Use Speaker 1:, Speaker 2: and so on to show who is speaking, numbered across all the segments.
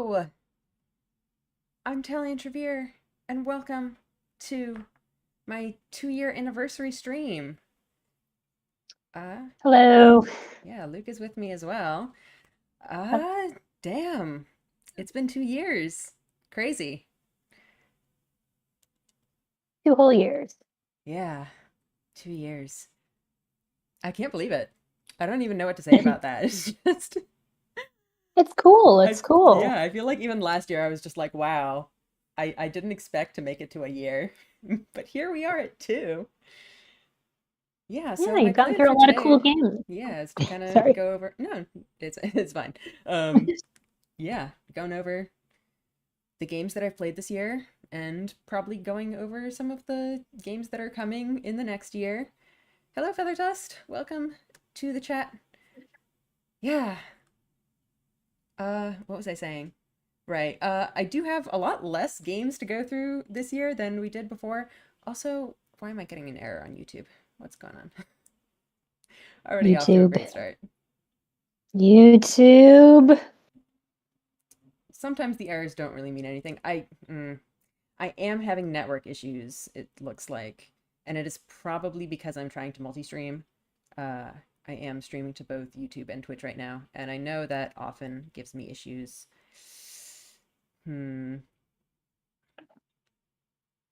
Speaker 1: Hello, I'm Talion Trevere, and welcome to my 2-year anniversary stream. Uh,
Speaker 2: Hello.
Speaker 1: yeah, Luke is with me as well.
Speaker 2: Uh,
Speaker 1: Damn, it's been 2 years. Crazy.
Speaker 2: 2 whole years.
Speaker 1: Yeah, 2 years. I can't believe it. I don't even know what to say about that. It's just,
Speaker 2: It's cool. It's cool.
Speaker 1: yeah, I feel like even last year I was just like, wow, I didn't expect to make it to a year, but here we are at two. Yeah, so
Speaker 2: Yeah,
Speaker 1: my
Speaker 2: you've gotten
Speaker 1: plan
Speaker 2: through
Speaker 1: for
Speaker 2: a lot of cool
Speaker 1: today,
Speaker 2: games.
Speaker 1: yeah, is to kind of
Speaker 2: Sorry.
Speaker 1: go over. No, it's fine. Um, yeah, going over the games that I've played this year, and probably going over some of the games that are coming in the next year. Hello, Feather Dust. Welcome to the chat. Yeah. What was I saying? Right. I do have a lot less games to go through this year than we did before. Also, why am I getting an error on YouTube? What's going on? Already off to a
Speaker 2: YouTube.
Speaker 1: great start.
Speaker 2: YouTube.
Speaker 1: Sometimes the errors don't really mean anything. I am having network issues, it looks like, and it is probably because I'm trying to multi-stream. Uh, I am streaming to both YouTube and Twitch right now, and I know that often gives me issues. Hmm.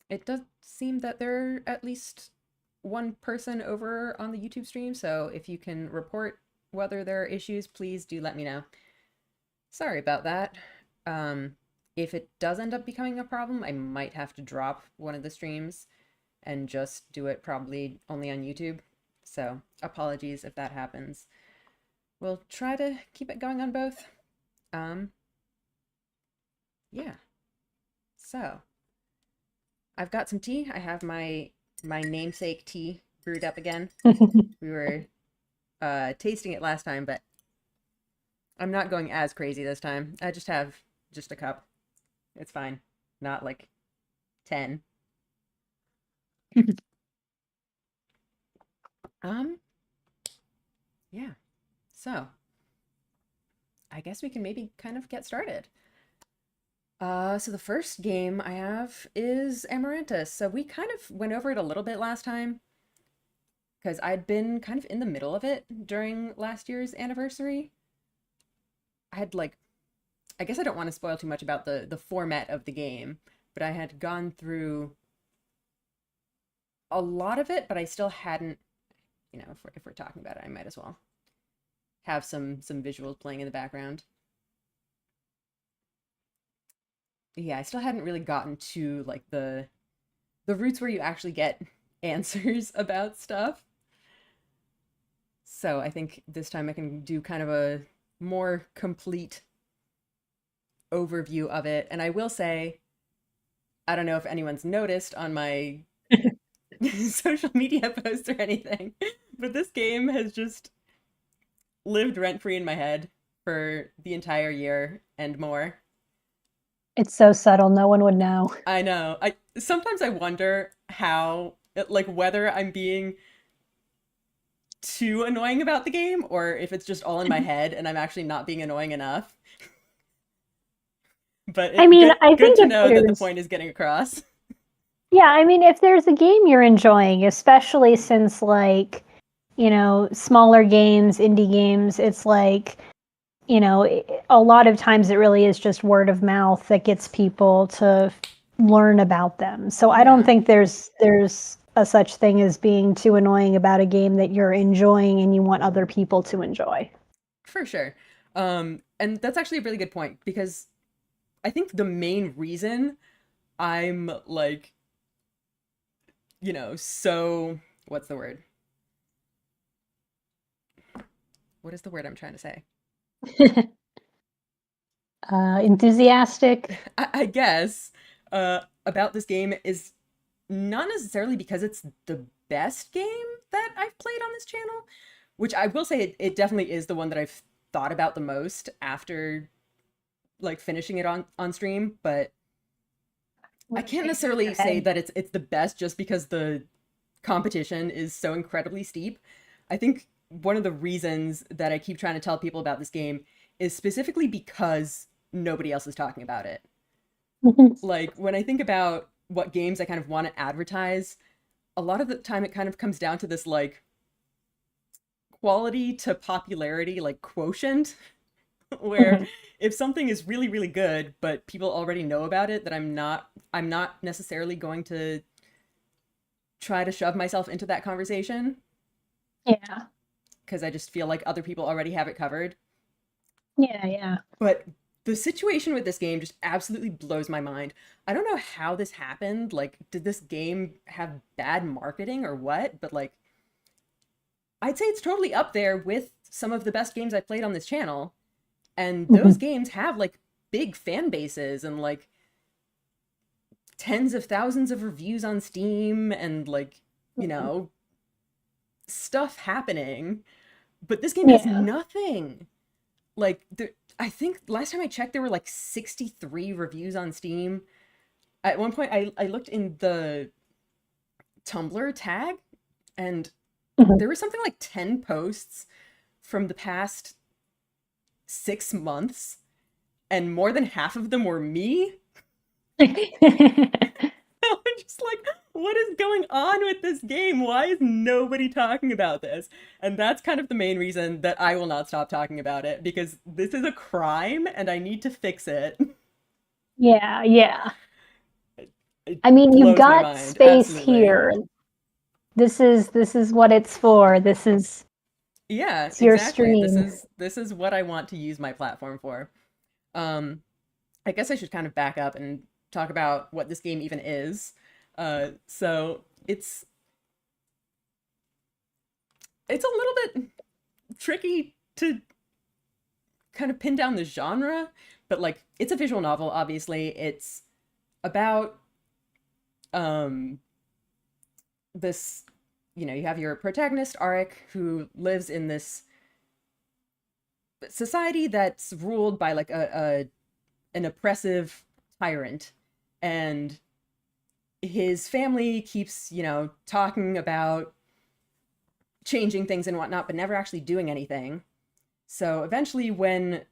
Speaker 1: It does seem that there are at least one person over on the YouTube stream, so if you can report whether there are issues, please do let me know. Sorry about that. Um, if it does end up becoming a problem, I might have to drop one of the streams and just do it probably only on YouTube. So, apologies if that happens. We'll try to keep it going on both. Um, yeah. So, I've got some tea. I have my namesake tea brewed up again. We were tasting it last time, but I'm not going as crazy this time. I just have just a cup. It's fine. Not like 10. Um, yeah. So, I guess we can maybe kind of get started. So the first game I have is Amaranthus. So we kind of went over it a little bit last time because I'd been kind of in the middle of it during last year's anniversary. I had like, I guess I don't want to spoil too much about the format of the game, but I had gone through a lot of it, but I still hadn't, if we're talking about it, I might as well have some visuals playing in the background. Yeah, I still hadn't really gotten to like the roots where you actually get answers about stuff. So I think this time I can do kind of a more complete overview of it. And I will say, I don't know if anyone's noticed on my social media posts or anything, but this game has just lived rent free in my head for the entire year and more.
Speaker 2: It's so subtle, no one would know.
Speaker 1: I know. I sometimes I wonder how like whether I'm being too annoying about the game or if it's just all in my head and I'm actually not being annoying enough. But
Speaker 2: I
Speaker 1: it
Speaker 2: mean, I
Speaker 1: good
Speaker 2: think
Speaker 1: to
Speaker 2: if
Speaker 1: know that the
Speaker 2: there's,
Speaker 1: point is getting across.
Speaker 2: yeah, I mean, if there's a game you're enjoying, especially since, like, smaller games, indie games, it's like, a lot of times it really is just word of mouth that gets people to learn about them. So I don't
Speaker 1: Yeah,
Speaker 2: think there's a such thing as being too annoying about a game that you're enjoying and you want other people to enjoy.
Speaker 1: for sure. And that's actually a really good point because I think the main reason I'm like, so what's the word? What is the word I'm trying to say?
Speaker 2: Enthusiastic.
Speaker 1: I guess about this game is not necessarily because it's the best game that I've played on this channel, which I will say it definitely is the one that I've thought about the most after like finishing it on stream, but I
Speaker 2: Let me
Speaker 1: can't
Speaker 2: shake your
Speaker 1: necessarily say
Speaker 2: head.
Speaker 1: that it's the best just because the competition is so incredibly steep. I think one of the reasons that I keep trying to tell people about this game is specifically because nobody else is talking about it.
Speaker 2: Mhm.
Speaker 1: Like when I think about what games I kind of want to advertise, a lot of the time it kind of comes down to this like quality to popularity like quotient where
Speaker 2: Mhm.
Speaker 1: if something is really really good but people already know about it, that I'm not necessarily going to try to shove myself into that conversation
Speaker 2: Yeah.
Speaker 1: because I just feel like other people already have it covered.
Speaker 2: Yeah. Yeah.
Speaker 1: But the situation with this game just absolutely blows my mind. I don't know how this happened. Like, did this game have bad marketing or what? But like, I'd say it's totally up there with some of the best games I've played on this channel. And those
Speaker 2: Mhm.
Speaker 1: games have like big fan bases and like tens of thousands of reviews on Steam and like, you
Speaker 2: Mhm.
Speaker 1: know, stuff happening. But this game has
Speaker 2: Yeah.
Speaker 1: nothing. Like, I think last time I checked, there were like 63 reviews on Steam. At one point, I looked in the Tumblr tag, and
Speaker 2: Mhm.
Speaker 1: there was something like 10 posts from the past 6 months, and more than half of them were me. I'm just like, what is going on with this game? Why is nobody talking about this? And that's kind of the main reason that I will not stop talking about it, because this is a crime and I need to fix it.
Speaker 2: Yeah. Yeah.
Speaker 1: It
Speaker 2: I mean, you've
Speaker 1: blows my
Speaker 2: got
Speaker 1: mind.
Speaker 2: space
Speaker 1: Absolutely.
Speaker 2: here. This is what it's for.
Speaker 1: Yeah,
Speaker 2: It's your
Speaker 1: exactly.
Speaker 2: stream.
Speaker 1: This is what I want to use my platform for. Um, I guess I should kind of back up and talk about what this game even is. So it's a little bit tricky to kind of pin down the genre, but like it's a visual novel, obviously. It's about um this, you have your protagonist, Arik, who lives in this society that's ruled by like an oppressive tyrant. And his family keeps, talking about changing things and whatnot, but never actually doing anything. So eventually, when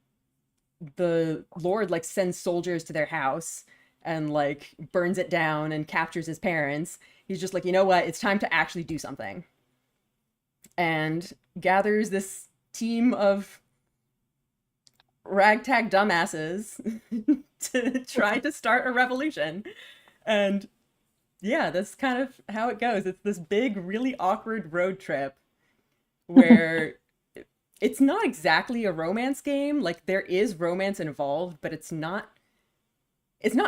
Speaker 1: the Lord like sends soldiers to their house and like burns it down and captures his parents, he's just like, you know what? It's time to actually do something. And gathers this team of ragtag dumbasses to try to start a revolution. And yeah, that's kind of how it goes. It's this big, really awkward road trip where it's not exactly a romance game. Like there is romance involved, but it's not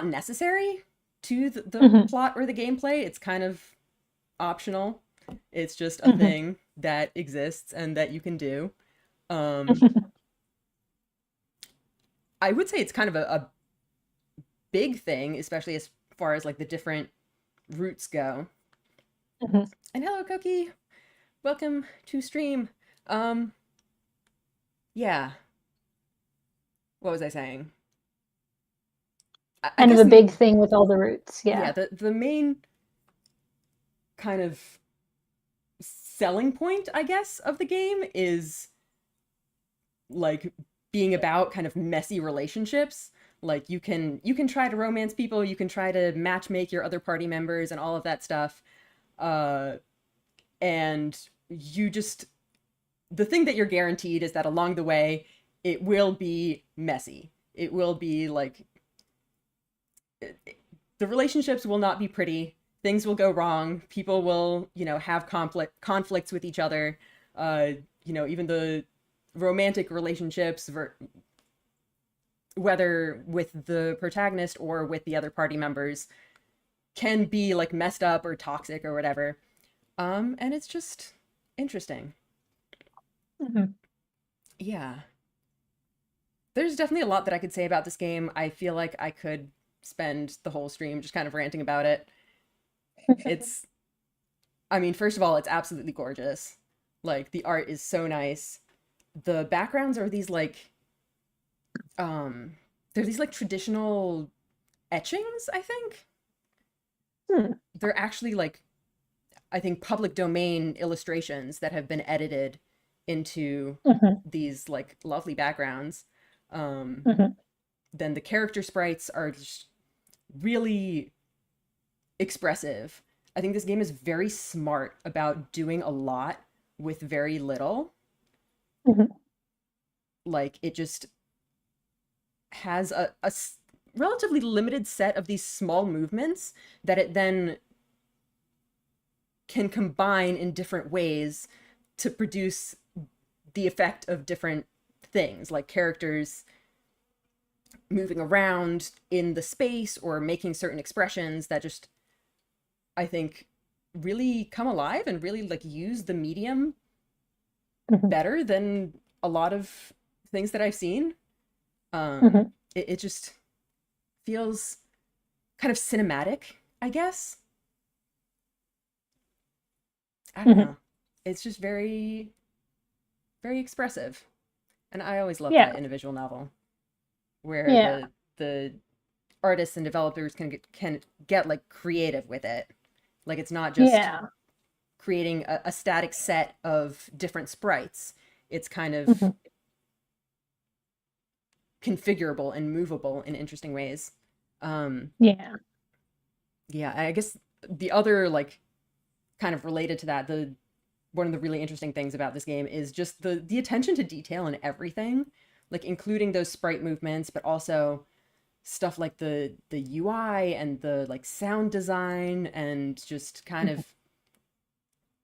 Speaker 1: necessary to the
Speaker 2: Mhm.
Speaker 1: plot or the gameplay. It's kind of optional. It's just a
Speaker 2: Mhm.
Speaker 1: thing that exists and that you can do. Um, I would say it's kind of a big thing, especially as far as like the different routes go.
Speaker 2: Mhm.
Speaker 1: And hello, Cookie. Welcome to stream. Um, yeah. What was I saying? I
Speaker 2: Kind of
Speaker 1: guess
Speaker 2: a big thing with all the roots.
Speaker 1: yeah,
Speaker 2: Yeah.
Speaker 1: the main kind of selling point, I guess, of the game is like being about kind of messy relationships. Like you can try to romance people, you can try to match make your other party members and all of that stuff. Uh and you just the thing that you're guaranteed is that along the way it will be messy. It will be like the relationships will not be pretty. Things will go wrong. People will, have conflicts with each other. Uh, even the romantic relationships, whether with the protagonist or with the other party members, can be like messed up or toxic or whatever. And it's just interesting.
Speaker 2: Mhm.
Speaker 1: Yeah. There's definitely a lot that I could say about this game. I feel like I could spend the whole stream just kind of ranting about it. It's I mean, first of all, it's absolutely gorgeous. Like the art is so nice. The backgrounds are these like um they're these like traditional etchings, I think.
Speaker 2: Hmm.
Speaker 1: They're actually like I think public domain illustrations that have been edited into
Speaker 2: Mhm.
Speaker 1: these like lovely backgrounds. Um
Speaker 2: Mhm.
Speaker 1: then the character sprites are just really expressive. I think this game is very smart about doing a lot with very little.
Speaker 2: Mhm.
Speaker 1: Like it just has a relatively limited set of these small movements that it then can combine in different ways to produce the effect of different things, like characters moving around in the space or making certain expressions that just, I think, really come alive and really like use the medium
Speaker 2: Mhm.
Speaker 1: better than a lot of things that I've seen.
Speaker 2: Mhm.
Speaker 1: It just feels kind of cinematic, I guess. I don't
Speaker 2: Mhm.
Speaker 1: know. It's just very, very expressive. And I always love
Speaker 2: Yeah.
Speaker 1: that in a visual novel where
Speaker 2: Yeah.
Speaker 1: the artists and developers can get like creative with it. Like it's not just
Speaker 2: Yeah.
Speaker 1: creating a static set of different sprites. It's kind of
Speaker 2: Mhm.
Speaker 1: configurable and movable in interesting ways. Um,
Speaker 2: Yeah.
Speaker 1: yeah, I guess the other like kind of related to that, the one of the really interesting things about this game is just the attention to detail in everything, like including those sprite movements, but also stuff like the UI and the like sound design and just kind
Speaker 2: Mhm.
Speaker 1: of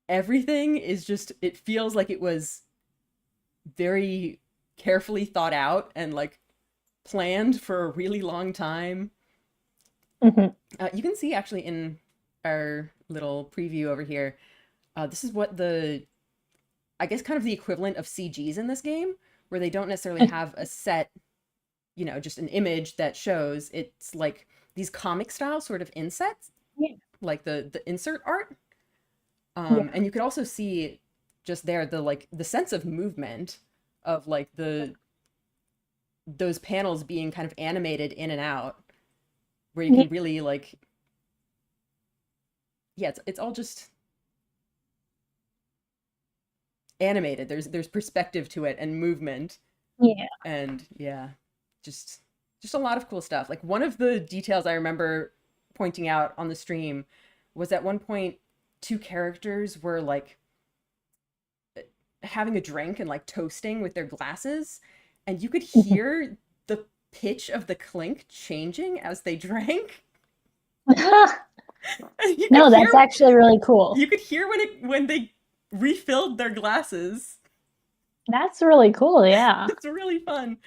Speaker 1: everything is just it feels like it was very carefully thought out and like planned for a really long time.
Speaker 2: Mhm.
Speaker 1: You can see actually in our little preview over here, this is what the, I guess, kind of the equivalent of CGs in this game, where they don't necessarily have a set, just an image that shows. It's like these comic style sort of insets,
Speaker 2: Yeah.
Speaker 1: like the insert art.
Speaker 2: Yeah.
Speaker 1: And you could also see just there the sense of movement of like the those panels being kind of animated in and out, where you
Speaker 2: Yeah.
Speaker 1: can really like, yeah, it's all just animated. There's perspective to it and movement,
Speaker 2: Yeah.
Speaker 1: and yeah, just just a lot of cool stuff. Like one of the details I remember pointing out on the stream was at one point two characters were like having a drink and like toasting with their glasses, and you could
Speaker 2: Mhm.
Speaker 1: hear the pitch of the clink changing as they drank. And
Speaker 2: No, that's actually really cool.
Speaker 1: you could hear when they refilled their glasses.
Speaker 2: That's really cool. Yeah.
Speaker 1: It's really fun.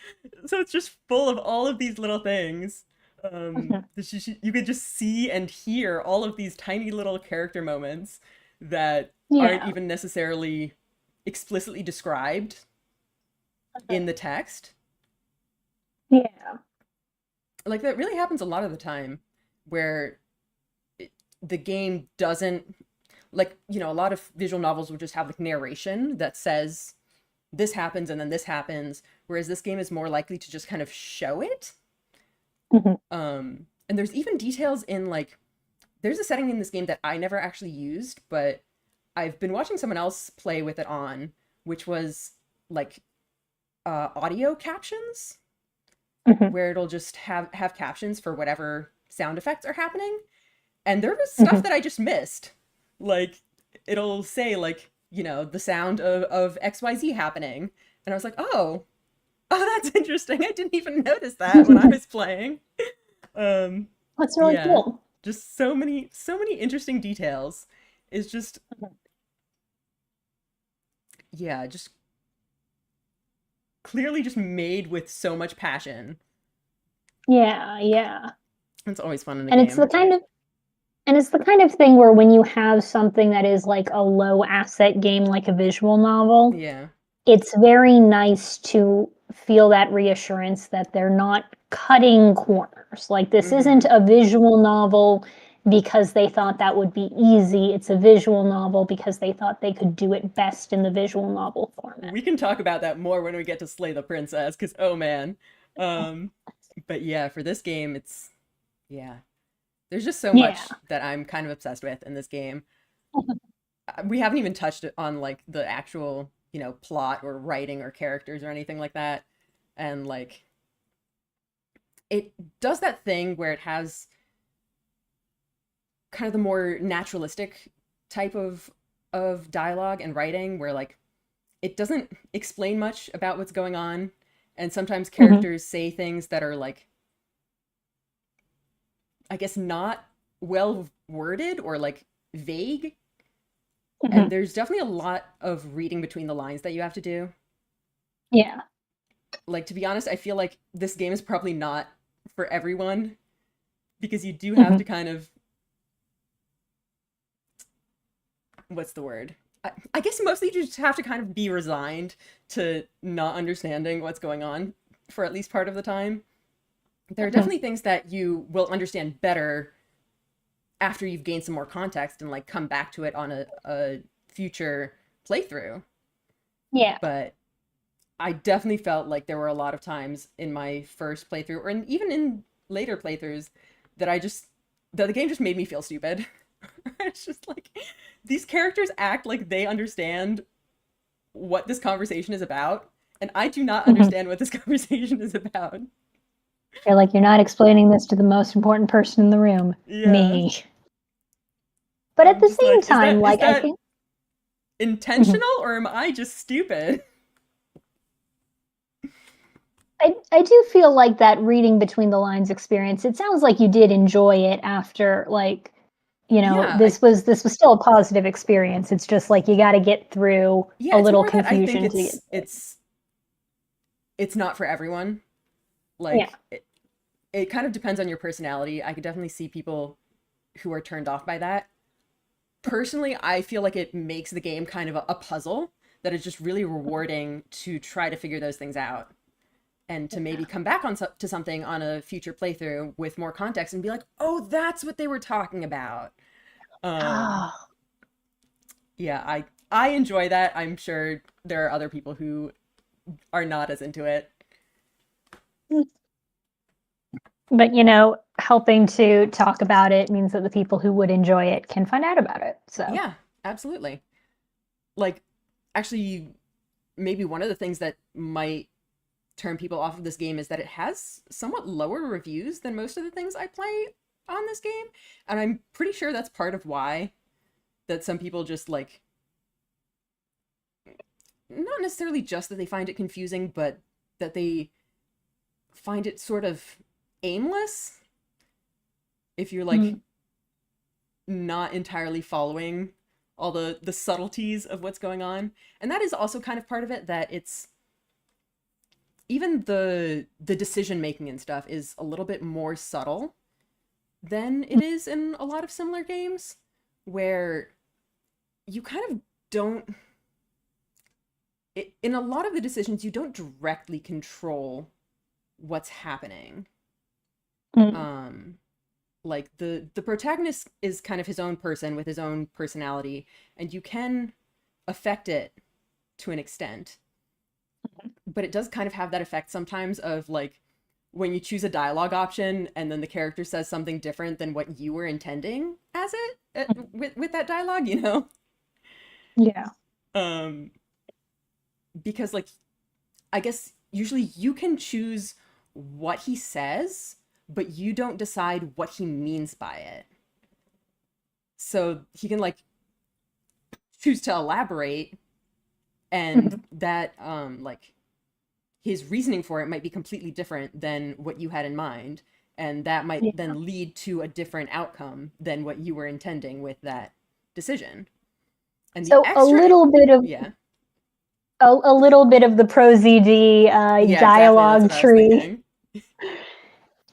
Speaker 1: So it's just full of all of these little things.
Speaker 2: Mhm.
Speaker 1: That you could just see and hear all of these tiny little character moments that aren't
Speaker 2: Yeah.
Speaker 1: even necessarily explicitly described in the text.
Speaker 2: Yeah.
Speaker 1: Like that really happens a lot of the time where the game doesn't, like, a lot of visual novels will just have like narration that says this happens and then this happens, whereas this game is more likely to just kind of show it.
Speaker 2: Mhm.
Speaker 1: And there's even details in like there's a setting in this game that I never actually used, but I've been watching someone else play with it on, which was like audio captions,
Speaker 2: Mhm.
Speaker 1: where it'll just have captions for whatever sound effects are happening. And there was stuff
Speaker 2: Mhm.
Speaker 1: that I just missed. Like it'll say like, the sound of XYZ happening. And I was like, oh, that's interesting. I didn't even notice that when I was playing. Um,
Speaker 2: That's really
Speaker 1: yeah,
Speaker 2: cool.
Speaker 1: just so many interesting details. It's just,
Speaker 2: Mhm.
Speaker 1: yeah, just clearly just made with so much passion.
Speaker 2: Yeah, yeah.
Speaker 1: It's always fun in a
Speaker 2: And it's
Speaker 1: game.
Speaker 2: the kind of and it's the kind of thing where when you have something that is like a low asset game like a visual novel,
Speaker 1: Yeah.
Speaker 2: it's very nice to feel that reassurance that they're not cutting corners. Like this isn't
Speaker 1: Hmm.
Speaker 2: a visual novel because they thought that would be easy. It's a visual novel because they thought they could do it best in the visual novel format.
Speaker 1: We can talk about that more when we get to Slay the Princess, because oh man. Um, but yeah, for this game, yeah. There's just so
Speaker 2: Yeah.
Speaker 1: much that I'm kind of obsessed with in this game. We haven't even touched on like the actual, plot or writing or characters or anything like that. And like it does that thing where it has kind of the more naturalistic type of dialogue and writing where like it doesn't explain much about what's going on, and sometimes
Speaker 2: Hmm.
Speaker 1: characters say things that are like, I guess, not well worded or like vague. And
Speaker 2: Hmm.
Speaker 1: there's definitely a lot of reading between the lines that you have to do.
Speaker 2: Yeah.
Speaker 1: Like, to be honest, I feel like this game is probably not for everyone because you do have
Speaker 2: Hmm.
Speaker 1: to kind of, what's the word? I guess mostly you just have to kind of be resigned to not understanding what's going on for at least part of the time. There are
Speaker 2: Hmm.
Speaker 1: definitely things that you will understand better after you've gained some more context and like come back to it on a future playthrough.
Speaker 2: Yeah.
Speaker 1: But I definitely felt like there were a lot of times in my first playthrough, or even in later playthroughs, that that the game just made me feel stupid. It's just like these characters act like they understand what this conversation is about, and I do not
Speaker 2: Hmm.
Speaker 1: understand what this conversation is about.
Speaker 2: You're like, you're not explaining this to the most important person in the room,
Speaker 1: Yeah.
Speaker 2: me. But at
Speaker 1: I'm
Speaker 2: the
Speaker 1: just
Speaker 2: same
Speaker 1: like,
Speaker 2: time,
Speaker 1: is
Speaker 2: like, I
Speaker 1: that
Speaker 2: think. Mhm.
Speaker 1: intentional or am I just stupid?
Speaker 2: I do feel like that reading between the lines experience, it sounds like you did enjoy it after, like,
Speaker 1: Yeah,
Speaker 2: this was still a positive experience. It's just like you got to get through
Speaker 1: yeah,
Speaker 2: a
Speaker 1: it's
Speaker 2: little
Speaker 1: more that I think
Speaker 2: confusion to get.
Speaker 1: it's not for everyone.
Speaker 2: Yeah.
Speaker 1: Like it kind of depends on your personality. I could definitely see people who are turned off by that. Personally, I feel like it makes the game kind of a puzzle that is just really rewarding to try to figure those things out and to maybe come back to something on a future playthrough with more context and be like, "Oh, that's what they were talking about." Um,
Speaker 2: Oh.
Speaker 1: yeah, I enjoy that. I'm sure there are other people who are not as into it.
Speaker 2: But helping to talk about it means that the people who would enjoy it can find out about it. So.
Speaker 1: Yeah, absolutely. Like, actually, maybe one of the things that might turn people off of this game is that it has somewhat lower reviews than most of the things I play on this game. And I'm pretty sure that's part of why that some people just like, not necessarily just that they find it confusing, but that they find it sort of aimless if you're like
Speaker 2: Mm.
Speaker 1: not entirely following all the subtleties of what's going on. And that is also kind of part of it, that it's even the decision making and stuff is a little bit more subtle than it is in a lot of similar games where you kind of don't in a lot of the decisions you don't directly control what's happening.
Speaker 2: Mm.
Speaker 1: um like the protagonist is kind of his own person with his own personality, and you can affect it to an extent, but it does kind of have that effect sometimes of like when you choose a dialogue option and then the character says something different than what you were intending as it with that dialogue, you know.
Speaker 2: Yeah.
Speaker 1: um because like I guess usually you can choose what he says, but you don't decide what he means by it. So he can like choose to elaborate, and
Speaker 2: Mhm.
Speaker 1: that like his reasoning for it might be completely different than what you had in mind, and that might
Speaker 2: Yeah.
Speaker 1: then lead to a different outcome than what you were intending with that decision. And the
Speaker 2: So a
Speaker 1: extra,
Speaker 2: little bit of
Speaker 1: yeah,
Speaker 2: a little bit of the pro ZD
Speaker 1: yeah, exactly, that's
Speaker 2: dialogue
Speaker 1: what I was
Speaker 2: tree.
Speaker 1: thinking.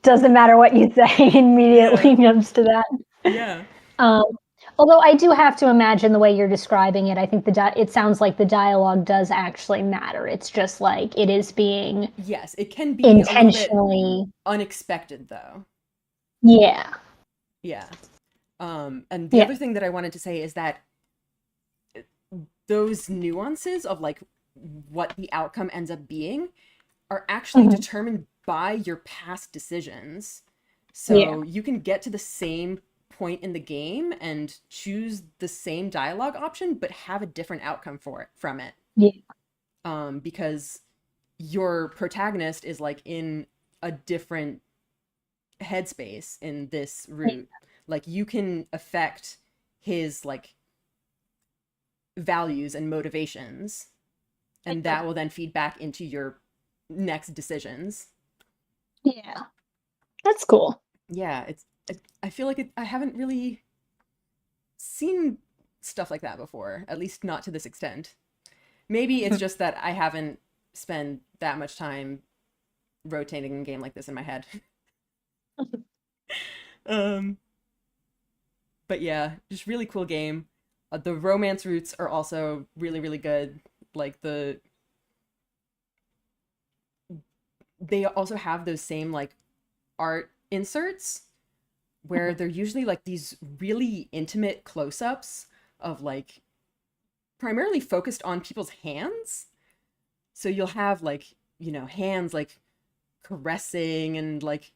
Speaker 2: Doesn't matter what you say,
Speaker 1: Yeah,
Speaker 2: immediately comes to that.
Speaker 1: yeah,
Speaker 2: Um, Although I do have to imagine the way you're describing it, I think it sounds like the dialogue does actually matter. It's just like it is being
Speaker 1: yes, it can be a little bit
Speaker 2: intentionally.
Speaker 1: unexpected though.
Speaker 2: Yeah.
Speaker 1: Yeah. And the
Speaker 2: Yeah.
Speaker 1: other thing that I wanted to say is that those nuances of like what the outcome ends up being are actually
Speaker 2: Hmm.
Speaker 1: determined by your past decisions.
Speaker 2: Yeah.
Speaker 1: So you can get to the same point in the game and choose the same dialogue option, but have a different outcome for it from it.
Speaker 2: Yeah.
Speaker 1: Because your protagonist is like in a different headspace in this route. Like you can affect his like values and motivations, and that will then feed back into your next decisions.
Speaker 2: Yeah, that's cool.
Speaker 1: Yeah, I feel like I haven't really seen stuff like that before, at least not to this extent. Maybe it's just that I haven't spent that much time rotating a game like this in my head. um, but yeah, just really cool game. The romance routes are also really, really good. Like they also have those same like art inserts where they're usually like these really intimate close-ups of like primarily focused on people's hands. So you'll have like, hands like caressing and like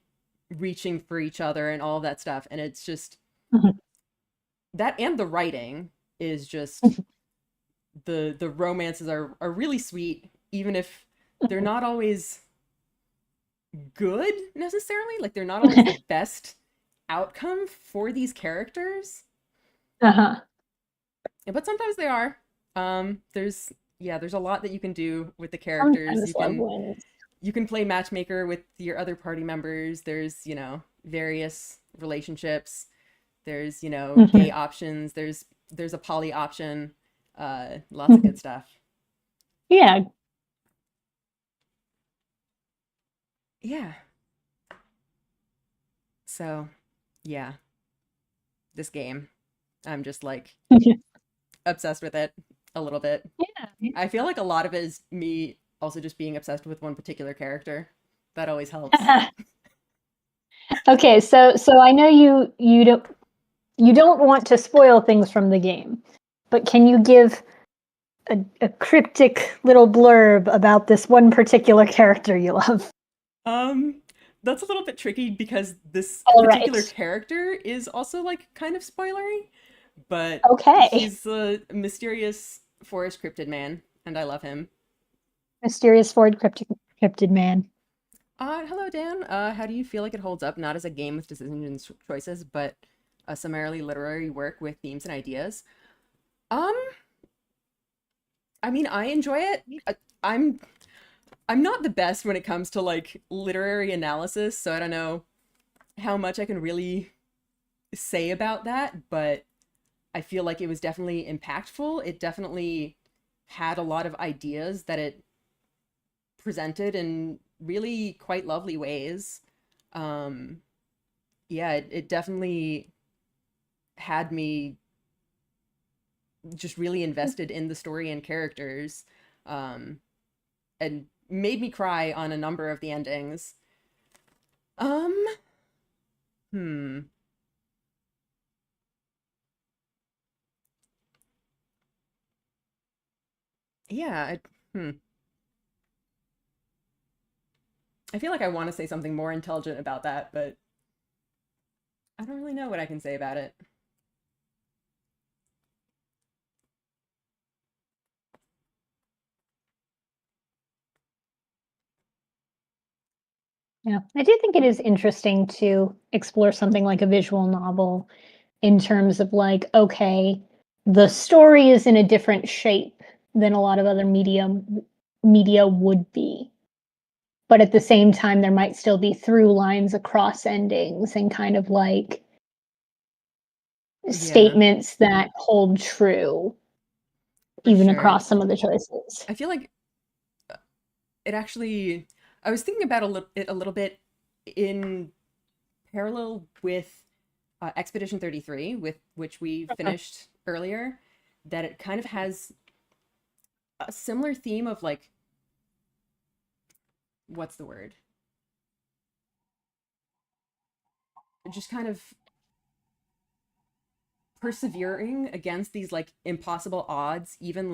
Speaker 1: reaching for each other and all that stuff. And it's just that, and the writing is just the romances are really sweet, even if they're not always good necessarily. Like they're not always the best outcome for these characters.
Speaker 2: Uh-huh.
Speaker 1: But sometimes they are. There's there's a lot that you can do with the characters.
Speaker 2: Sometimes love wins.
Speaker 1: You can play matchmaker with your other party members. There's, various relationships. There's, gay options. There's a poly option. Lots of good stuff.
Speaker 2: Yeah.
Speaker 1: Yeah. So, yeah, this game, I'm just like obsessed with it a little bit.
Speaker 2: Yeah.
Speaker 1: I feel like a lot of it is me also just being obsessed with one particular character. That always helps.
Speaker 2: Okay, so I know you don't want to spoil things from the game, but can you give a cryptic little blurb about this one particular character you love?
Speaker 1: Um, that's a little bit tricky because this
Speaker 2: All
Speaker 1: particular
Speaker 2: right.
Speaker 1: character is also like kind of spoilery, but
Speaker 2: Okay.
Speaker 1: he's a mysterious forest cryptid man, and I love him.
Speaker 2: Mysterious Ford Cryptid Man.
Speaker 1: Hello, Dan. How do you feel like it holds up, not as a game with decisions and choices, but a summarily literary work with themes and ideas? Um, I mean, I enjoy it. I'm I'm not the best when it comes to like literary analysis, so I don't know how much I can really say about that, but I feel like it was definitely impactful. It definitely had a lot of ideas that it presented in really quite lovely ways. Um, yeah, it definitely had me just really invested in the story and characters, um, and made me cry on a number of the endings. Um, hmm. Yeah, hmm. I feel like I want to say something more intelligent about that, but I don't really know what I can say about it.
Speaker 2: Yeah, I do think it is interesting to explore something like a visual novel in terms of like, okay, the story is in a different shape than a lot of other media would be. But at the same time, there might still be through lines across endings and kind of like
Speaker 1: Yeah,
Speaker 2: statements that hold true
Speaker 1: for
Speaker 2: even
Speaker 1: sure.
Speaker 2: across some of the choices.
Speaker 1: I feel like it actually, I was thinking about it a little bit in parallel with Expedition 33, with which we finished earlier, that it kind of has a similar theme of like, what's the word? Just kind of persevering against these like impossible odds, even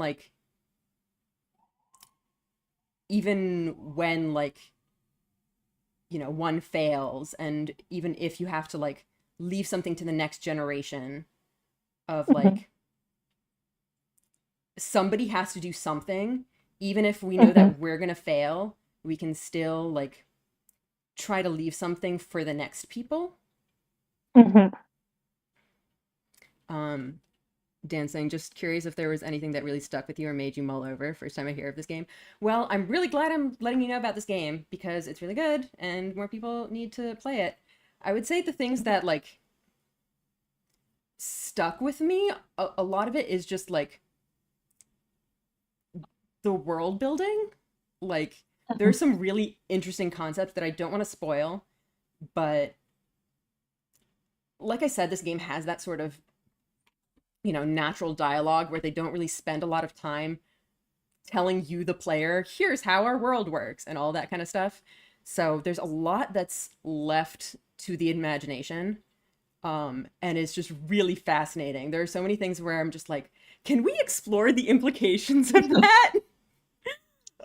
Speaker 1: when like, one fails, and even if you have to like leave something to the next generation of
Speaker 2: Mhm.
Speaker 1: like somebody has to do something, even if we know
Speaker 2: Mhm.
Speaker 1: that we're gonna fail, we can still like try to leave something for the next people.
Speaker 2: Hmm.
Speaker 1: Um, Dan saying, just curious if there was anything that really stuck with you or made you mull over first time I hear of this game. Well, I'm really glad I'm letting you know about this game because it's really good and more people need to play it. I would say the things that like stuck with me, a lot of it is just like the world building. Like there's some really interesting concepts that I don't want to spoil, but like I said, this game has that sort of, natural dialogue where they don't really spend a lot of time telling you, the player, here's how our world works and all that kind of stuff. So there's a lot that's left to the imagination. And it's just really fascinating. There are so many things where I'm just like, can we explore the implications of that?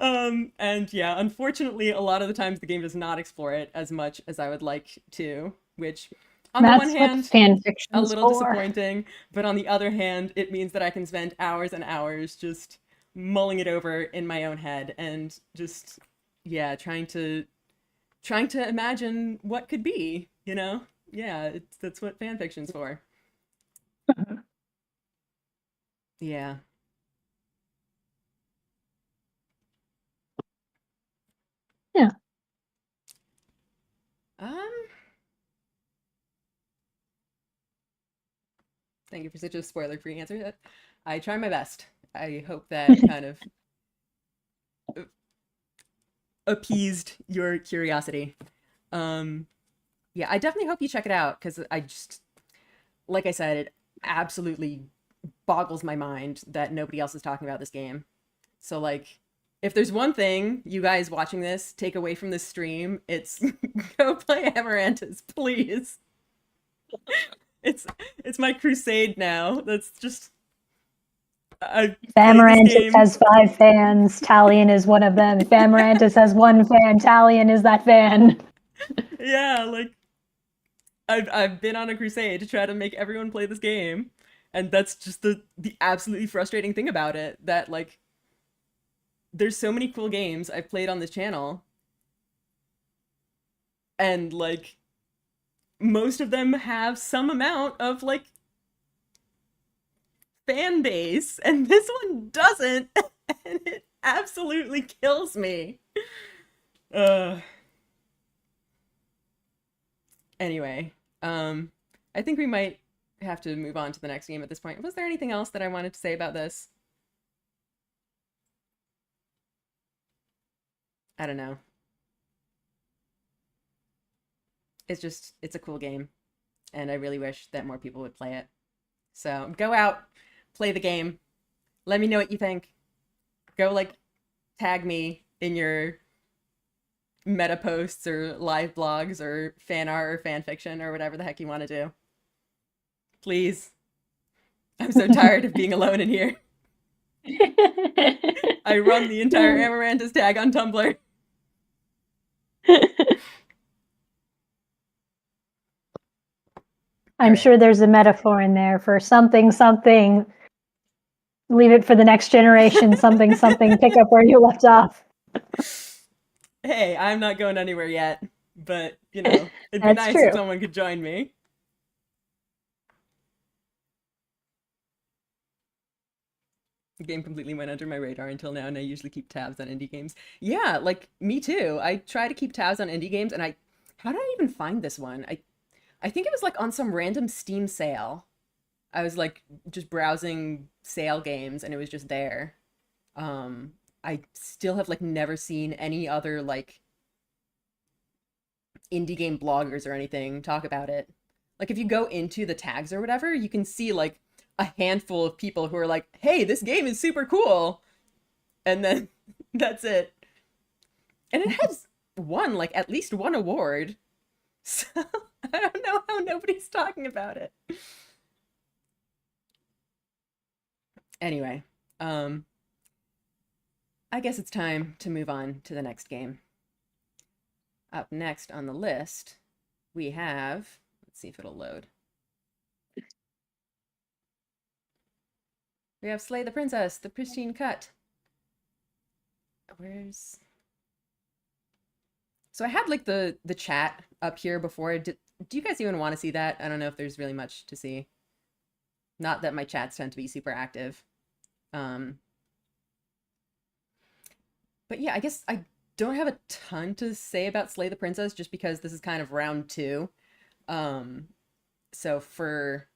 Speaker 1: And yeah, unfortunately, a lot of the times the game does not explore it as much as I would like to, which on the one
Speaker 2: That's what
Speaker 1: hand,
Speaker 2: fan
Speaker 1: a
Speaker 2: fiction's
Speaker 1: little
Speaker 2: for.
Speaker 1: disappointing, but on the other hand, it means that I can spend hours and hours just mulling it over in my own head and just, yeah, trying to imagine what could be, you know? Yeah, that's what fan fiction's for. Yeah.
Speaker 2: Yeah.
Speaker 1: Um, Thank you for such a spoiler-free answer. I try my best. I hope that kind of appeased your curiosity. Um, yeah, I definitely hope you check it out because I just, like I said, it absolutely boggles my mind that nobody else is talking about this game. So, like, if there's one thing you guys watching this take away from this stream, it's go play Amaranthus, please. It's it's my crusade now. That's just I
Speaker 2: If
Speaker 1: played this
Speaker 2: Amaranthus
Speaker 1: game.
Speaker 2: has 5 fans, Talion is one of them. If Amaranthus has 1 fan, Talion is that fan.
Speaker 1: Yeah, like I've been on a crusade to try to make everyone play this game. And that's just the absolutely frustrating thing about it that like there's so many cool games I've played on this channel and like most of them have some amount of like fan base and this one doesn't and it absolutely kills me. Uh anyway, I think we might have to move on to the next game at this point. Was there anything else that I wanted to say about this? I don't know. It's a cool game and I really wish that more people would play it. So go out, play the game. Let me know what you think. Go like tag me in your meta posts or live blogs or fan art or fan fiction or whatever the heck you want to do. Please. I'm so tired of being alone in here. I run the entire Amaranthus tag on Tumblr. All
Speaker 2: I'm
Speaker 1: right.
Speaker 2: sure there's a metaphor in there for something, something. Leave it for the next generation, something, something. Pick up where you left off.
Speaker 1: Hey, I'm not going anywhere yet, but it'd be
Speaker 2: That's
Speaker 1: nice if
Speaker 2: true.
Speaker 1: someone could join me. The game completely went under my radar until now, and I usually keep tabs on indie games. Yeah, like me too. I try to keep tabs on indie games, and how did I even find this one? I think it was like on some random Steam sale. I was like just browsing sale games, and it was just there. I still have like never seen any other like indie game bloggers or anything talk about it. Like if you go into the tags or whatever, you can see like a handful of people who are like, "Hey, this game is super cool." And then that's it. And it has won like at least one award. So I don't know how nobody's talking about it. Anyway, I guess it's time to move on to the next game. Up next on the list, we have, let's see if it'll load. We have Slay the Princess, the Pristine Cut. Where's So I had like the chat up here before. Do you guys even want to see that? I don't know if there's really much to see. Not that my chats tend to be super active. Um, but yeah, I guess I don't have a ton to say about Slay the Princess just because this is kind of round two. Um, so for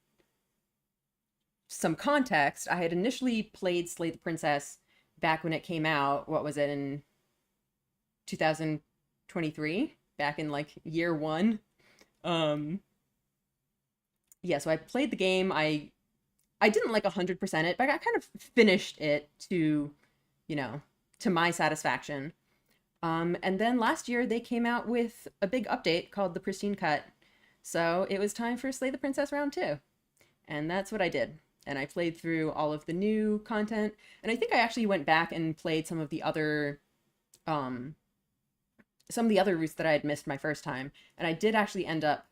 Speaker 1: some context, I had initially played Slay the Princess back when it came out. What was it, in 2023? Back in like year one. Um, yeah, so I played the game. I didn't like 100% it, but I kind of finished it to, you know, to my satisfaction. And then last year they came out with a big update called the Pristine Cut. So it was time for Slay the Princess Round 2. And that's what I did. And I played through all of the new content. And I think I actually went back and played um some of the other routes that I had missed my first time. And I did actually end up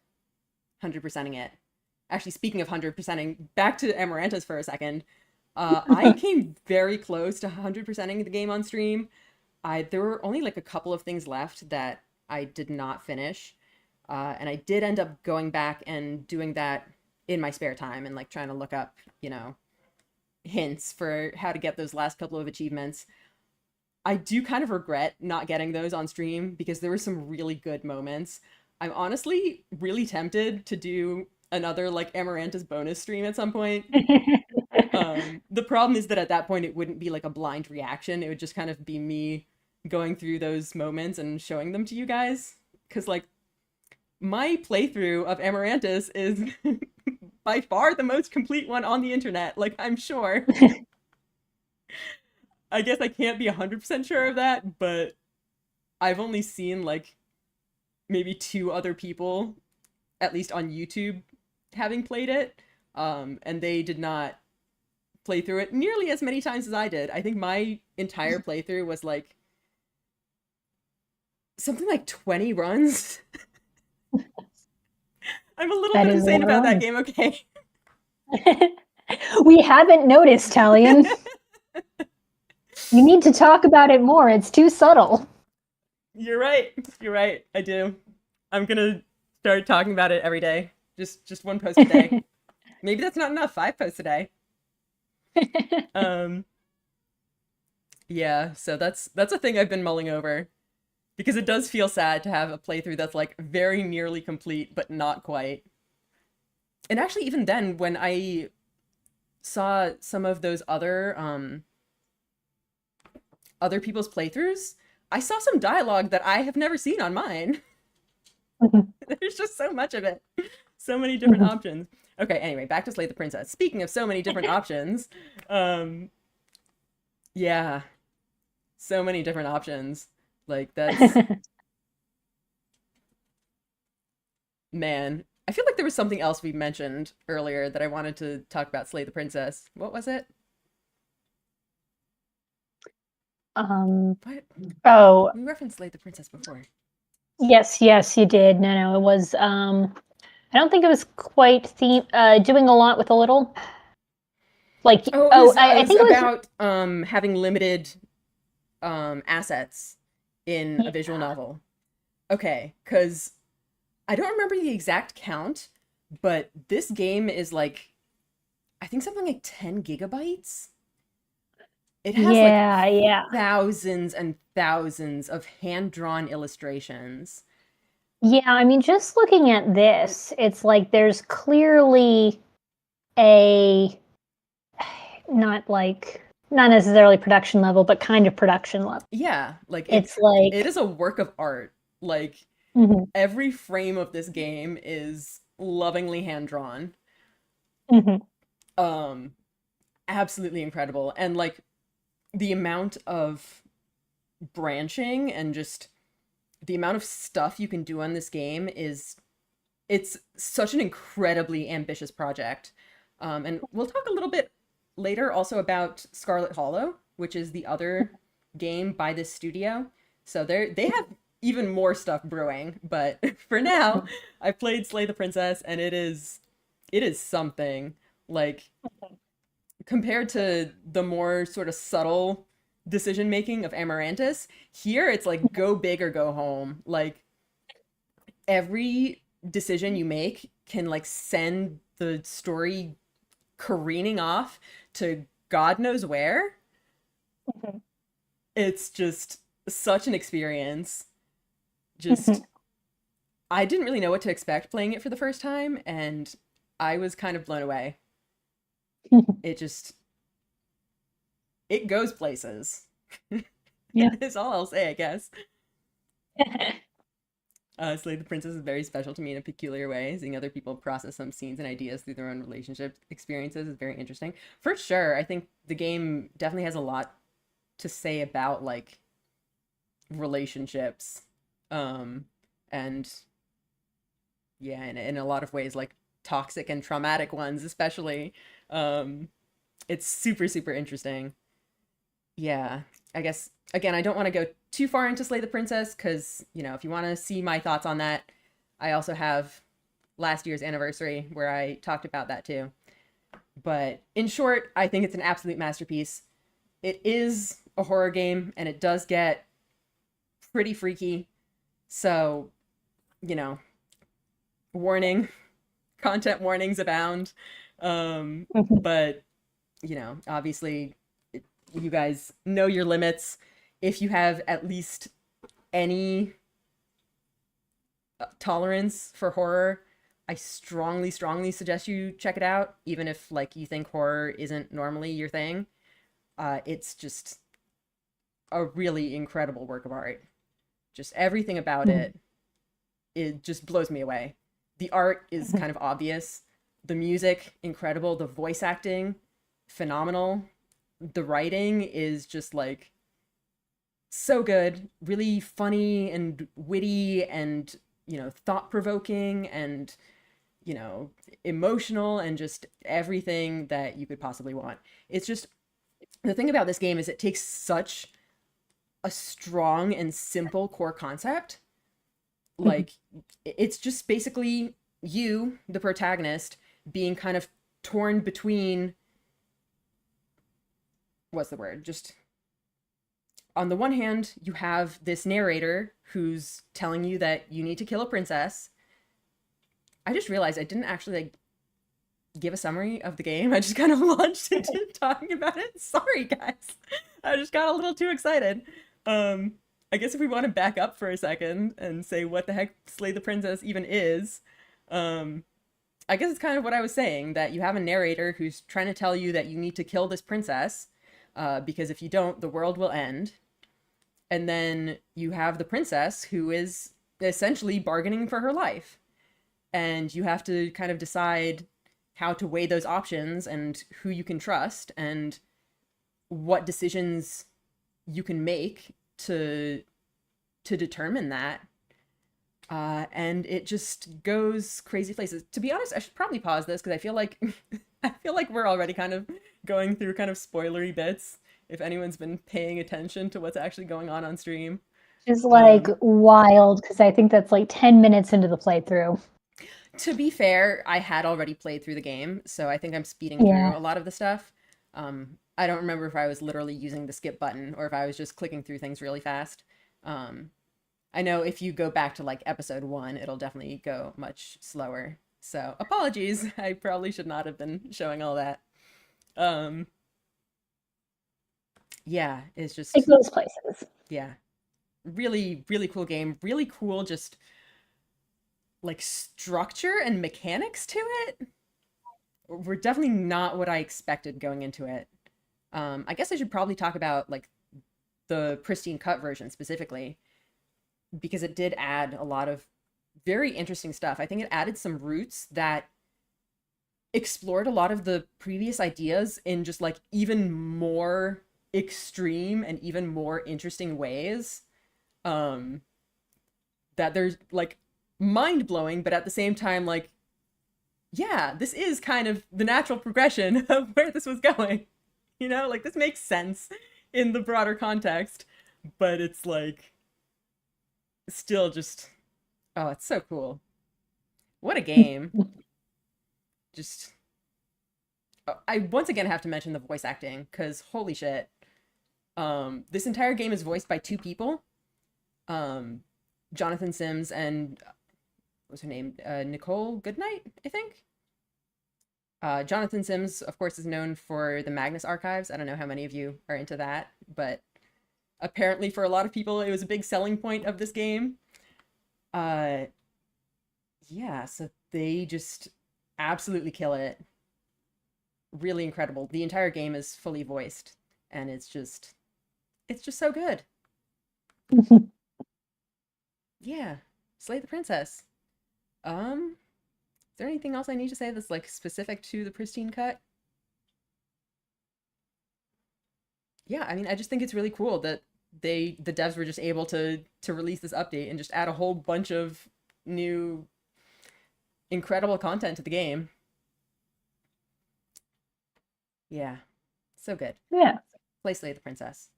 Speaker 1: 100%ing it. Actually, speaking of 100%ing, back to Amarantas for a second. I came very close to 100%ing the game on stream. There were only like a couple of things left that I did not finish. And I did end up going back and doing that in my spare time and like trying to look up, hints for how to get those last couple of achievements. I do kind of regret not getting those on stream because there were some really good moments. I'm honestly really tempted to do another like Amarantas bonus stream at some point. The problem is that at that point it wouldn't be like a blind reaction. It would just kind of be me going through those moments and showing them to you guys. Because like my playthrough of Amarantas is by far the most complete one on the internet. Like I'm sure. I guess I can't be 100% sure of that, but I've only seen like maybe two other people, at least on YouTube, having played it. And they did not play through it nearly as many times as I did. I think my entire playthrough was like something like 20 runs. I'm a little
Speaker 2: That
Speaker 1: bit
Speaker 2: is a
Speaker 1: insane
Speaker 2: lot of
Speaker 1: about that
Speaker 2: runs.
Speaker 1: game, okay?
Speaker 2: We haven't noticed, Talion. You need to talk about it more. It's too subtle.
Speaker 1: You're right. You're right. I do. I'm gonna start talking about it every day. Just one post a day. Maybe that's not enough. 5 posts a day. Um, yeah, so that's a thing I've been mulling over because it does feel sad to have a playthrough that's like very nearly complete but not quite. And actually even then when I saw some of those other people's playthroughs, I saw some dialogue that I have never seen on mine. There's just so much of it. So many different options. Okay, anyway, back to Slay the Princess. Speaking of so many different options, yeah, so many different options. Like that's man. I feel like there was something else we mentioned earlier that I wanted to talk about Slay the Princess. What was it? What?
Speaker 2: Oh,
Speaker 1: We referenced Slay the Princess before.
Speaker 2: yes, you did. No, it was. I don't think it was quite doing a lot with a little. Like,
Speaker 1: Oh, it
Speaker 2: I
Speaker 1: was
Speaker 2: think it was.
Speaker 1: about having limited assets in a visual novel. Okay, because I don't remember the exact count, but this game is like I think something like 10 gigabytes. It has like
Speaker 2: Yeah.
Speaker 1: thousands and thousands of hand-drawn illustrations.
Speaker 2: Yeah, I mean, just looking at this, it's like there's clearly a not necessarily production level, but kind of production level.
Speaker 1: Yeah, like
Speaker 2: It's
Speaker 1: it
Speaker 2: like,
Speaker 1: is a work of art. Like
Speaker 2: mhm,
Speaker 1: every frame of this game is lovingly hand-drawn.
Speaker 2: mhm.
Speaker 1: Um Absolutely incredible. And like the amount of branching and just the amount of stuff you can do on this game is it's such an incredibly ambitious project. And we'll talk a little bit later also about Scarlet Hollow, which is the other game by this studio. So they have even more stuff brewing, but for now, I played Slay the Princess and it is something. Like compared to the more sort of subtle decision making of Amaranthus. Here it's like go big or go home. Like every decision you make can like send the story careening off to God knows where.
Speaker 2: Mhm.
Speaker 1: It's just such an experience. Just
Speaker 2: Mhm.
Speaker 1: I didn't really know what to expect playing it for the first time, and I was kind of blown away. It just it goes places.
Speaker 2: Yeah.
Speaker 1: Is all I'll say, I guess. Slay the Princess is very special to me in a peculiar way. Seeing other people process some scenes and ideas through their own relationship experiences is very interesting. For sure, I think the game definitely has a lot to say about like relationships. Um, and yeah, in a lot of ways, like toxic and traumatic ones, especially. Um, it's super, super interesting. Yeah, I guess again, I don't want to go too far into Slay the Princess because, if you want to see my thoughts on that, I also have last year's anniversary where I talked about that too. But in short, I think it's an absolute masterpiece. It is a horror game and it does get pretty freaky. So, you know, warning, content warnings abound.
Speaker 2: Mhm.
Speaker 1: But, obviously, you guys know your limits. If you have at least any tolerance for horror, I strongly, strongly suggest you check it out, even if like you think horror isn't normally your thing. It's just a really incredible work of art. Just everything about
Speaker 2: Mhm.
Speaker 1: it just blows me away. The art is
Speaker 2: Mhm.
Speaker 1: kind of obvious. The music, incredible. The voice acting, phenomenal. The writing is just like so good, really funny and witty and, thought provoking and, you know, emotional and just everything that you could possibly want. It's just the thing about this game is it takes such a strong and simple core concept.
Speaker 2: Mhm.
Speaker 1: Like it's just basically you, the protagonist, being kind of torn between what's the word? Just on the one hand, you have this narrator who's telling you that you need to kill a princess. I just realized I didn't actually like give a summary of the game. I just kind of launched into talking about it. Sorry, guys. I just got a little too excited. Um, I guess if we want to back up for a second and say what the heck Slay the Princess even is, um, I guess it's kind of what I was saying that you have a narrator who's trying to tell you that you need to kill this princess because if you don't, the world will end. And then you have the princess who is essentially bargaining for her life. And you have to kind of decide how to weigh those options and who you can trust and what decisions you can make to determine that. And it just goes crazy places. To be honest, I should probably pause this because I feel like I feel like we're already kind of going through kind of spoilery bits. If anyone's been paying attention to what's actually going on stream,
Speaker 2: Is like
Speaker 1: um,
Speaker 2: wild because I think that's like 10 minutes into the playthrough.
Speaker 1: to be fair, I had already played through the game, so I think I'm speeding through
Speaker 2: Yeah.
Speaker 1: a lot of the stuff. I don't remember if I was literally using the skip button or if I was just clicking through things really fast. Um, I know if you go back to like episode one, it'll definitely go much slower. So apologies, I probably should not have been showing all that. Um, yeah, it's
Speaker 2: It
Speaker 1: just
Speaker 2: goes places.
Speaker 1: yeah, really, really cool game. Really cool, just like structure and mechanics to it. Were definitely not what I expected going into it. I guess I should probably talk about like the pristine cut version specifically because it did add a lot of very interesting stuff. I think it added some roots that explored a lot of the previous ideas in just like even more extreme and even more interesting ways. Um, that there's like mind blowing, but at the same time, like, yeah, this is kind of the natural progression of where this was going. Like this makes sense in the broader context, but it's like still just, oh, it's so cool. What a game. Just, I once again have to mention the voice acting because holy shit. This entire game is voiced by two people, um, Jonathan Sims and what's her name? Nicole Goodnight, I think. Jonathan Sims, of course, is known for the Magnus archives. I don't know how many of you are into that, but apparently for a lot of people, it was a big selling point of this game. Uh, yeah, so they just absolutely kill it. Really incredible. The entire game is fully voiced, and it's just so good. Yeah, Slay the Princess. Is there anything else I need to say that's like specific to the Pristine Cut? Yeah, I mean, I just think it's really cool that the devs were just able to release this update and just add a whole bunch of new incredible content to the game. Yeah, so good.
Speaker 2: Yeah.
Speaker 1: Play Slay the Princess.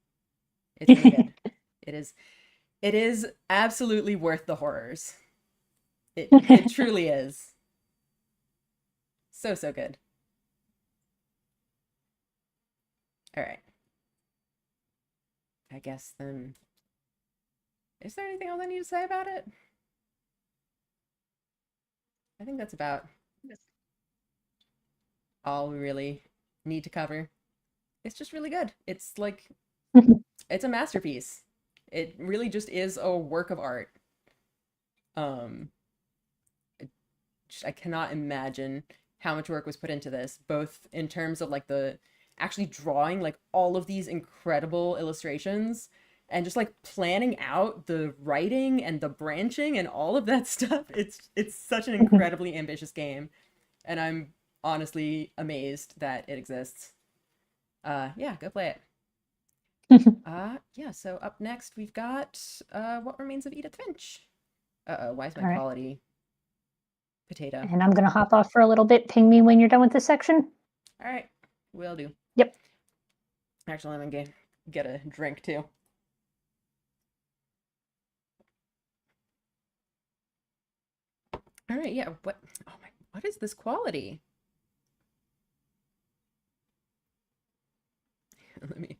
Speaker 1: It's really good. It is it is absolutely worth the horrors. It truly is. So so good. All right. I guess then is there anything else I need to say about it? I think that's about all we really need to cover. It's just really good. It's like it's a masterpiece. It really just is a work of art. Um I cannot imagine how much work was put into this, both in terms of like the actually drawing like all of these incredible illustrations and just like planning out the writing and the branching and all of that stuff. It's such an incredibly ambitious game, and I'm honestly amazed that it exists. Yeah, go play it. Yeah, so up next we've got What Remains of Edith Finch. Uh-oh, why is my
Speaker 2: All right.
Speaker 1: quality potato?
Speaker 2: And I'm going to hop off for a little bit. Ping me when you're done with this section.
Speaker 1: All right, will do.
Speaker 2: Yep.
Speaker 1: Actually, I'm gonna get a drink too. All right, yeah. What? Oh my! What is this quality?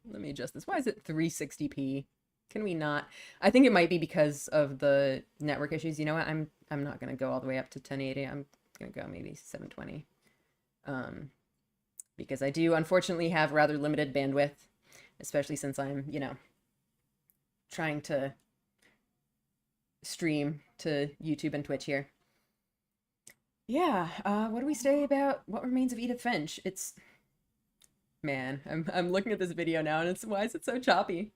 Speaker 1: Let me adjust this. Why is it 360p? Can we not? I think it might be because of the network issues. You know what? I'm not gonna go all the way up to 1080. I'm gonna go maybe 720. Because I do unfortunately have rather limited bandwidth, especially since I'm, trying to stream to YouTube and Twitch here. Yeah, what do we say about What Remains of Edith Finch? It's man, I'm looking at this video now and it's why is it so choppy?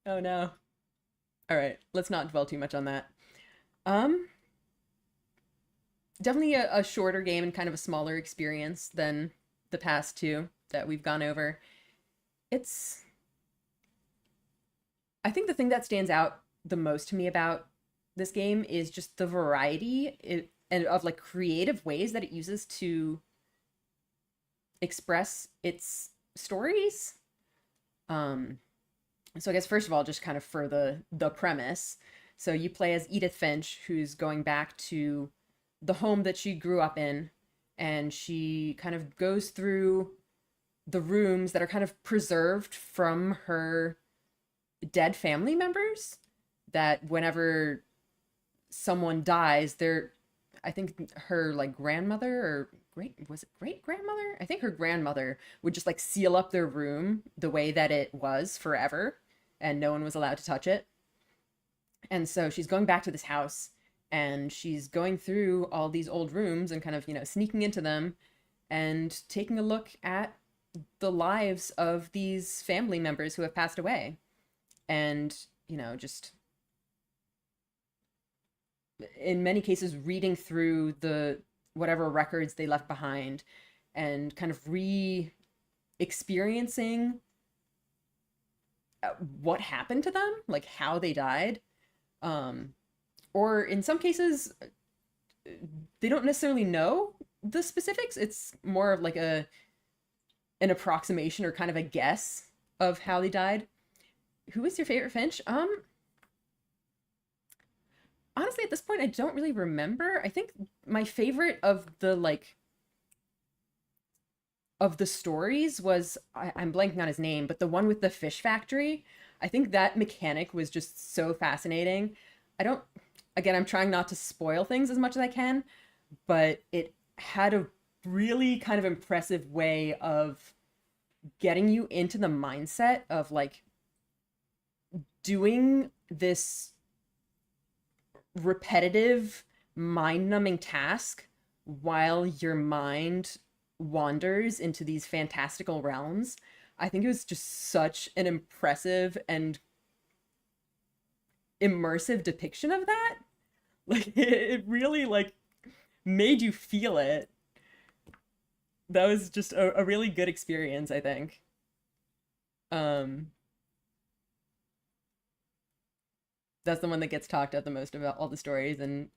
Speaker 1: Oh no. All right, let's not dwell too much on that. Um, Definitely a shorter game and kind of a smaller experience than the past two that we've gone over. It's I think the thing that stands out the most to me about this game is just the variety and of like creative ways that it uses to express its stories. Um, so I guess first of all, just kind of for the premise. So you play as Edith Finch, who's going back to the home that she grew up in, and she kind of goes through the rooms that are kind of preserved from her dead family members. That whenever someone dies, I think her like grandmother or great grandmother? I think her grandmother would just like seal up their room the way that it was forever and no one was allowed to touch it. And so she's going back to this house and she's going through all these old rooms and kind of, sneaking into them and taking a look at the lives of these family members who have passed away. And, just in many cases reading through the whatever records they left behind and kind of re-experiencing what happened to them, like how they died. Or in some cases, they don't necessarily know the specifics. It's more of like an approximation or kind of a guess of how they died. Who is your favorite Finch? Honestly, at this point, I don't really remember. I think my favorite of the of the stories was I'm blanking on his name, but the one with the fish factory. I think that mechanic was just so fascinating. I don't, again, I'm trying not to spoil things as much as I can, but it had a really kind of impressive way of getting you into the mindset of like doing this repetitive, mind numbing task while your mind wanders into these fantastical realms. I think it was just such an impressive and immersive depiction of that. Like it really like made you feel it. That was just a really good experience, I think. Um, that's the one that gets talked at the most about all the stories, and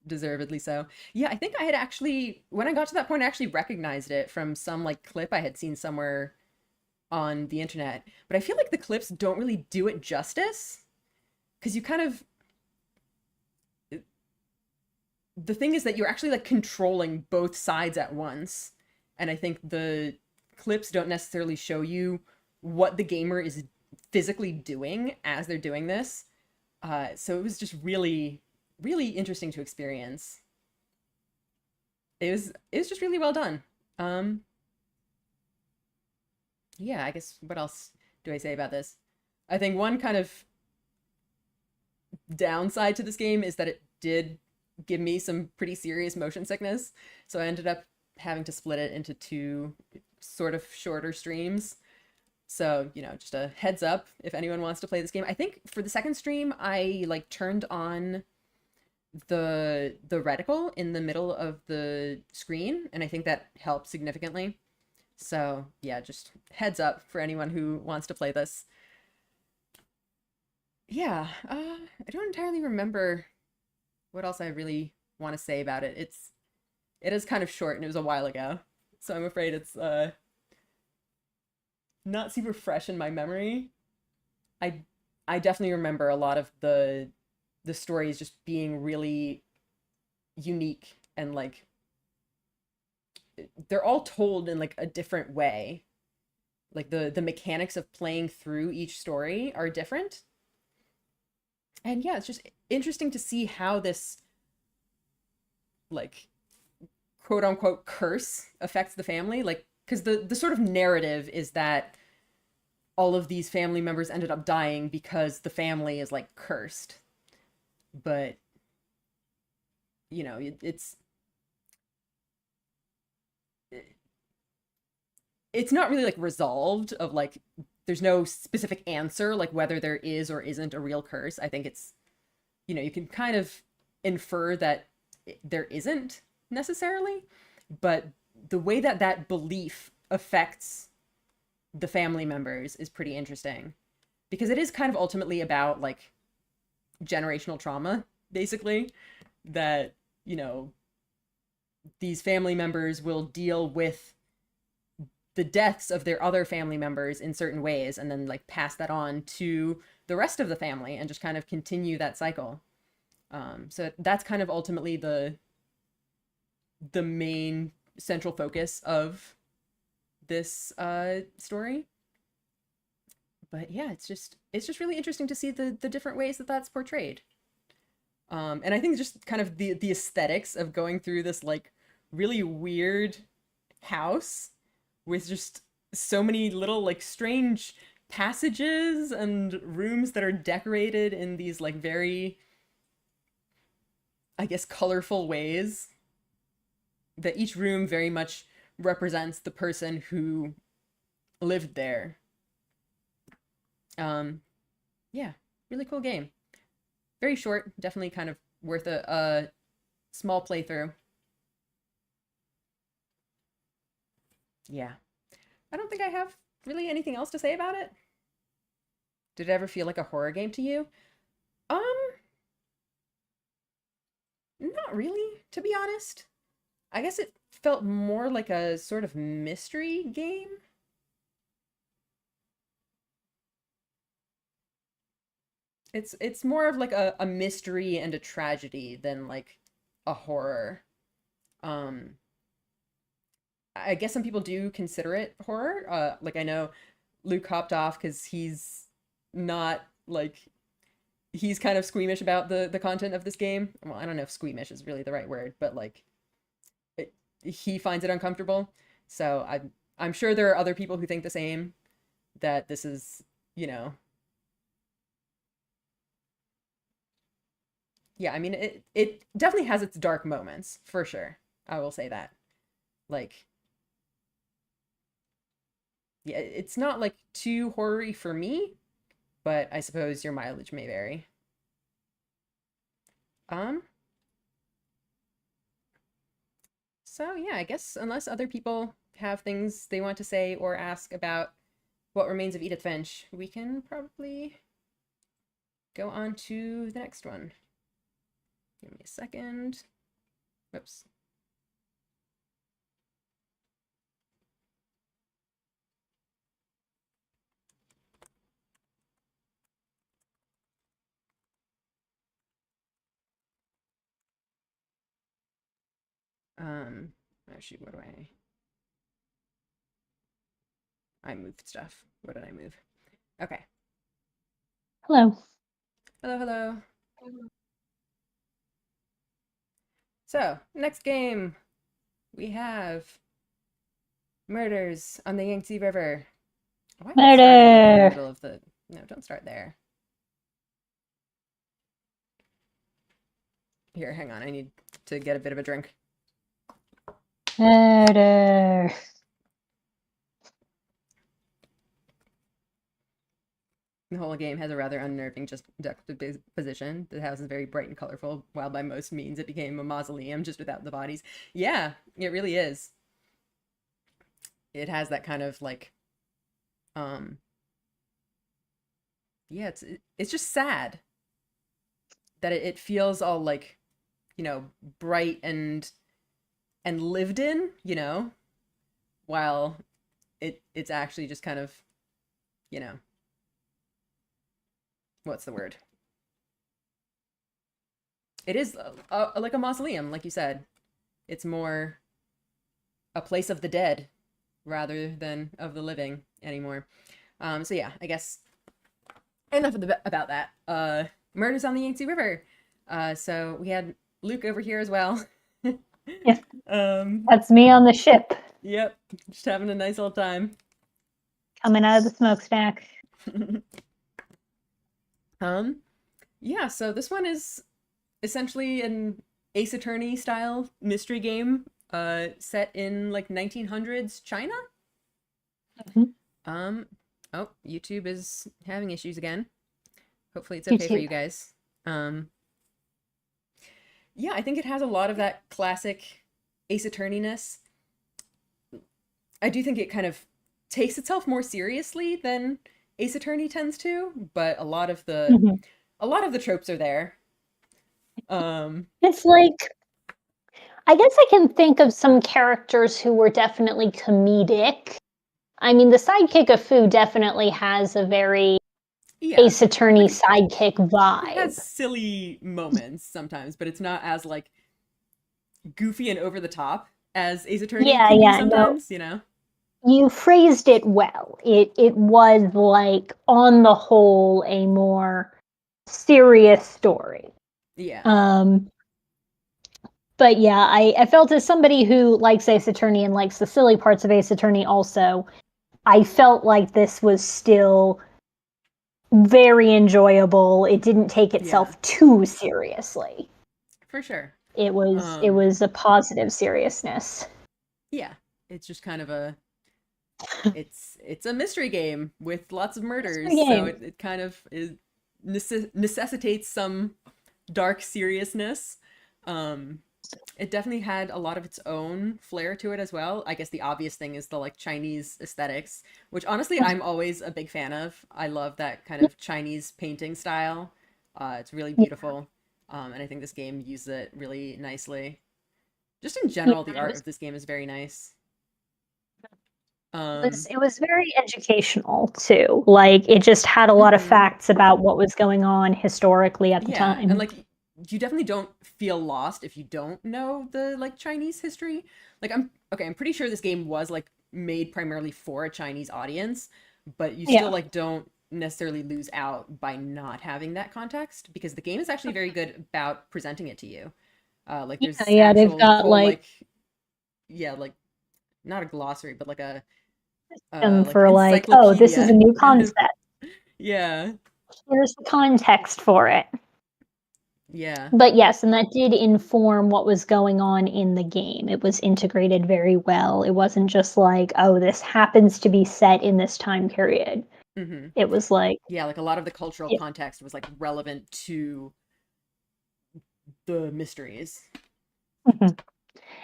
Speaker 1: deservedly so. Yeah, I think I had actually, when I got to that point, I actually recognized it from some like clip I had seen somewhere on the internet. But I feel like the clips don't really do it justice because you kind of, the thing is that you're actually like controlling both sides at once. And I think the clips don't necessarily show you what the gamer is physically doing as they're doing this. So it was just really, really interesting to experience. It was just really well done. Um, yeah, I guess what else do I say about this? I think one kind of downside to this game is that it did give me some pretty serious motion sickness. So I ended up having to split it into two sort of shorter streams. So, just a heads up if anyone wants to play this game. I think for the second stream, I like turned on the reticle in the middle of the screen, and I think that helped significantly. So, yeah, just heads up for anyone who wants to play this. Yeah, I don't entirely remember what else I really want to say about it. It is kind of short and it was a while ago. So I'm afraid it's not super fresh in my memory. I I definitely remember a lot of the stories just being really unique and like they're all told in like a different way. Like the mechanics of playing through each story are different. And yeah, it's just interesting to see how this like quote unquote curse affects the family. Like because the sort of narrative is that all of these family members ended up dying because the family is like cursed. But it's not really like resolved of like there's no specific answer like whether there is or isn't a real curse. I think it's you can kind of infer that there isn't necessarily, but the way that that belief affects the family members is pretty interesting because it is kind of ultimately about like generational trauma basically that you know these family members will deal with the deaths of their other family members in certain ways and then like pass that on to the rest of the family and just kind of continue that cycle. So that's kind of ultimately the main central focus of this story. But yeah, it's just really interesting to see the different ways that that's portrayed. And I think just kind of the aesthetics of going through this like really weird house with just so many little like strange passages and rooms that are decorated in these like very, I guess, colorful ways. That each room very much represents the person who lived there. Um, yeah, really cool game. Very short, definitely kind of worth a small playthrough. Yeah. I don't think I have really anything else to say about it. Did it ever feel like a horror game to you? Um, not really, to be honest. I guess it felt more like a sort of mystery game. It's more of like a mystery and a tragedy than like a horror. Um, I guess some people do consider it horror. Like I know Luke hopped off because he's not like he's kind of squeamish about the content of this game. Well, I don't know if squeamish is really the right word, but like he finds it uncomfortable. So I'm sure there are other people who think the same, that this is, you know, yeah, I mean it definitely has its dark moments, for sure. I will say that. Like yeah, it's not like too horror-y for me, but I suppose your mileage may vary. Um, so yeah, I guess unless other people have things they want to say or ask about What Remains of Edith Finch, we can probably go on to the next one. Give me a second. Whoops. Oh shoot, what do I moved stuff. What did I move? Okay.
Speaker 2: Hello.
Speaker 1: Hello, hello. So, next game we have Murders on the Yangtze River. Why am I starting like in the
Speaker 2: Murder.
Speaker 1: middle of the... No, don't start there. Here, hang on. I need to get a bit of a drink.
Speaker 2: Murder.
Speaker 1: The whole game has a rather unnerving just juxtaposition. The house is very bright and colorful, while by most means it became a mausoleum just without the bodies. Yeah, it really is. It has that kind of like, um, yeah, it's just sad that it feels all like, you know, bright and lived in, you know, while it's actually just kind of, you know, what's the word? It is like a mausoleum, like you said. It's more a place of the dead rather than of the living anymore. So yeah, I guess enough of about that. Murders on the Yangtze River. So we had Luke over here as well.
Speaker 2: Yeah,
Speaker 1: um,
Speaker 2: that's me on the ship
Speaker 1: yep, just having a nice old time.
Speaker 2: coming out of the smokestack.
Speaker 1: um, yeah, so this one is essentially an Ace Attorney style mystery game, set in like 1900s China.
Speaker 2: Mhm.
Speaker 1: Um, oh, YouTube is having issues again. Hopefully it's okay for
Speaker 2: YouTube.
Speaker 1: you guys. Um, yeah, I think it has a lot of that classic Ace Attorney-ness. I do think it kind of takes itself more seriously than Ace Attorney tends to, but
Speaker 2: Mhm.
Speaker 1: a lot of the tropes are there. Um,
Speaker 2: It's like, I guess I can think of some characters who were definitely comedic. I mean, the sidekick of Fu definitely has a very
Speaker 1: yeah,
Speaker 2: Ace Attorney
Speaker 1: like
Speaker 2: sidekick
Speaker 1: it has
Speaker 2: vibe.
Speaker 1: silly moments sometimes, but it's not as like goofy and over the top as Ace Attorney
Speaker 2: Yeah,
Speaker 1: can be
Speaker 2: yeah, no,
Speaker 1: sometimes, you know?
Speaker 2: you phrased it well. It was like, on the whole, a more serious story.
Speaker 1: Yeah.
Speaker 2: Um, but yeah, I felt, as somebody who likes Ace Attorney and likes the silly parts of Ace Attorney also, I felt like this was still very enjoyable. It didn't take
Speaker 1: Yeah,
Speaker 2: itself too seriously.
Speaker 1: for sure.
Speaker 2: It
Speaker 1: Um,
Speaker 2: was a positive seriousness.
Speaker 1: yeah, it's just kind of a it's a mystery game with lots of
Speaker 2: Mystery
Speaker 1: murders, so
Speaker 2: game.
Speaker 1: it kind of necessitates some dark seriousness. Um, it definitely had a lot of its own flair to it as well. I guess the obvious thing is the like Chinese aesthetics, which honestly I'm always a big fan of. I love that kind of Chinese painting style. It's really
Speaker 2: Yeah,
Speaker 1: beautiful. And I think this game uses it really nicely. Just in
Speaker 2: yeah,
Speaker 1: general, the
Speaker 2: it
Speaker 1: art
Speaker 2: was
Speaker 1: of this game is very nice. Um,
Speaker 2: it was very educational too. Like, it just had a lot of
Speaker 1: mhm.
Speaker 2: facts about what was going on historically at the
Speaker 1: Yeah, and
Speaker 2: time.
Speaker 1: like you definitely don't feel lost if you don't know the like Chinese history. Like I'm pretty sure this game was like made primarily for a Chinese audience, but you still
Speaker 2: Yeah.
Speaker 1: like don't necessarily lose out by not having that context because the game is actually very good about presenting it to you. Like
Speaker 2: Yeah,
Speaker 1: there's
Speaker 2: yeah, they've
Speaker 1: actual
Speaker 2: got
Speaker 1: whole
Speaker 2: like
Speaker 1: like yeah, like not a glossary, but like a like
Speaker 2: for like, oh, this is a
Speaker 1: encyclopedia
Speaker 2: new
Speaker 1: kind of.
Speaker 2: concept.
Speaker 1: Yeah.
Speaker 2: Here's the context for it.
Speaker 1: Yeah.
Speaker 2: But yes, and that did inform what was going on in the game. It was integrated very well. It wasn't just like, oh, this happens to be set in this time period.
Speaker 1: Hmm.
Speaker 2: It was like,
Speaker 1: Yeah, like a lot of the cultural
Speaker 2: yeah.
Speaker 1: context was like relevant to the mysteries.
Speaker 2: Mhm.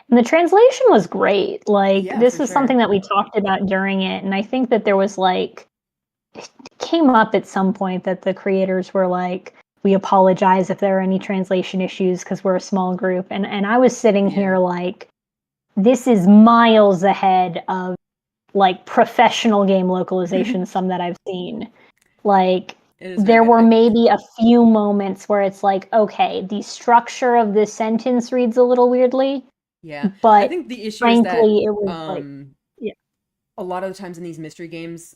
Speaker 2: And the translation was great. Like,
Speaker 1: Yeah,
Speaker 2: this
Speaker 1: for
Speaker 2: is something
Speaker 1: sure.
Speaker 2: that we talked about during it. And I think that there was like, it came up at some point that the creators were like, we apologize if there are any translation issues because we're a small group. And I was sitting
Speaker 1: Yeah.
Speaker 2: here like, this is miles ahead of like professional game localization,
Speaker 1: It
Speaker 2: some that I've seen. Like,
Speaker 1: is very
Speaker 2: there
Speaker 1: good.
Speaker 2: were maybe a few moments where it's like, okay, the structure of this sentence reads a little weirdly,
Speaker 1: Yeah. I
Speaker 2: but
Speaker 1: think the issue is that
Speaker 2: frankly, it was like,
Speaker 1: um
Speaker 2: yeah,
Speaker 1: a lot of the times in these mystery games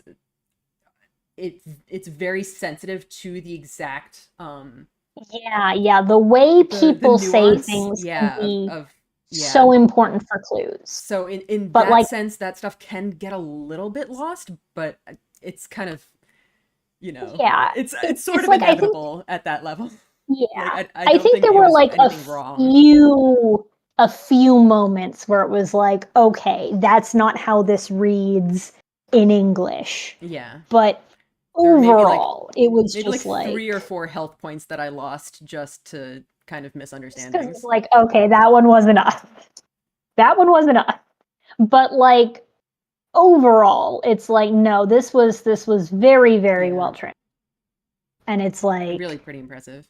Speaker 1: it's very sensitive to the exact
Speaker 2: yeah, yeah. The way
Speaker 1: the
Speaker 2: people say
Speaker 1: nuance,
Speaker 2: things can
Speaker 1: yeah,
Speaker 2: be
Speaker 1: of yeah.
Speaker 2: so important for clues.
Speaker 1: So in
Speaker 2: But
Speaker 1: that
Speaker 2: like,
Speaker 1: sense that stuff can get a little bit lost, but it's kind of,
Speaker 2: yeah,
Speaker 1: it's sort
Speaker 2: it's
Speaker 1: of
Speaker 2: like I think,
Speaker 1: inevitable at that level. Like
Speaker 2: yeah,
Speaker 1: I
Speaker 2: I
Speaker 1: don't
Speaker 2: think
Speaker 1: think
Speaker 2: there
Speaker 1: it
Speaker 2: were
Speaker 1: was
Speaker 2: like
Speaker 1: anything wrong.
Speaker 2: a few moments where it was like, okay, that's not how this reads in English.
Speaker 1: Yeah.
Speaker 2: But
Speaker 1: There were
Speaker 2: overall, it was
Speaker 1: maybe like
Speaker 2: just
Speaker 1: three or
Speaker 2: like,
Speaker 1: four health points that I lost just to kind of
Speaker 2: just because it's
Speaker 1: misunderstandings.
Speaker 2: like, okay, that one was enough. That one was enough. But like overall, it's like, no, this was very, very
Speaker 1: Yeah.
Speaker 2: well trained. And it's
Speaker 1: Really
Speaker 2: like,
Speaker 1: pretty impressive.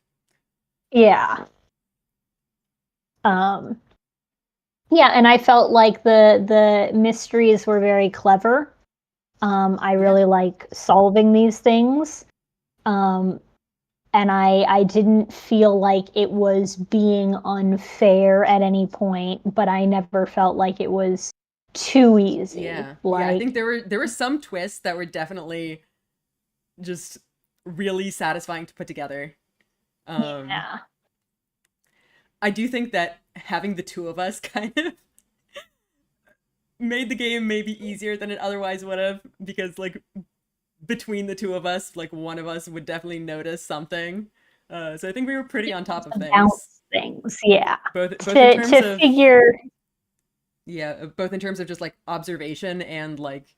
Speaker 2: yeah. Um, yeah, and I felt like the mysteries were very clever. I
Speaker 1: Yeah.
Speaker 2: really like solving these things. Um, and I didn't feel like it was being unfair at any point, but I never felt like it was too easy.
Speaker 1: Yeah. Yeah, I think
Speaker 2: Like,
Speaker 1: there were some twists that were definitely just really satisfying to put together. Um
Speaker 2: yeah.
Speaker 1: I do think that having the two of us kind of made the game maybe easier than it otherwise would have because like between the two of us, like one of us would definitely notice something. So I think we were pretty on top of
Speaker 2: To
Speaker 1: things,
Speaker 2: bounce things, yeah.
Speaker 1: both in
Speaker 2: To
Speaker 1: terms
Speaker 2: to
Speaker 1: of
Speaker 2: figure,
Speaker 1: yeah, both in terms of just like observation and like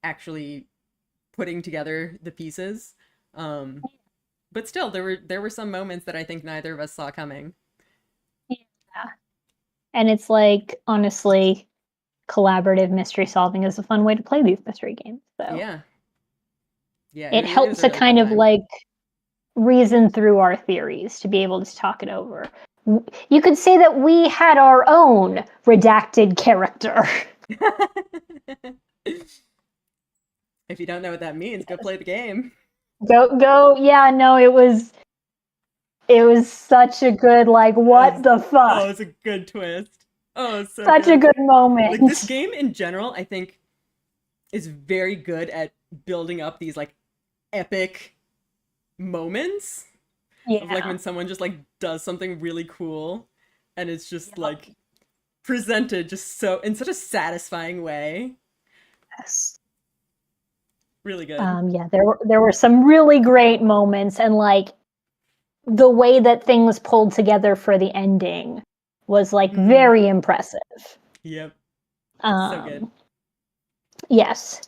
Speaker 1: actually putting together the pieces. Um, but still, there were some moments that I think neither of us saw coming.
Speaker 2: yeah. And it's like, honestly, collaborative mystery solving is a fun way to play these mystery games. So
Speaker 1: Yeah, yeah,
Speaker 2: it
Speaker 1: it was
Speaker 2: helps
Speaker 1: a
Speaker 2: to
Speaker 1: really fun
Speaker 2: kind of
Speaker 1: time.
Speaker 2: like reason through our theories to be able to talk it over. You could say that we had our own redacted character.
Speaker 1: If you don't know what that means, go play the game.
Speaker 2: Go, yeah, no, it was such a good like what
Speaker 1: It's,
Speaker 2: the fuck?
Speaker 1: oh, it's a good twist. Oh, it's so
Speaker 2: Such a
Speaker 1: good.
Speaker 2: good
Speaker 1: Like this
Speaker 2: moment.
Speaker 1: game in general, I think is very good at building up these like epic moments of like
Speaker 2: Yeah.
Speaker 1: when someone just like does something really cool and it's just
Speaker 2: Yep.
Speaker 1: like presented just so in such a satisfying way.
Speaker 2: Yes.
Speaker 1: Really good.
Speaker 2: Yeah, there were some really great moments, and like the way that things pulled together for the ending was like
Speaker 1: Hmm.
Speaker 2: very impressive.
Speaker 1: Yep. So good.
Speaker 2: Um, yes,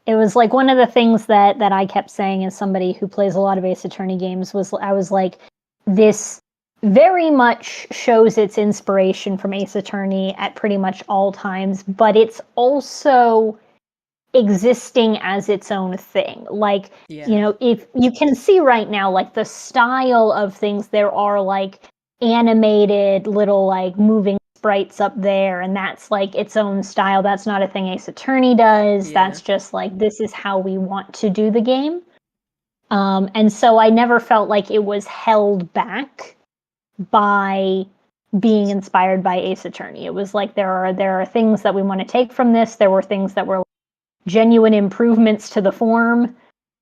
Speaker 2: it was like one of the things that I kept saying as somebody who plays a lot of Ace Attorney games was I was like, this very much shows its inspiration from Ace Attorney at pretty much all times, but it's also existing as its own thing. Like,
Speaker 1: Yeah.
Speaker 2: if you can see right now, like the style of things, there are like animated little like moving sprites up there, and that's like its own style. That's not a thing Ace Attorney does.
Speaker 1: Yeah.
Speaker 2: That's just like, this is how we want to do the game. And so I never felt like it was held back. by being inspired by Ace Attorney. It was like there are things that we want to take from this. There were things that were genuine improvements to the form,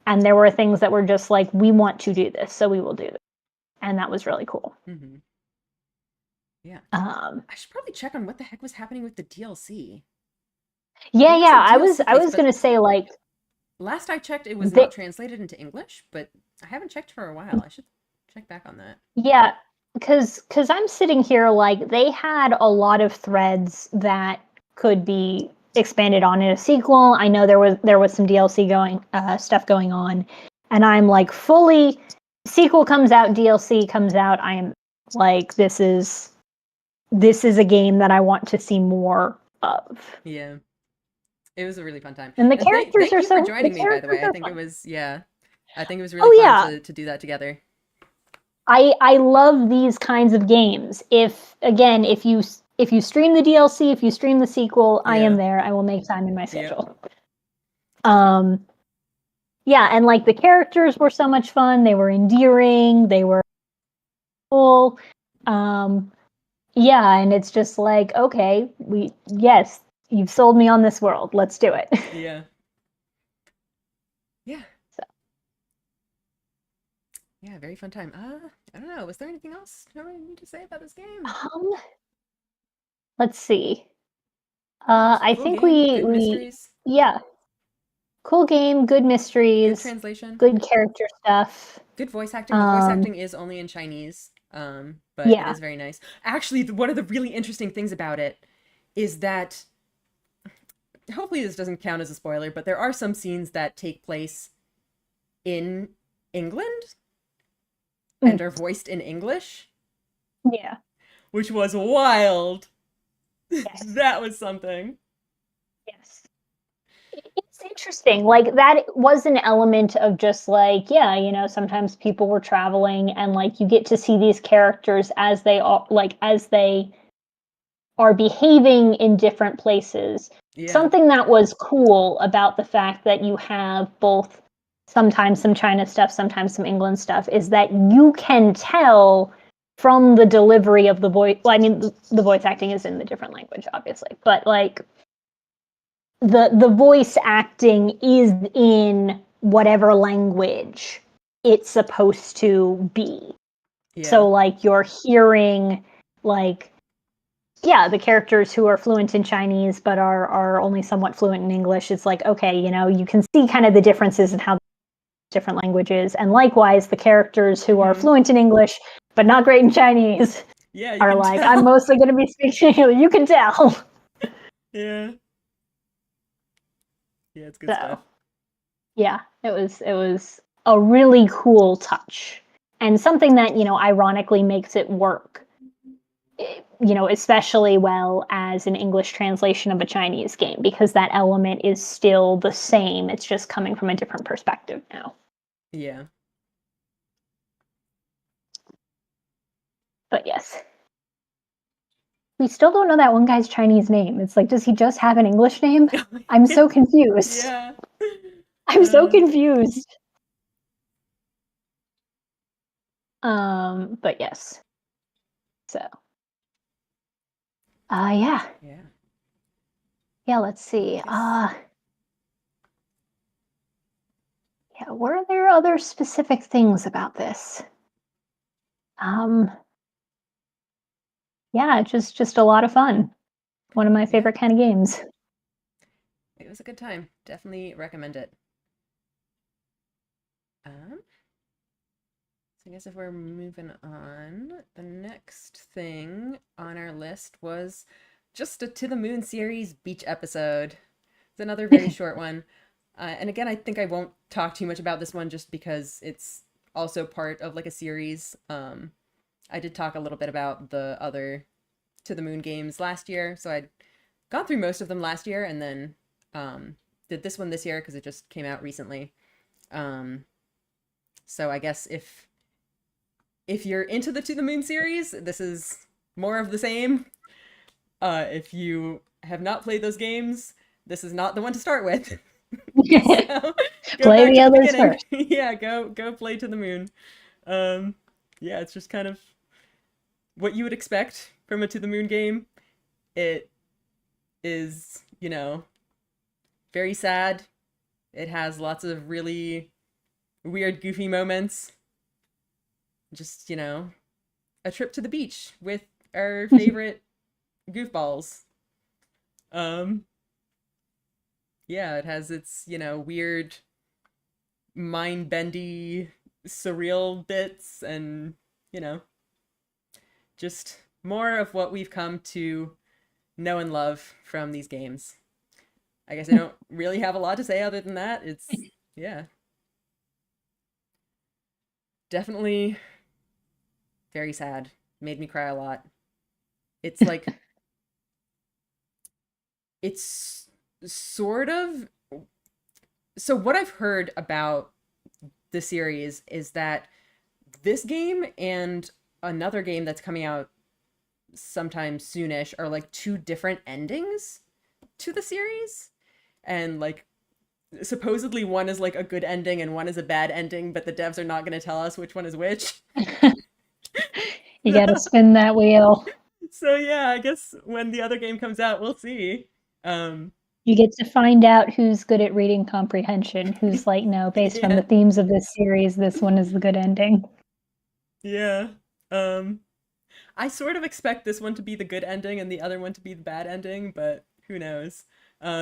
Speaker 2: and there were things that were just like, we want to do this, so we will do this. And that was really cool.
Speaker 1: Mm-hmm. Yeah. I should probably check on what the heck was happening with the DLC.
Speaker 2: Yeah. I was gonna say, like,
Speaker 1: last I checked, it was not translated into English, but I haven't checked for a while. I should check back on that.
Speaker 2: Yeah, because I'm sitting here like they had a lot of threads that could be expanded on in a sequel. I know there was some DLC stuff going on, and I'm like fully sequel comes out, DLC comes out. I am like this is a game that I want to see more of.
Speaker 1: Yeah, it was a really fun time,
Speaker 2: and the characters
Speaker 1: thank
Speaker 2: are
Speaker 1: you
Speaker 2: so.
Speaker 1: for joining me, by the way. I think
Speaker 2: fun.
Speaker 1: it was I think it was really fun to do that together.
Speaker 2: I love these kinds of games. If you stream the DLC, if you stream the sequel, I am there. I will make time in my schedule. Yep. Yeah, and like the characters were so much fun. They were endearing. They were cool. Yeah, and it's just like, okay, you've sold me on this world. Let's do it.
Speaker 1: Yeah. Yeah.
Speaker 2: So.
Speaker 1: Yeah, very fun time. I don't know. Was there anything else I need to say about this game?
Speaker 2: Let's see. I think we
Speaker 1: mysteries.
Speaker 2: Yeah. Cool game, good mysteries,
Speaker 1: good translation,
Speaker 2: good character stuff,
Speaker 1: good voice acting. The voice acting is only in Chinese, but it is very nice. Actually, one of the really interesting things about it is that, hopefully this doesn't count as a spoiler, but there are some scenes that take place in England and are voiced in English.
Speaker 2: Yeah.
Speaker 1: Which was wild.
Speaker 2: Yes.
Speaker 1: That was something.
Speaker 2: Yes. It's interesting. Like, that was an element of just like, sometimes people were traveling and like you get to see these characters as they are behaving in different places. Yeah. Something that was cool about the fact that you have both sometimes some China stuff, sometimes some England stuff, is that you can tell from the delivery of the voice. Well, I mean, the voice acting is in the different language, obviously, but like the voice acting is in whatever language it's supposed to be. Yeah. So like you're hearing like, the characters who are fluent in Chinese but are only somewhat fluent in English. It's like, okay, you can see kind of the differences in how different languages, and likewise the characters who are fluent in English but not great in Chinese are like, tell. I'm mostly going to be speaking. You can tell.
Speaker 1: Yeah, it's good stuff.
Speaker 2: Yeah, it was a really cool touch, and something that ironically makes it work. Especially well as an English translation of a Chinese game, because that element is still the same. It's just coming from a different perspective now.
Speaker 1: Yeah.
Speaker 2: But yes. We still don't know that one guy's Chinese name. It's like, does he just have an English name? I'm so confused.
Speaker 1: Yeah.
Speaker 2: I'm so confused. But yes. So. Yeah. Yeah, let's see. Yeah, were there other specific things about this? Yeah, just a lot of fun. One of my favorite kind of games.
Speaker 1: It was a good time. Definitely recommend it. So I guess if we're moving on, the next thing on our list was just a To the Moon series beach episode. It's another very short one. And again, I think I won't talk too much about this one just because it's also part of like a series. I did talk a little bit about the other To the Moon games last year, so I'd gone through most of them last year and then did this one this year because it just came out recently. So I guess if you're into the To the Moon series, this is more of the same. If you have not played those games, this is not the one to start with. So,
Speaker 2: play the others first.
Speaker 1: Yeah, go play To the Moon. Yeah, it's just kind of what you would expect from a To the Moon game. It is, very sad. It has lots of really weird, goofy moments. Just, a trip to the beach with our favorite goofballs. Um, yeah, it has its, weird, mind bendy, surreal bits and, you know, just more of what we've come to know and love from these games. I guess I don't really have a lot to say other than that. It's, yeah, definitely very sad. Made me cry a lot. It's like, it's sort of. So, what I've heard about the series is that this game and another game that's coming out sometime soonish are like two different endings to the series. And like supposedly one is like a good ending and one is a bad ending, but the devs are not going to tell us which one is which.
Speaker 2: You got to spin that wheel.
Speaker 1: So yeah, I guess when the other game comes out, we'll see. Um,
Speaker 2: You get to find out who's good at reading comprehension, who's like, no, based on
Speaker 1: yeah,
Speaker 2: the themes of this series, this one is the good ending.
Speaker 1: yeah. Um, I sort of expect this one to be the good ending and the other one to be the bad ending, but who knows?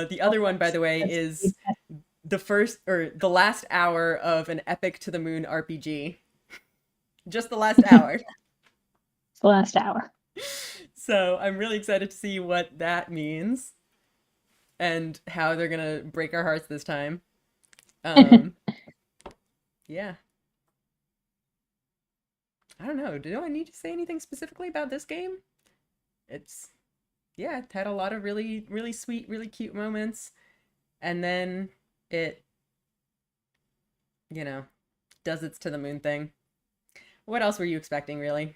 Speaker 1: The
Speaker 2: Oh,
Speaker 1: other one, by the way, is the first or the last hour of an Epic to the Moon RPG. Just the last hour.
Speaker 2: it's the last hour.
Speaker 1: So I'm really excited to see what that means and how they're gonna break our hearts this time. Um, yeah. I don't know. Do I need to say anything specifically about this game? It's yeah, it had a lot of really, really sweet, really cute moments, and then it, you know, does its to the moon thing. What else were you expecting, really?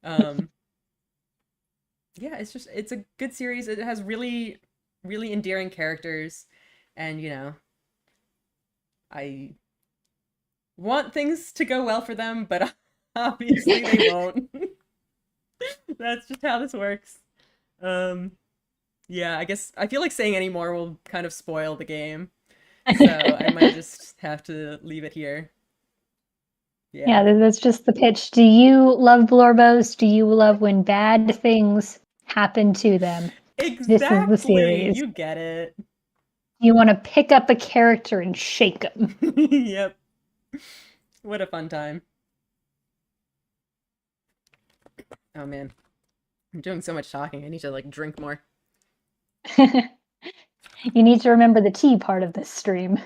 Speaker 1: Um, yeah, it's a good series. It has really, really endearing characters, and I want things to go well for them, but obviously they won't. That's just how this works. Um, yeah, I guess I feel like saying any more will kind of spoil the game. So I might just have to leave it here.
Speaker 2: Yeah,
Speaker 1: Yeah.
Speaker 2: that's just the pitch. Do you love Blorbos? Do you love when bad things happen to them? This is the
Speaker 1: Exactly.
Speaker 2: series.
Speaker 1: You get it.
Speaker 2: You want to pick up a character and shake them.
Speaker 1: Yep. What a fun time. Oh man. I'm doing so much talking. I need to like drink more.
Speaker 2: You need to remember the tea part of this stream.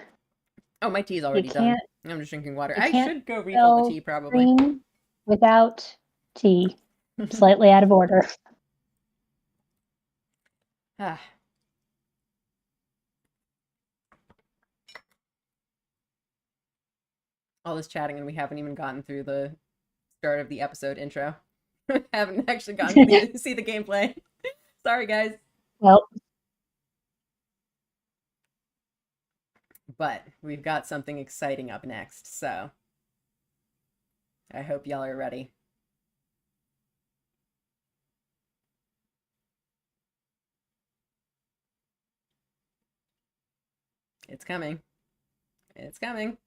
Speaker 1: Oh, my tea's
Speaker 2: You
Speaker 1: already done.
Speaker 2: can't
Speaker 1: I'm just drinking water.
Speaker 2: you
Speaker 1: I
Speaker 2: can't
Speaker 1: should go refill the
Speaker 2: spell
Speaker 1: tea probably.
Speaker 2: stream without tea. Slightly out of order.
Speaker 1: Ah, all this chatting and we haven't even gotten through the start of the episode intro. Haven't actually gotten to see the gameplay. Sorry, guys.
Speaker 2: Well,
Speaker 1: But we've got something exciting up next, so I hope y'all are ready. It's coming. It's coming.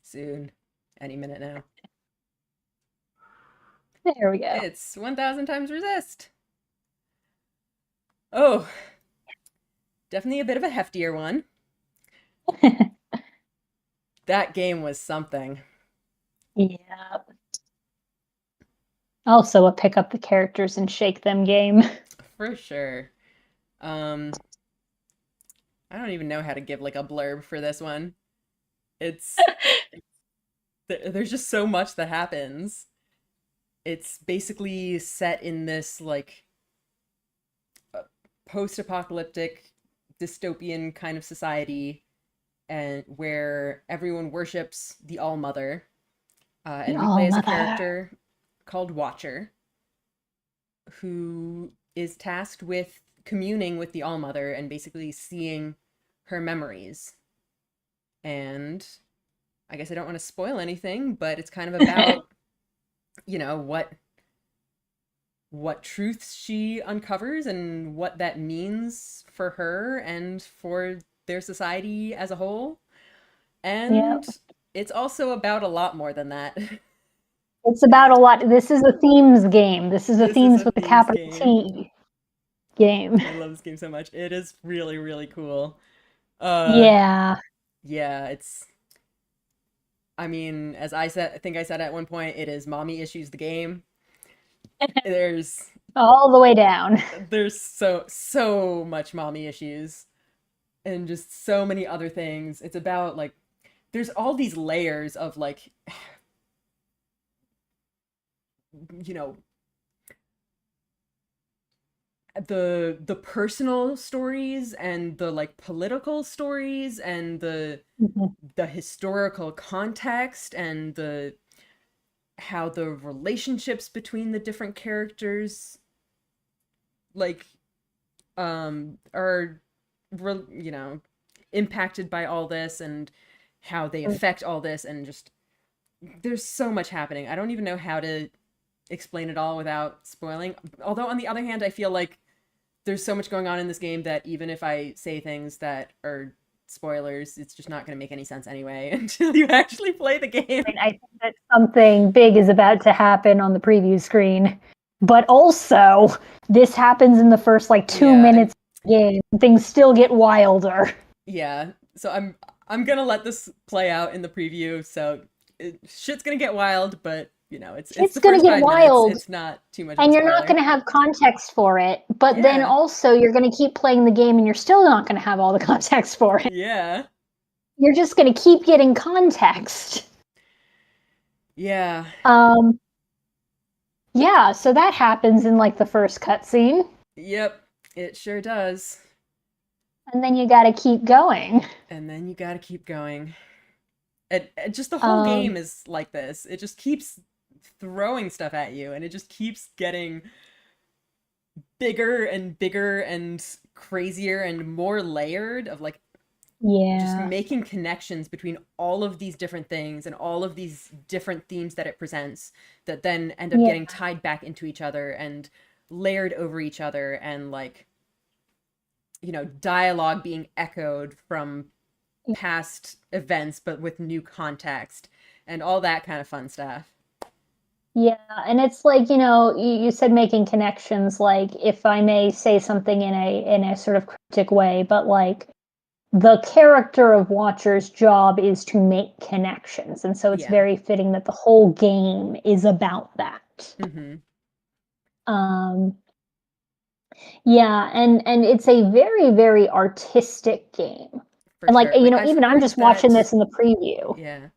Speaker 1: Soon. Any minute now.
Speaker 2: there we go.
Speaker 1: It's 1000 times resist. Oh, definitely a bit of a heftier one. That game was something.
Speaker 2: Yeah. Also a pick up the characters and shake them game.
Speaker 1: For sure. I don't even know how to give like a blurb for this one. It's there's just so much that happens. It's basically set in this like post-apocalyptic dystopian kind of society and where everyone worships the All Mother.
Speaker 2: The
Speaker 1: And we play
Speaker 2: All
Speaker 1: as a
Speaker 2: Mother.
Speaker 1: character called Watcher, who is tasked with communing with the All Mother and basically seeing her memories. And I guess I don't want to spoil anything, but it's kind of about, you know, what truths she uncovers and what that means for her and for their society as a whole.
Speaker 2: Yeah.
Speaker 1: And it's also about a lot more than that.
Speaker 2: It's about a lot. This is a themes game. This is a
Speaker 1: This is
Speaker 2: themes
Speaker 1: a
Speaker 2: with a
Speaker 1: themes
Speaker 2: capital
Speaker 1: game.
Speaker 2: T game.
Speaker 1: I love this game so much. It is really, really cool. Uh,
Speaker 2: Yeah.
Speaker 1: yeah, it's, I mean, as I said, I think I said at one point, it is mommy issues the game. There's
Speaker 2: All the way down.
Speaker 1: there's so much mommy issues and just so many other things. It's about like there's all these layers of like you know the personal stories and the like political stories and
Speaker 2: Mhm.
Speaker 1: the historical context and the how the relationships between the different characters like are you know impacted by all this and how they affect all this and just there's so much happening. I don't even know how to explain it all without spoiling. Although on the other hand, I feel like there's so much going on in this game that even if I say things that are spoilers, it's just not going to make any sense anyway until you actually play the game.
Speaker 2: I think that something big is about to happen on the preview screen. But also, this happens in the first like 2 minutes of the game. Things still get wilder.
Speaker 1: Yeah. So I'm going to let this play out in the preview. So shit's going to get wild, but you know, it's
Speaker 2: It's
Speaker 1: the
Speaker 2: going to
Speaker 1: first
Speaker 2: get
Speaker 1: 5 minutes.
Speaker 2: wild,
Speaker 1: It's not too much of a
Speaker 2: and you're not
Speaker 1: spoiler.
Speaker 2: going to have context for it. But then
Speaker 1: Yeah.
Speaker 2: also, you're going to keep playing the game and you're still not going to have all the context for it.
Speaker 1: Yeah.
Speaker 2: You're just going to keep getting context.
Speaker 1: Yeah.
Speaker 2: Um, yeah, so that happens in like the first cutscene,
Speaker 1: Yep. It sure does.
Speaker 2: and then you got to keep going.
Speaker 1: And then you got to keep going. And just the whole
Speaker 2: Um,
Speaker 1: game is like this. It just keeps throwing stuff at you and it just keeps getting bigger and crazier and more layered of like just
Speaker 2: yeah,
Speaker 1: making connections between all of these different things and all of these different themes that it presents that then end up
Speaker 2: yeah,
Speaker 1: getting tied back into each other and layered over each other and like dialogue being echoed from past events but with new context and all that kind of fun stuff.
Speaker 2: yeah. And it's like, you said making connections, like if I may say something in a sort of cryptic way, but like the character of Watcher's job is to make connections. And so it's
Speaker 1: Yeah.
Speaker 2: very fitting that the whole game is about that.
Speaker 1: Mm-hmm.
Speaker 2: Um, yeah, and it's a very, very artistic game.
Speaker 1: For
Speaker 2: And like,
Speaker 1: sure. Like I've
Speaker 2: even I'm
Speaker 1: heard
Speaker 2: just watching
Speaker 1: that.
Speaker 2: this in the preview.
Speaker 1: Yeah.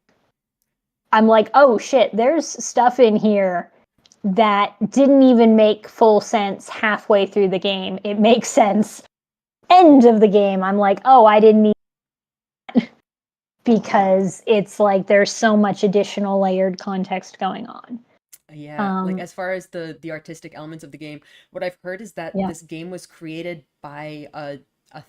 Speaker 2: I'm like, oh shit, there's stuff in here that didn't even make full sense halfway through the game. It makes sense. End of the game, I'm like, oh, I didn't need because it's like there's so much additional layered context going on.
Speaker 1: Yeah, like
Speaker 2: Um,
Speaker 1: as far as the artistic elements of the game, what I've heard is that
Speaker 2: yeah,
Speaker 1: this game was created by a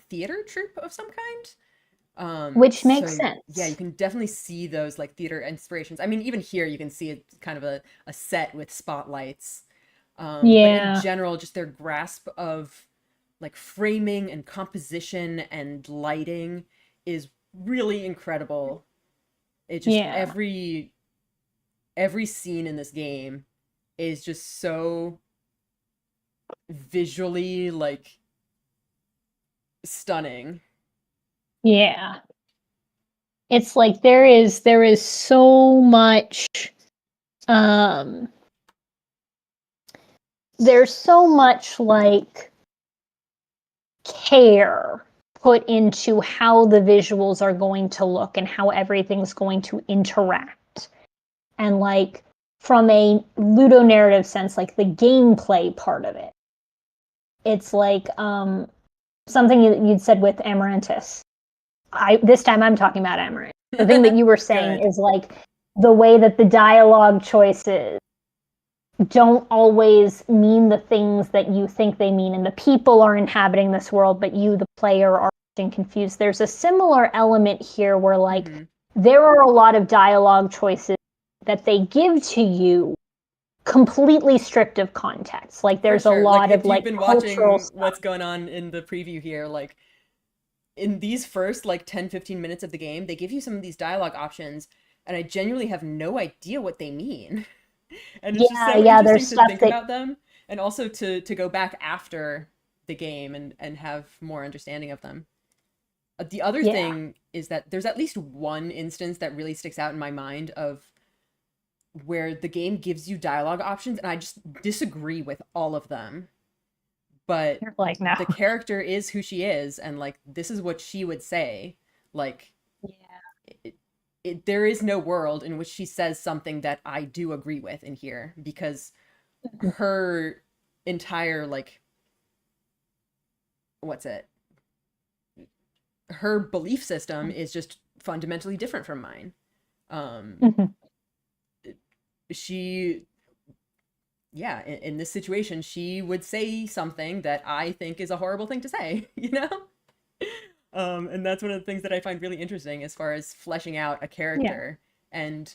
Speaker 1: theater troupe of some kind.
Speaker 2: which makes
Speaker 1: So yeah, you
Speaker 2: sense.
Speaker 1: can definitely see those like theater inspirations. I mean, even here you can see it kind of a set with spotlights. But in
Speaker 2: Yeah,
Speaker 1: general, just their grasp of like framing and composition and lighting is really incredible. It just
Speaker 2: yeah,
Speaker 1: every scene in this game is just so visually like stunning.
Speaker 2: yeah. It's like there is so much um there's so much like care put into how the visuals are going to look and how everything's going to interact. And like from a ludonarrative sense, like the gameplay part of it. It's like something you'd said with Amaranthus. This time I'm talking about Amaranth. The thing that you were saying
Speaker 1: Good.
Speaker 2: is like the way that the dialogue choices don't always mean the things that you think they mean, and the people are inhabiting this world, but you, the player, are getting confused. There's a similar element here where, like,
Speaker 1: Hmm.
Speaker 2: there are a lot of dialogue choices that they give to you completely stripped of context. Like
Speaker 1: For
Speaker 2: there's a
Speaker 1: sure. Like
Speaker 2: lot
Speaker 1: if
Speaker 2: of
Speaker 1: you've
Speaker 2: like
Speaker 1: been
Speaker 2: cultural
Speaker 1: watching
Speaker 2: stuff.
Speaker 1: what's going on in the preview here, like in these first like 10-15 minutes of the game, they give you some of these dialogue options, and I genuinely have no idea what they mean. And it's just
Speaker 2: Yeah,
Speaker 1: so
Speaker 2: yeah, there's
Speaker 1: interesting to
Speaker 2: stuff
Speaker 1: think
Speaker 2: that
Speaker 1: about them, and also to go back after the game and have more understanding of them. The other
Speaker 2: yeah.
Speaker 1: thing is that there's at least one instance that really sticks out in my mind of where the game gives you dialogue options, and I just disagree with all of them. But
Speaker 2: You're like, no.
Speaker 1: the character is who she is, and like this is what she would say. Like
Speaker 2: Yeah.
Speaker 1: it, there is no world in which she says something that I do agree with in here, because her entire like what's it her belief system is just fundamentally different from mine. um
Speaker 2: Mhm.
Speaker 1: she yeah, in this situation she would say something that I think is a horrible thing to say, you know. And that's one of the things that I find really interesting as far as fleshing out a
Speaker 2: Yeah.
Speaker 1: character and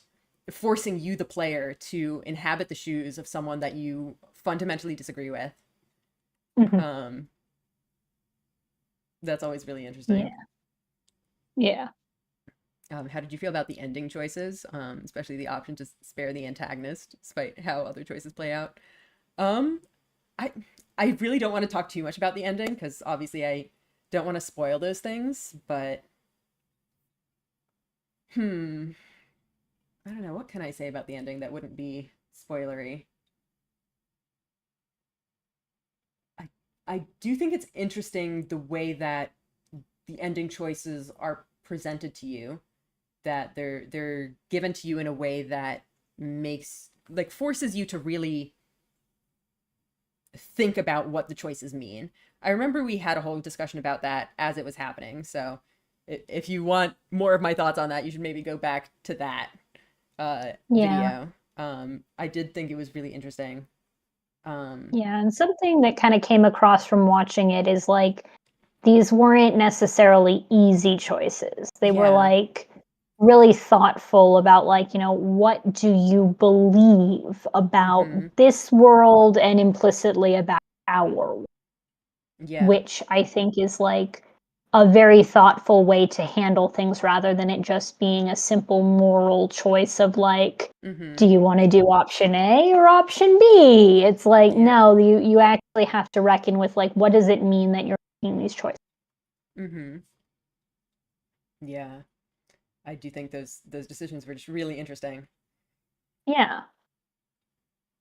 Speaker 1: forcing you, the player, to inhabit the shoes of someone that you fundamentally disagree with.
Speaker 2: Mhm.
Speaker 1: Um, that's always really interesting.
Speaker 2: Yeah. Yeah.
Speaker 1: How did you feel about the ending choices, especially the option to spare the antagonist, despite how other choices play out? Um, I I really don't want to talk too much about the ending because obviously I don't want to spoil those things, but hmm, I don't know, what can I say about the ending that wouldn't be spoilery? I I do think it's interesting the way that the ending choices are presented to you, that they're given to you in a way that makes like forces you to really think about what the choices mean. I remember we had a whole discussion about that as it was happening. So if you want more of my thoughts on that, you should maybe go back to that
Speaker 2: Yeah.
Speaker 1: video. I did think it was really interesting. Um,
Speaker 2: Yeah. And something that kind of came across from watching it is like these weren't necessarily easy choices. They were
Speaker 1: yeah.
Speaker 2: like really thoughtful about like, what do you believe about
Speaker 1: Mm-hmm.
Speaker 2: this world and implicitly about our world,
Speaker 1: Yeah.
Speaker 2: which I think is like a very thoughtful way to handle things rather than it just being a simple moral choice of like,
Speaker 1: Mm-hmm.
Speaker 2: do you want to do option A or option B? It's like,
Speaker 1: Yeah.
Speaker 2: no, you actually have to reckon with like, what does it mean that you're making these choices?
Speaker 1: Mm-hmm. Yeah. I do think those decisions were just really interesting.
Speaker 2: Yeah.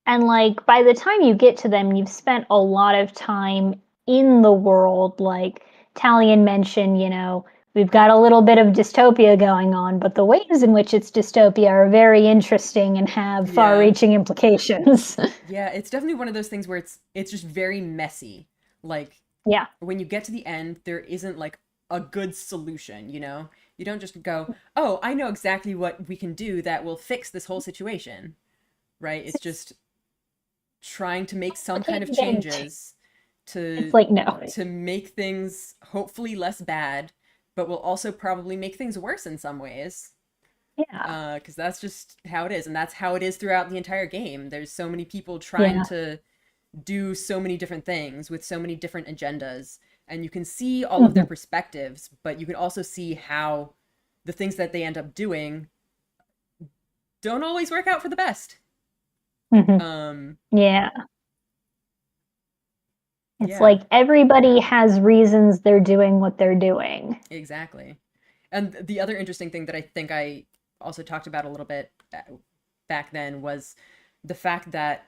Speaker 2: And like by the time you get to them, you've spent a lot of time in the world. Like Talion mentioned, we've got a little bit of dystopia going on, but the ways in which it's dystopia are very interesting and have far
Speaker 1: Yeah.
Speaker 2: reaching implications.
Speaker 1: Yeah, it's definitely one of those things where it's just very messy. Like
Speaker 2: Yeah.
Speaker 1: when you get to the end, there isn't like a good solution, you know? You don't just go, "Oh, I know exactly what we can do that will fix this whole situation." Right? It's
Speaker 2: It's
Speaker 1: just trying to make some kind of
Speaker 2: complicated and
Speaker 1: changes
Speaker 2: it's
Speaker 1: to
Speaker 2: like, no.
Speaker 1: make things hopefully less bad, but will also probably make things worse in some ways.
Speaker 2: Yeah.
Speaker 1: Because that's just how it is, and that's how it is throughout the entire game. There's so many people trying
Speaker 2: Yeah.
Speaker 1: to do so many different things with so many different agendas, and you can see all of their
Speaker 2: Hmm.
Speaker 1: perspectives, but you can also see how the things that they end up doing don't always work out for the best.
Speaker 2: Hmm.
Speaker 1: Um,
Speaker 2: Yeah. It's
Speaker 1: yeah,
Speaker 2: like everybody has reasons they're doing what they're doing.
Speaker 1: exactly. And the other interesting thing that I think I also talked about a little bit back then was the fact that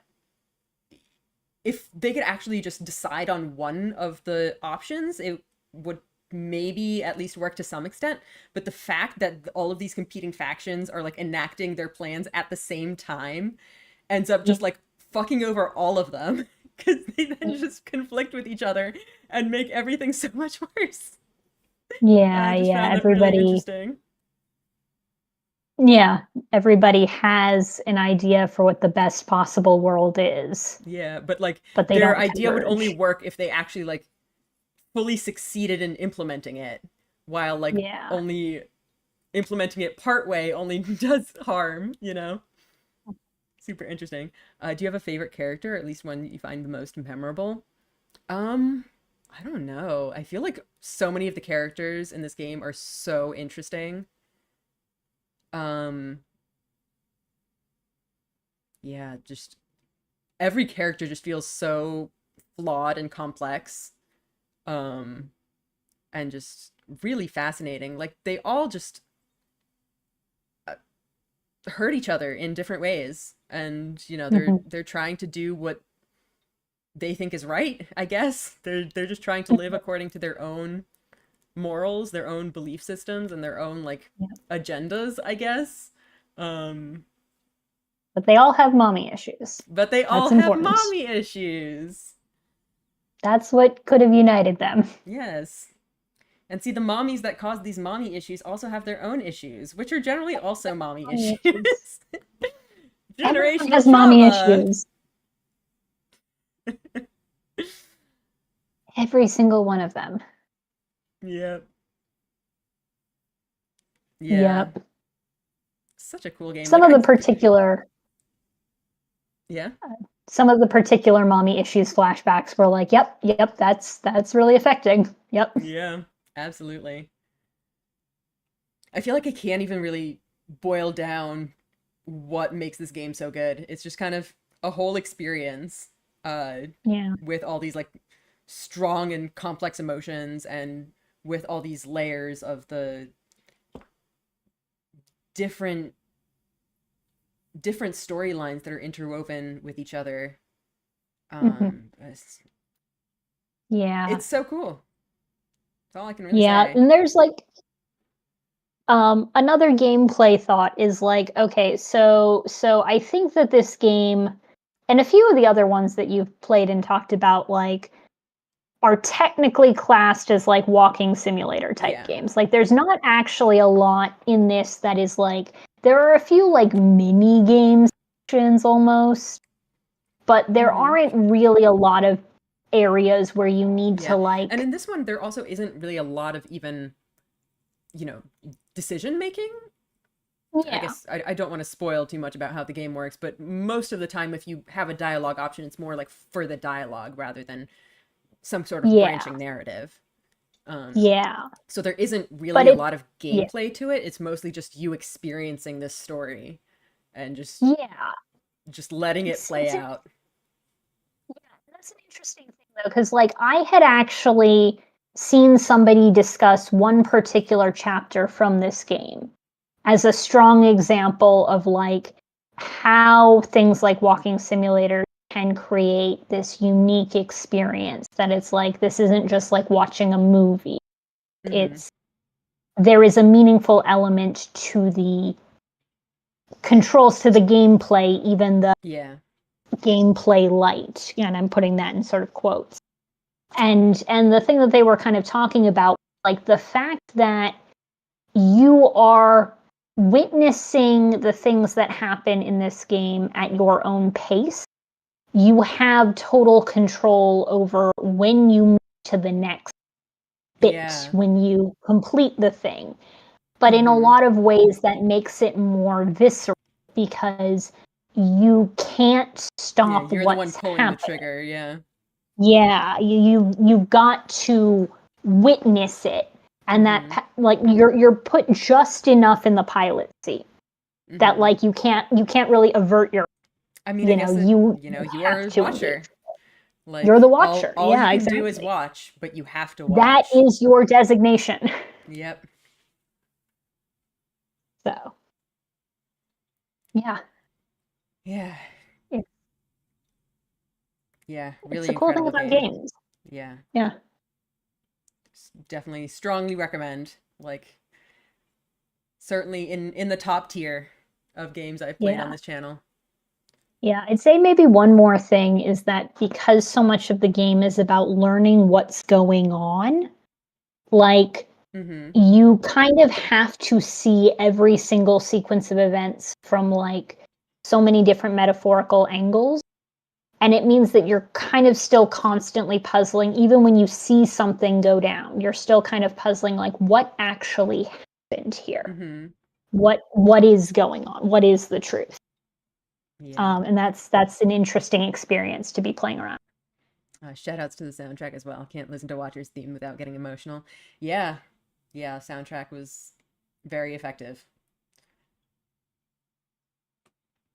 Speaker 1: if they could actually just decide on one of the options, it would maybe at least work to some extent. But the fact that all of these competing factions are like enacting their plans at the same time ends up
Speaker 2: Yeah.
Speaker 1: just like fucking over all of them because they then just conflict with each other and make everything so much worse. I
Speaker 2: Yeah,
Speaker 1: just
Speaker 2: yeah,
Speaker 1: found that really
Speaker 2: everybody
Speaker 1: interesting.
Speaker 2: yeah, everybody has an idea for what the best possible world is,
Speaker 1: Yeah, but like
Speaker 2: but they
Speaker 1: their
Speaker 2: don't
Speaker 1: idea would only
Speaker 2: converge.
Speaker 1: work if they actually like fully succeeded in implementing it, while like
Speaker 2: Yeah.
Speaker 1: only implementing it part way only does harm, Super interesting. Do you have a favorite character, or at least one that you find the most memorable? Um, I don't know. I feel like so many of the characters in this game are so interesting. Um, yeah, just every character just feels so flawed and complex. Um, and just really fascinating. Like they all just uh, hurt each other in different ways, and they're
Speaker 2: Mhm.
Speaker 1: they're trying to do what they think is right, I guess. They're just trying to live according to their own morals, their own belief systems, and their own like
Speaker 2: Yeah.
Speaker 1: agendas, I guess. Um,
Speaker 2: But they all have mommy issues.
Speaker 1: but they all
Speaker 2: That's
Speaker 1: have
Speaker 2: important.
Speaker 1: mommy issues.
Speaker 2: That's what could have united them.
Speaker 1: Yes. And see, the mommies that cause these mommy issues also have their own issues, which are generally also mommy
Speaker 2: Mommy
Speaker 1: issues.
Speaker 2: issues. Everyone
Speaker 1: Generational
Speaker 2: has mommy
Speaker 1: trauma.
Speaker 2: issues. Every single one of them.
Speaker 1: Yep. Yeah.
Speaker 2: Yep.
Speaker 1: Such a cool game.
Speaker 2: Some
Speaker 1: Like
Speaker 2: of
Speaker 1: I
Speaker 2: the particular
Speaker 1: Yeah.
Speaker 2: some of the particular mommy issues flashbacks were like, yep, that's really affecting. Yep.
Speaker 1: Yeah. Absolutely. I feel like I can't even really boil down what makes this game so good. It's just kind of a whole experience uh
Speaker 2: Yeah.
Speaker 1: with all these like strong and complex emotions, and with all these layers of the different storylines that are interwoven with each other.
Speaker 2: Hmm.
Speaker 1: It's,
Speaker 2: Yeah.
Speaker 1: it's so cool. That's all I can really
Speaker 2: Yeah.
Speaker 1: say.
Speaker 2: And there's like another gameplay thought is like, okay, so I think that this game and a few of the other ones that you've played and talked about like are technically classed as like walking simulator type
Speaker 1: Yeah.
Speaker 2: games. Like there's not actually a lot in this that is like there are a few like mini game sections almost, but there
Speaker 1: Mm-hmm.
Speaker 2: aren't really a lot of areas where you need to
Speaker 1: Yeah. And
Speaker 2: like
Speaker 1: in this one, there also isn't really a lot of even, you know, decision making. I
Speaker 2: yeah.
Speaker 1: guess I don't want to spoil too much about how the game works, but most of the time, if you have a dialogue option, it's more like for the dialogue rather than some sort of
Speaker 2: Yeah.
Speaker 1: branching narrative.
Speaker 2: Yeah.
Speaker 1: So there isn't
Speaker 2: But
Speaker 1: really a
Speaker 2: it
Speaker 1: lot of
Speaker 2: yeah.
Speaker 1: gameplay to it. It's mostly just you experiencing this story and
Speaker 2: Yeah.
Speaker 1: just letting it play
Speaker 2: It's
Speaker 1: out.
Speaker 2: yeah, that's an interesting thing though, because like I had actually seen somebody discuss one particular chapter from this game as a strong example of like how things like walking simulators can create this unique experience that it's like this isn't just like watching a movie.
Speaker 1: Hmm.
Speaker 2: It's there is a meaningful element to the controls to the gameplay, even the
Speaker 1: Yeah.
Speaker 2: gameplay light. And I'm putting that in sort of quotes. And the thing that they were kind of talking about, like the fact that you are witnessing the things that happen in this game at your own pace. You have total control over when you move to the next bit,
Speaker 1: Yeah.
Speaker 2: when you complete the thing. But in a
Speaker 1: Hmm.
Speaker 2: lot of ways, that makes it more visceral because you can't
Speaker 1: Yeah.
Speaker 2: stop
Speaker 1: You're the one
Speaker 2: what's
Speaker 1: pulling the
Speaker 2: happening.
Speaker 1: trigger. Yeah.
Speaker 2: Yeah, you've got to witness it, and
Speaker 1: Hmm.
Speaker 2: that like you're put just enough in the pilot seat that
Speaker 1: Hmm.
Speaker 2: like you can't really avert your
Speaker 1: I mean, I guess that,
Speaker 2: you
Speaker 1: you are
Speaker 2: have
Speaker 1: a
Speaker 2: to engage.
Speaker 1: watcher.
Speaker 2: You're the
Speaker 1: Like all
Speaker 2: watcher.
Speaker 1: all you
Speaker 2: Yeah,
Speaker 1: can do is
Speaker 2: exactly.
Speaker 1: watch, but you have to
Speaker 2: That
Speaker 1: watch.
Speaker 2: is your designation.
Speaker 1: Yep.
Speaker 2: So yeah,
Speaker 1: Yeah.
Speaker 2: it,
Speaker 1: Yeah.
Speaker 2: it's
Speaker 1: Really
Speaker 2: the cool thing
Speaker 1: incredible
Speaker 2: about
Speaker 1: game.
Speaker 2: games.
Speaker 1: Yeah.
Speaker 2: Yeah,
Speaker 1: Definitely strongly recommend. Like certainly in the top tier of games I've played on
Speaker 2: yeah.
Speaker 1: this channel.
Speaker 2: Yeah, I'd say maybe one more thing is that because so much of the game is about learning what's going on, like
Speaker 1: Hmm.
Speaker 2: you kind of have to see every single sequence of events from like so many different metaphorical angles. And it means that you're kind of still constantly puzzling, even when you see something go down, you're still kind of puzzling like what actually happened happened here?
Speaker 1: Mm-hmm.
Speaker 2: What is going on? What is the truth?
Speaker 1: Yeah.
Speaker 2: And that's an interesting experience to be playing around.
Speaker 1: Shout outs to the soundtrack as well. Can't listen to Watcher's theme without getting emotional. Yeah. Yeah, soundtrack was very effective.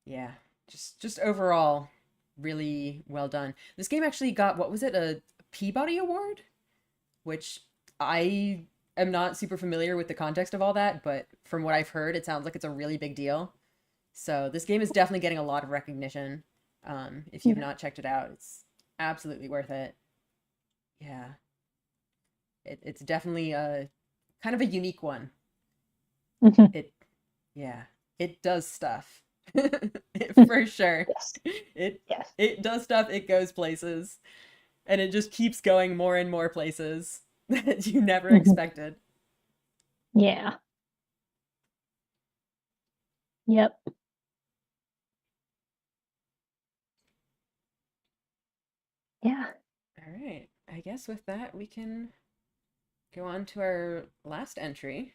Speaker 1: Yeah. Just overall really well done. This game actually got, what was it, a Peabody Award? Which I am not super familiar with the context of all that, but from what I've heard, it sounds like it's a really big deal. So this game is definitely getting a lot of recognition. If you've
Speaker 2: Yeah.
Speaker 1: not checked it out, it's absolutely worth it. Yeah, it's definitely a kind of a unique one.
Speaker 2: Mhm.
Speaker 1: It, yeah, it does stuff for sure.
Speaker 2: Yes.
Speaker 1: It
Speaker 2: Yes.
Speaker 1: it does stuff. It goes places, and it just keeps going more and more places that you never
Speaker 2: Mhm.
Speaker 1: expected.
Speaker 2: Yeah. Yep. Yeah.
Speaker 1: All right, I guess with that we can go on to our last entry,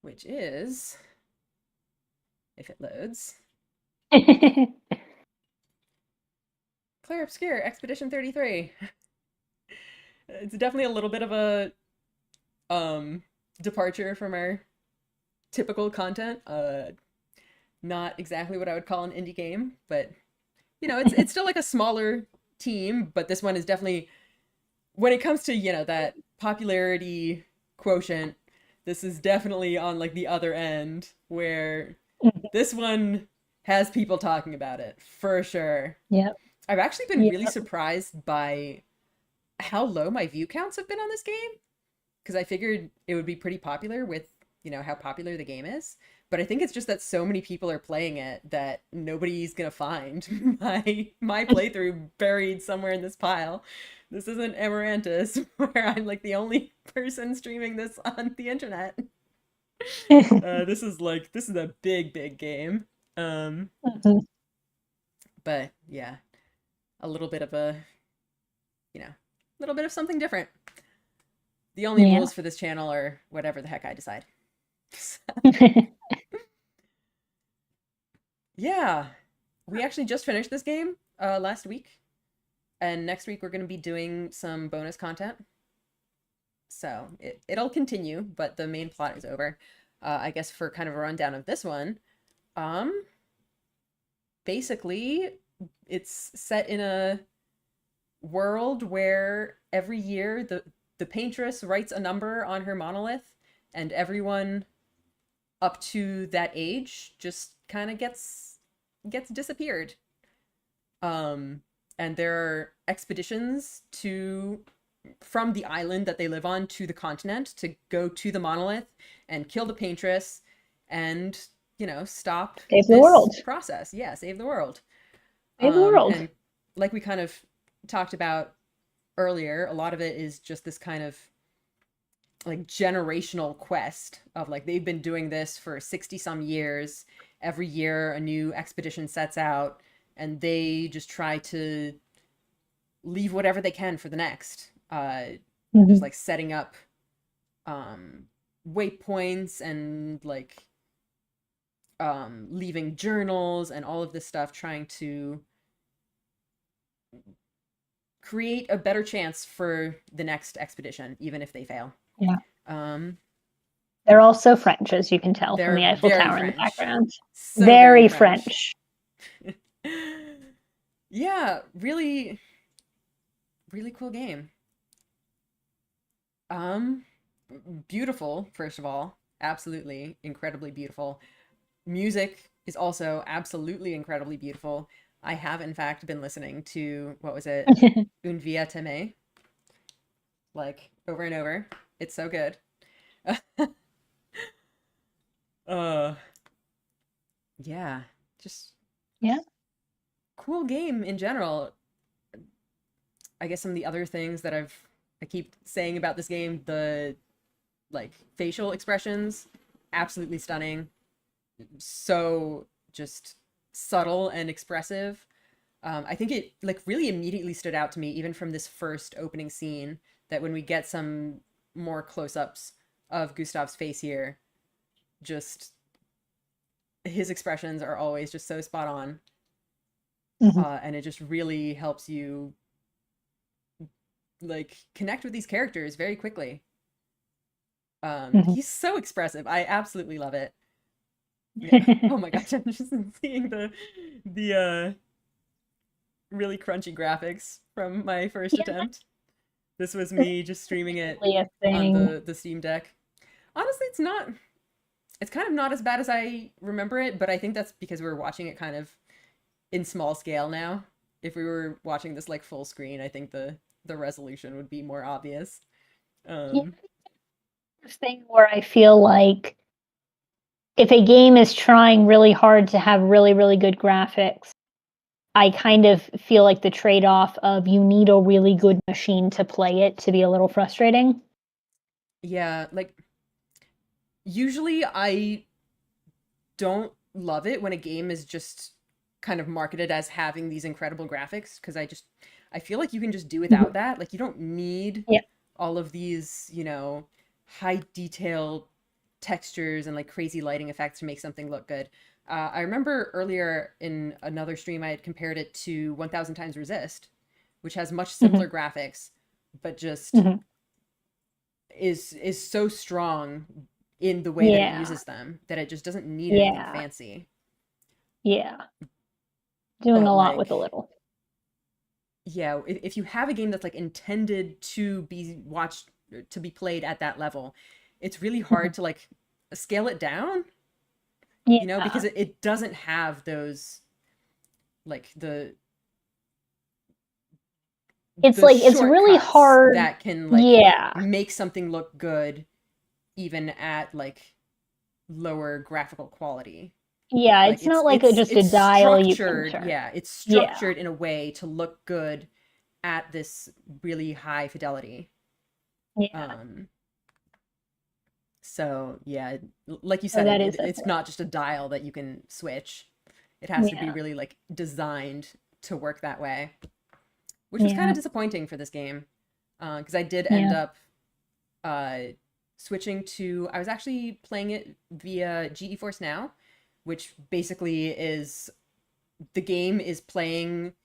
Speaker 1: which is, if it loads, Claire Obscure Expedition 33. It's definitely a little bit of a um departure from our typical content. Not exactly what I would call an indie game, but it's still like a smaller team, but this one is definitely, when it comes to, that popularity quotient, this is definitely on like the other end where this one has people talking about it for sure.
Speaker 2: Yep.
Speaker 1: I've actually been really
Speaker 2: Yep.
Speaker 1: surprised by how low my view counts have been on this game, because I figured it would be pretty popular with, how popular the game is. But I think it's just that so many people are playing it that nobody's gonna find my playthrough buried somewhere in this pile. This isn't Amarantis, where I'm like the only person streaming this on the internet. This is a big, big game. Um,
Speaker 2: Mhm.
Speaker 1: but yeah, a little bit of a, little bit of something different. The only
Speaker 2: Yeah.
Speaker 1: rules for this channel are whatever the heck I decide. Yeah, we actually just finished this game last week, and next week we're going to be doing some bonus content. So it'll continue, but the main plot is over. I guess for kind of a rundown of this one, um, basically it's set in a world where every year the paintress writes a number on her monolith, and everyone up to that age just kind of gets disappeared. Um, and there are expeditions to from the island that they live on to the continent to go to the monolith and kill the paintress and, stop
Speaker 2: Save the
Speaker 1: this
Speaker 2: world.
Speaker 1: process. Yeah, save the world.
Speaker 2: Save the world.
Speaker 1: And like we kind of talked about earlier, a lot of it is just this kind of like generational quest of like they've been doing this for 60 some years. Every year a new expedition sets out and they just try to leave whatever they can for the next. Just
Speaker 2: Mhm.
Speaker 1: like setting up waypoints and like leaving journals and all of this stuff, trying to create a better chance for the next expedition, even if they fail.
Speaker 2: Yeah.
Speaker 1: Um,
Speaker 2: They're also French, as you can tell from the
Speaker 1: they're
Speaker 2: Eiffel
Speaker 1: very
Speaker 2: Tower in the
Speaker 1: French.
Speaker 2: background.
Speaker 1: So very
Speaker 2: Very
Speaker 1: French.
Speaker 2: French.
Speaker 1: Yeah, really, really cool game. Um, Beautiful, first of all. Absolutely incredibly beautiful. Music is also absolutely incredibly beautiful. I have, in fact, been listening to, what was it? Un Via Teme, like over and over. It's so good. uh, yeah, just
Speaker 2: Yeah.
Speaker 1: cool game in general. I guess some of the other things that I keep saying about this game, the like facial expressions, absolutely stunning. So just subtle and expressive. I think it like really immediately stood out to me, even from this first opening scene, that when we get some more close-ups of Gustav's face here, just his expressions are always just so spot on,
Speaker 2: Mhm.
Speaker 1: and it just really helps you like connect with these characters very quickly.
Speaker 2: Mhm.
Speaker 1: He's so expressive. I absolutely love it. Yeah. Oh my gosh, I'm just seeing the really crunchy graphics from my first
Speaker 2: Yeah,
Speaker 1: attempt. This was
Speaker 2: that's
Speaker 1: me just streaming it
Speaker 2: definitely a
Speaker 1: on
Speaker 2: thing.
Speaker 1: the Steam Deck. Honestly, it's kind of not as bad as I remember it, but I think that's because we were watching it kind of in small scale now. If we were watching this like full screen, I think the resolution would be more obvious.
Speaker 2: Yeah,
Speaker 1: Um
Speaker 2: thing where I feel like if a game is trying really hard to have really, really good graphics, I kind of feel like the trade-off of you need a really good machine to play it to be a little frustrating.
Speaker 1: yeah, like usually I don't love it when a game is just kind of marketed as having these incredible graphics because I feel like you can just do without
Speaker 2: Mhm.
Speaker 1: that. Like you don't need
Speaker 2: Yeah.
Speaker 1: all of these, high detail textures and like crazy lighting effects to make something look good. I remember earlier in another stream I had compared it to 1000 times resist, which has much
Speaker 2: Mhm.
Speaker 1: simpler graphics, but just
Speaker 2: Mhm.
Speaker 1: is so strong in the way that it
Speaker 2: Yeah.
Speaker 1: uses them that it just doesn't need anything
Speaker 2: Yeah.
Speaker 1: fancy.
Speaker 2: Yeah. Doing
Speaker 1: But
Speaker 2: a lot
Speaker 1: like,
Speaker 2: with a little.
Speaker 1: yeah, if you have a game that's like intended to be watched to be played at that level, it's really
Speaker 2: Mhm.
Speaker 1: hard to like scale it down, because
Speaker 2: Yeah.
Speaker 1: it doesn't have those like
Speaker 2: It's
Speaker 1: the
Speaker 2: like it's really
Speaker 1: shortcuts
Speaker 2: hard.
Speaker 1: that can like
Speaker 2: Yeah.
Speaker 1: make something look good even at like lower graphical quality.
Speaker 2: Yeah,
Speaker 1: Like
Speaker 2: it's not like just a
Speaker 1: it's
Speaker 2: dial you can
Speaker 1: structured,
Speaker 2: turn.
Speaker 1: yeah, it's
Speaker 2: Yeah.
Speaker 1: structured in a way to look good at this really high fidelity.
Speaker 2: Yeah.
Speaker 1: Um so yeah, like you
Speaker 2: So
Speaker 1: said,
Speaker 2: that is a
Speaker 1: it's
Speaker 2: thing.
Speaker 1: not just a dial that you can switch. It has to be
Speaker 2: Yeah.
Speaker 1: really like designed to work that way, which was kind
Speaker 2: Yeah.
Speaker 1: of disappointing for this game. Because I did end
Speaker 2: Yeah.
Speaker 1: up uh, switching to. I was actually playing it via GeForce Now, which basically is the game is playing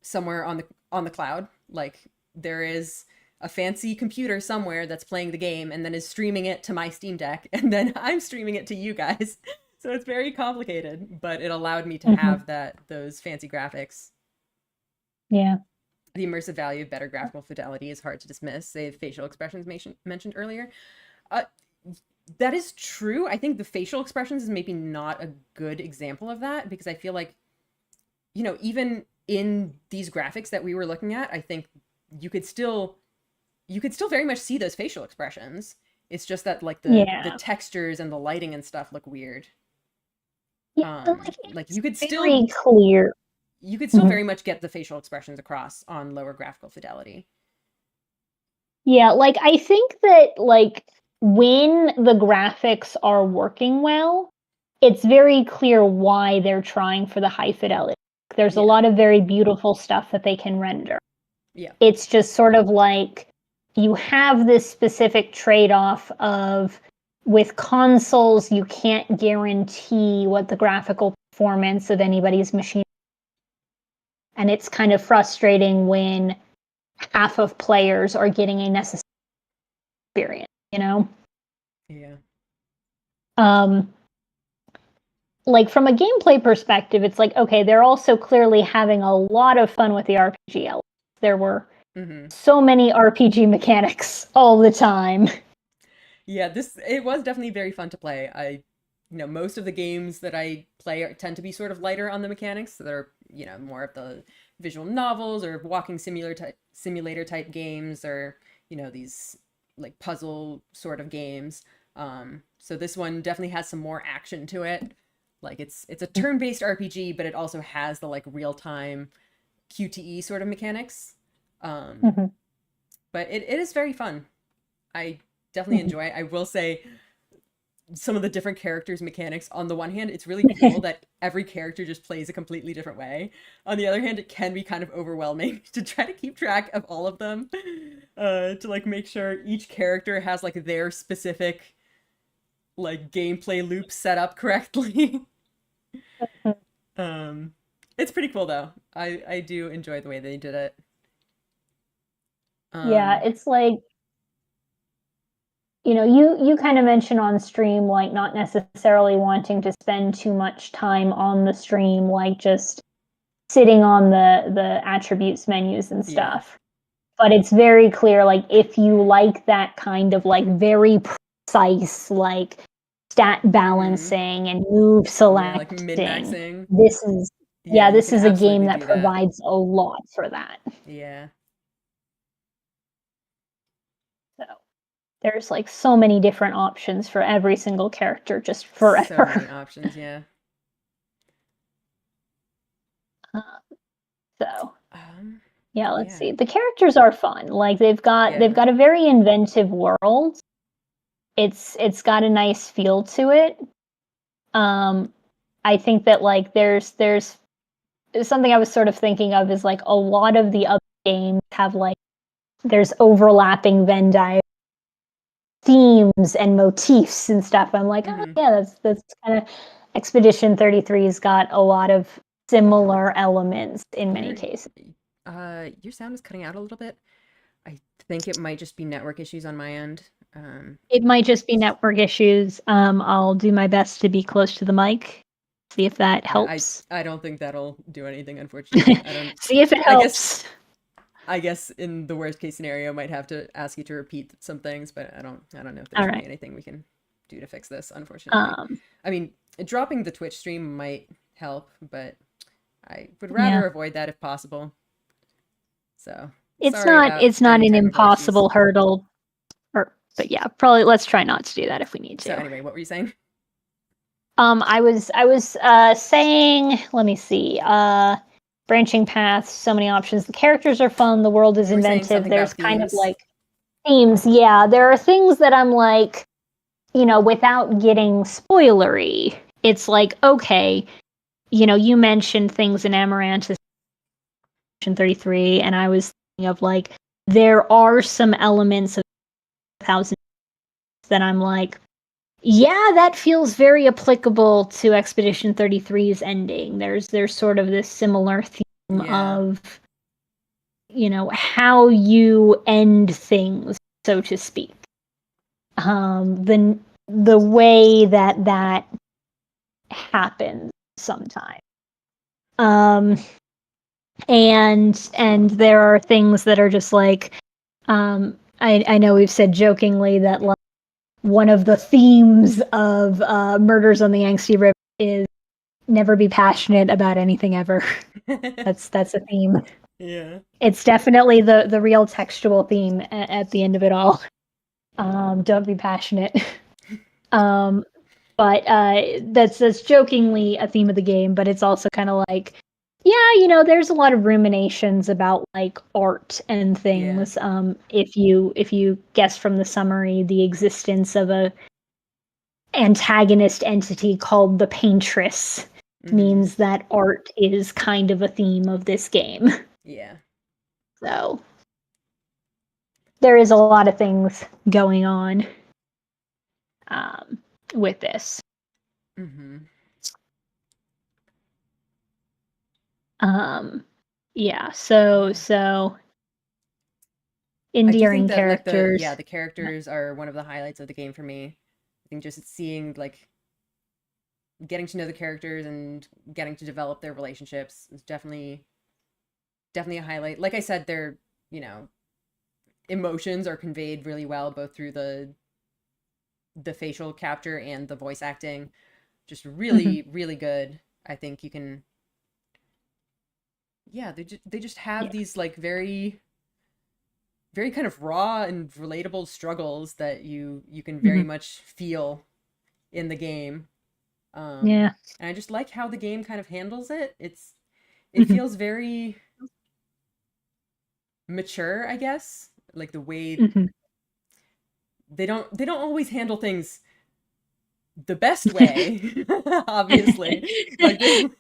Speaker 1: somewhere on the cloud. Like there is a fancy computer somewhere that's playing the game and then is streaming it to my Steam Deck, and then I'm streaming it to you guys. So it's very complicated, but it allowed me to
Speaker 2: Mhm.
Speaker 1: have those fancy graphics.
Speaker 2: Yeah.
Speaker 1: The immersive value of better graphical fidelity is hard to dismiss. Say facial expressions mentioned earlier. Uh, that is true. I think the facial expressions is maybe not a good example of that because I feel like, even in these graphics that we were looking at, I think you could still you could still very much see those facial expressions. It's just that like the
Speaker 2: Yeah.
Speaker 1: textures and the lighting and stuff look weird.
Speaker 2: Yeah, but, like,
Speaker 1: Like
Speaker 2: it's very
Speaker 1: you
Speaker 2: clear.
Speaker 1: could still
Speaker 2: Mhm.
Speaker 1: very much get the facial expressions across on lower graphical fidelity.
Speaker 2: Yeah, like, I think that, like, when the graphics are working well, it's very clear why they're trying for the high fidelity. There's a
Speaker 1: Yeah.
Speaker 2: lot of very beautiful stuff that they can render.
Speaker 1: Yeah.
Speaker 2: It's just sort of like you have this specific trade-off of with consoles, you can't guarantee what the graphical performance of anybody's machine, and it's kind of frustrating when half of players are getting a necessary experience, you know?
Speaker 1: Yeah.
Speaker 2: Um, like from a gameplay perspective, it's like, okay, they're also clearly having a lot of fun with the RPG elements. There were
Speaker 1: Mm-hmm.
Speaker 2: so many RPG mechanics all the time.
Speaker 1: Yeah, this it was definitely very fun to play. Most of the games that I play tend to be sort of lighter on the mechanics. So they're, more of the visual novels or walking simulator type games or, these like puzzle sort of games. So this one definitely has some more action to it. Like it's a turn-based RPG, but it also has the like real-time QTE sort of mechanics. Um,
Speaker 2: Mhm,
Speaker 1: but it is very fun. I definitely
Speaker 2: mhm.
Speaker 1: enjoy it. I will say some of the different characters' mechanics. On the one hand, it's really cool that every character just plays a completely different way. On the other hand, it can be kind of overwhelming to try to keep track of all of them, to like make sure each character has like their specific like gameplay loop set up correctly. um, it's pretty cool though. I do enjoy the way they did it.
Speaker 2: Yeah,
Speaker 1: Um,
Speaker 2: it's like, you kind of mentioned on stream like not necessarily wanting to spend too much time on the stream, like just sitting on the attributes menus and
Speaker 1: yeah.
Speaker 2: stuff. But it's very clear, like if you like that kind of like very precise like stat
Speaker 1: Mm-hmm.
Speaker 2: balancing and move
Speaker 1: Yeah, like
Speaker 2: selecting,
Speaker 1: min-maxing.
Speaker 2: this is
Speaker 1: Yeah,
Speaker 2: yeah,
Speaker 1: you
Speaker 2: this
Speaker 1: can
Speaker 2: is a game
Speaker 1: absolutely
Speaker 2: that
Speaker 1: do that.
Speaker 2: provides a lot for that.
Speaker 1: Yeah.
Speaker 2: So there's like so many different options for every single character just
Speaker 1: So many
Speaker 2: forever.
Speaker 1: options, yeah.
Speaker 2: Uh, so
Speaker 1: Um,
Speaker 2: yeah, let's
Speaker 1: yeah.
Speaker 2: see. The characters are fun. Like they've
Speaker 1: Yeah.
Speaker 2: got a very inventive world. It's got a nice feel to it. Um, I think that like there's something I was sort of thinking of is like a lot of the other games have like there's overlapping Venn diagram themes and motifs and stuff. I'm like, oh
Speaker 1: Mm-hmm.
Speaker 2: yeah, that's kind of Expedition 33's got a lot of similar elements in many cases.
Speaker 1: Your sound is cutting out a little bit. I think it might just be network issues on my end.
Speaker 2: It might just be network issues. I'll do my best to be close to the mic. See if that
Speaker 1: Yeah,
Speaker 2: helps.
Speaker 1: I don't think that'll do anything, unfortunately. I don't.
Speaker 2: See if it
Speaker 1: I guess
Speaker 2: helps.
Speaker 1: I guess in the worst case scenario, might have to ask you to repeat some things, but I don't know if
Speaker 2: All
Speaker 1: there's really
Speaker 2: right.
Speaker 1: anything we can do to fix this, unfortunately.
Speaker 2: Um,
Speaker 1: I mean, dropping the Twitch stream might help, but I would
Speaker 2: yeah.
Speaker 1: rather avoid that if possible. So,
Speaker 2: It's
Speaker 1: sorry
Speaker 2: not
Speaker 1: about
Speaker 2: it's not
Speaker 1: any
Speaker 2: an
Speaker 1: technical issues.
Speaker 2: impossible hurdle but yeah, probably let's try not to do that if we need
Speaker 1: So,
Speaker 2: to.
Speaker 1: anyway, what were you saying?
Speaker 2: I was saying, let me see. Branching paths, so many options. The characters are fun, the world is
Speaker 1: You were saying
Speaker 2: inventive.
Speaker 1: something
Speaker 2: There's
Speaker 1: about
Speaker 2: kind of
Speaker 1: themes.
Speaker 2: like themes. Yeah, there are things that I'm like, without getting spoilery, it's like, okay, you mentioned things in Amaranth 33, and I was thinking of like, there are some elements of 1000 that I'm like, yeah, that feels very applicable to Expedition 33's ending. There's sort of this similar theme
Speaker 1: Yeah.
Speaker 2: of, how you end things, so to speak. The way that happens sometimes. Um, and there are things that are just like, I know we've said jokingly that like one of the themes of Murders on the Yangtze River is never be passionate about anything ever. That's a theme.
Speaker 1: Yeah.
Speaker 2: It's definitely the real textual theme at the end of it all. Don't be passionate. Um, but that's jokingly a theme of the game, but it's also kind of like, yeah, there's a lot of ruminations about like art and
Speaker 1: Yeah.
Speaker 2: things. If you guess from the summary, the existence of a antagonist entity called the Paintress
Speaker 1: Mm-hmm.
Speaker 2: means that art is kind of a theme of this game.
Speaker 1: Yeah.
Speaker 2: So there is a lot of things going on um, with this.
Speaker 1: Mm-hmm.
Speaker 2: Um, yeah, so
Speaker 1: Yeah.
Speaker 2: so
Speaker 1: I do think
Speaker 2: endearing
Speaker 1: that like
Speaker 2: characters.
Speaker 1: the characters are one of the highlights of the game for me. I think just seeing like getting to know the characters and getting to develop their relationships is definitely a highlight. Like I said, their, you know, emotions are conveyed really well both through the facial capture and the voice acting. Just
Speaker 2: Mm-hmm.
Speaker 1: really good. I think you can, yeah, they just have
Speaker 2: Yeah.
Speaker 1: these like very kind of raw and relatable struggles that you can very
Speaker 2: Mm-hmm.
Speaker 1: much feel in the game.
Speaker 2: Yeah.
Speaker 1: And I just like how the game kind of handles it. It
Speaker 2: Mm-hmm.
Speaker 1: feels very mature, I guess. Like the way
Speaker 2: Mm-hmm.
Speaker 1: they don't always handle things the best way, obviously. Like this,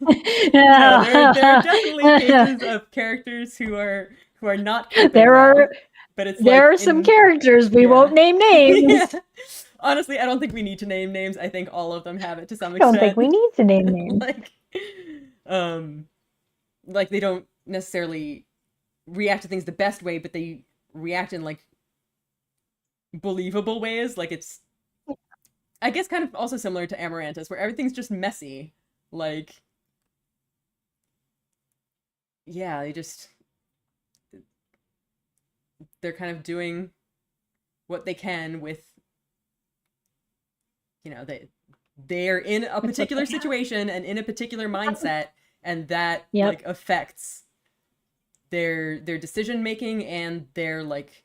Speaker 1: there are definitely cases of characters who are not coping
Speaker 2: there are
Speaker 1: well, but it's
Speaker 2: there
Speaker 1: like
Speaker 2: are some
Speaker 1: in
Speaker 2: characters we
Speaker 1: yeah.
Speaker 2: won't name
Speaker 1: Yeah.
Speaker 2: names.
Speaker 1: Honestly, I don't think we need to name names. I think all of them have it to some
Speaker 2: I don't think we
Speaker 1: extent.
Speaker 2: need to name names.
Speaker 1: Like um like they don't necessarily react to things the best way, but they react in like believable ways. Like it's I guess kind of also similar to Amaranthus, where everything's just messy. Like yeah, they're kind of doing what they can with they're in a particular situation and in a particular mindset, and that
Speaker 2: Yep.
Speaker 1: like affects their decision making and their like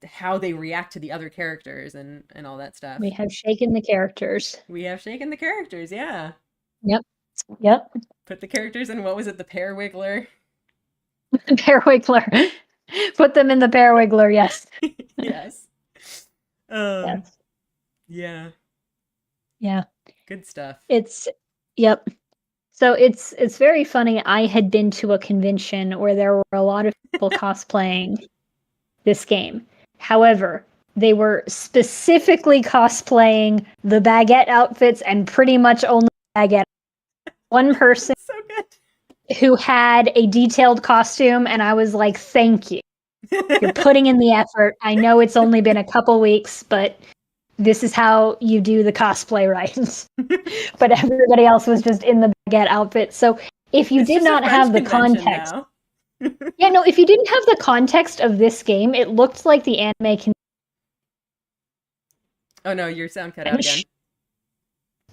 Speaker 1: how they react to the other characters and all that stuff.
Speaker 2: We have shaken the characters.
Speaker 1: We have shaken the characters, yeah.
Speaker 2: Yep. Yep.
Speaker 1: Put the characters in, what was it, the pear wiggler?
Speaker 2: Bear Wiggler. Put them in the Bear Wiggler, yes.
Speaker 1: Yes.
Speaker 2: Yes.
Speaker 1: Yeah.
Speaker 2: Yeah.
Speaker 1: Good stuff.
Speaker 2: Yep. So it's very funny. I had been to a convention where there were a lot of people cosplaying this game. However, they were specifically cosplaying the baguette outfits and pretty much only baguette. One person
Speaker 1: So good.
Speaker 2: who had a detailed costume, and I was like, thank you. You're putting in the effort. I know it's only been a couple weeks, but this is how you do the cosplay right. But everybody else was just in the baguette outfit. So if you did not have the context, yeah, no, if you didn't have the context of this game, it looked like the anime.
Speaker 1: Oh no, your sound cut out again.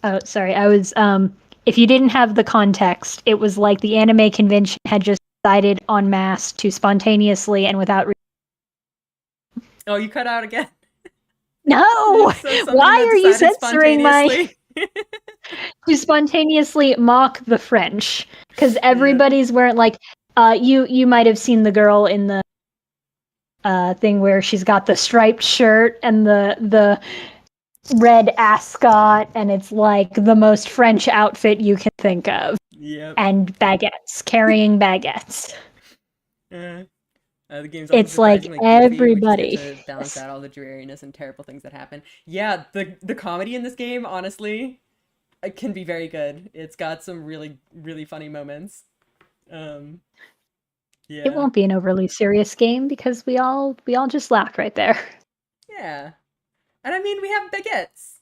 Speaker 2: Oh, sorry. I was. If you didn't have the context, it was like the anime convention had just decided en masse to spontaneously and without.
Speaker 1: Oh, you cut out again.
Speaker 2: No!
Speaker 1: So
Speaker 2: Why are you censoring my... to spontaneously mock the French? Because everybody's wearing, like, you might have seen the girl in the thing where she's got the striped shirt and the red ascot, and it's like the most French outfit you can think of.
Speaker 1: Yep.
Speaker 2: And baguettes, carrying baguettes.
Speaker 1: The game's
Speaker 2: it's like everybody
Speaker 1: to balance out all the dreariness and terrible things that happen. Yeah, the comedy in this game, honestly, it can be very good. It's got some really, really funny moments. Yeah.
Speaker 2: It won't be an overly serious game because we all just laugh right there.
Speaker 1: Yeah. And I mean, we have baguettes.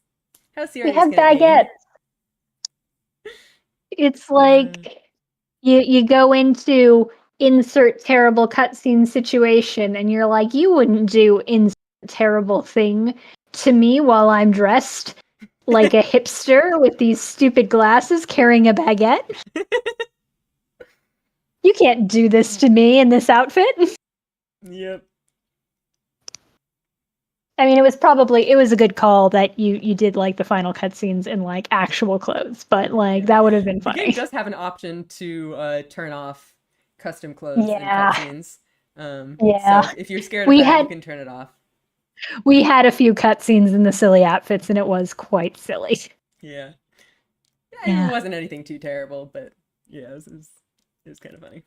Speaker 1: How serious
Speaker 2: we have
Speaker 1: can
Speaker 2: baguettes.
Speaker 1: It
Speaker 2: be? It's like you go into insert terrible cutscene situation and you're like, you wouldn't do insert terrible thing to me while I'm dressed like a hipster with these stupid glasses carrying a baguette. You can't do this to me in this outfit.
Speaker 1: Yep.
Speaker 2: I mean, it was a good call that you did like the final cutscenes in like actual clothes, but like that would have been funny.
Speaker 1: The game does have an option to turn off custom clothes in cutscenes.
Speaker 2: Yeah.
Speaker 1: So if you're scared of that, you can turn it off.
Speaker 2: We had a few cutscenes in the silly outfits, and it was quite silly.
Speaker 1: Yeah. It wasn't anything too terrible, but yeah, it was kind of funny.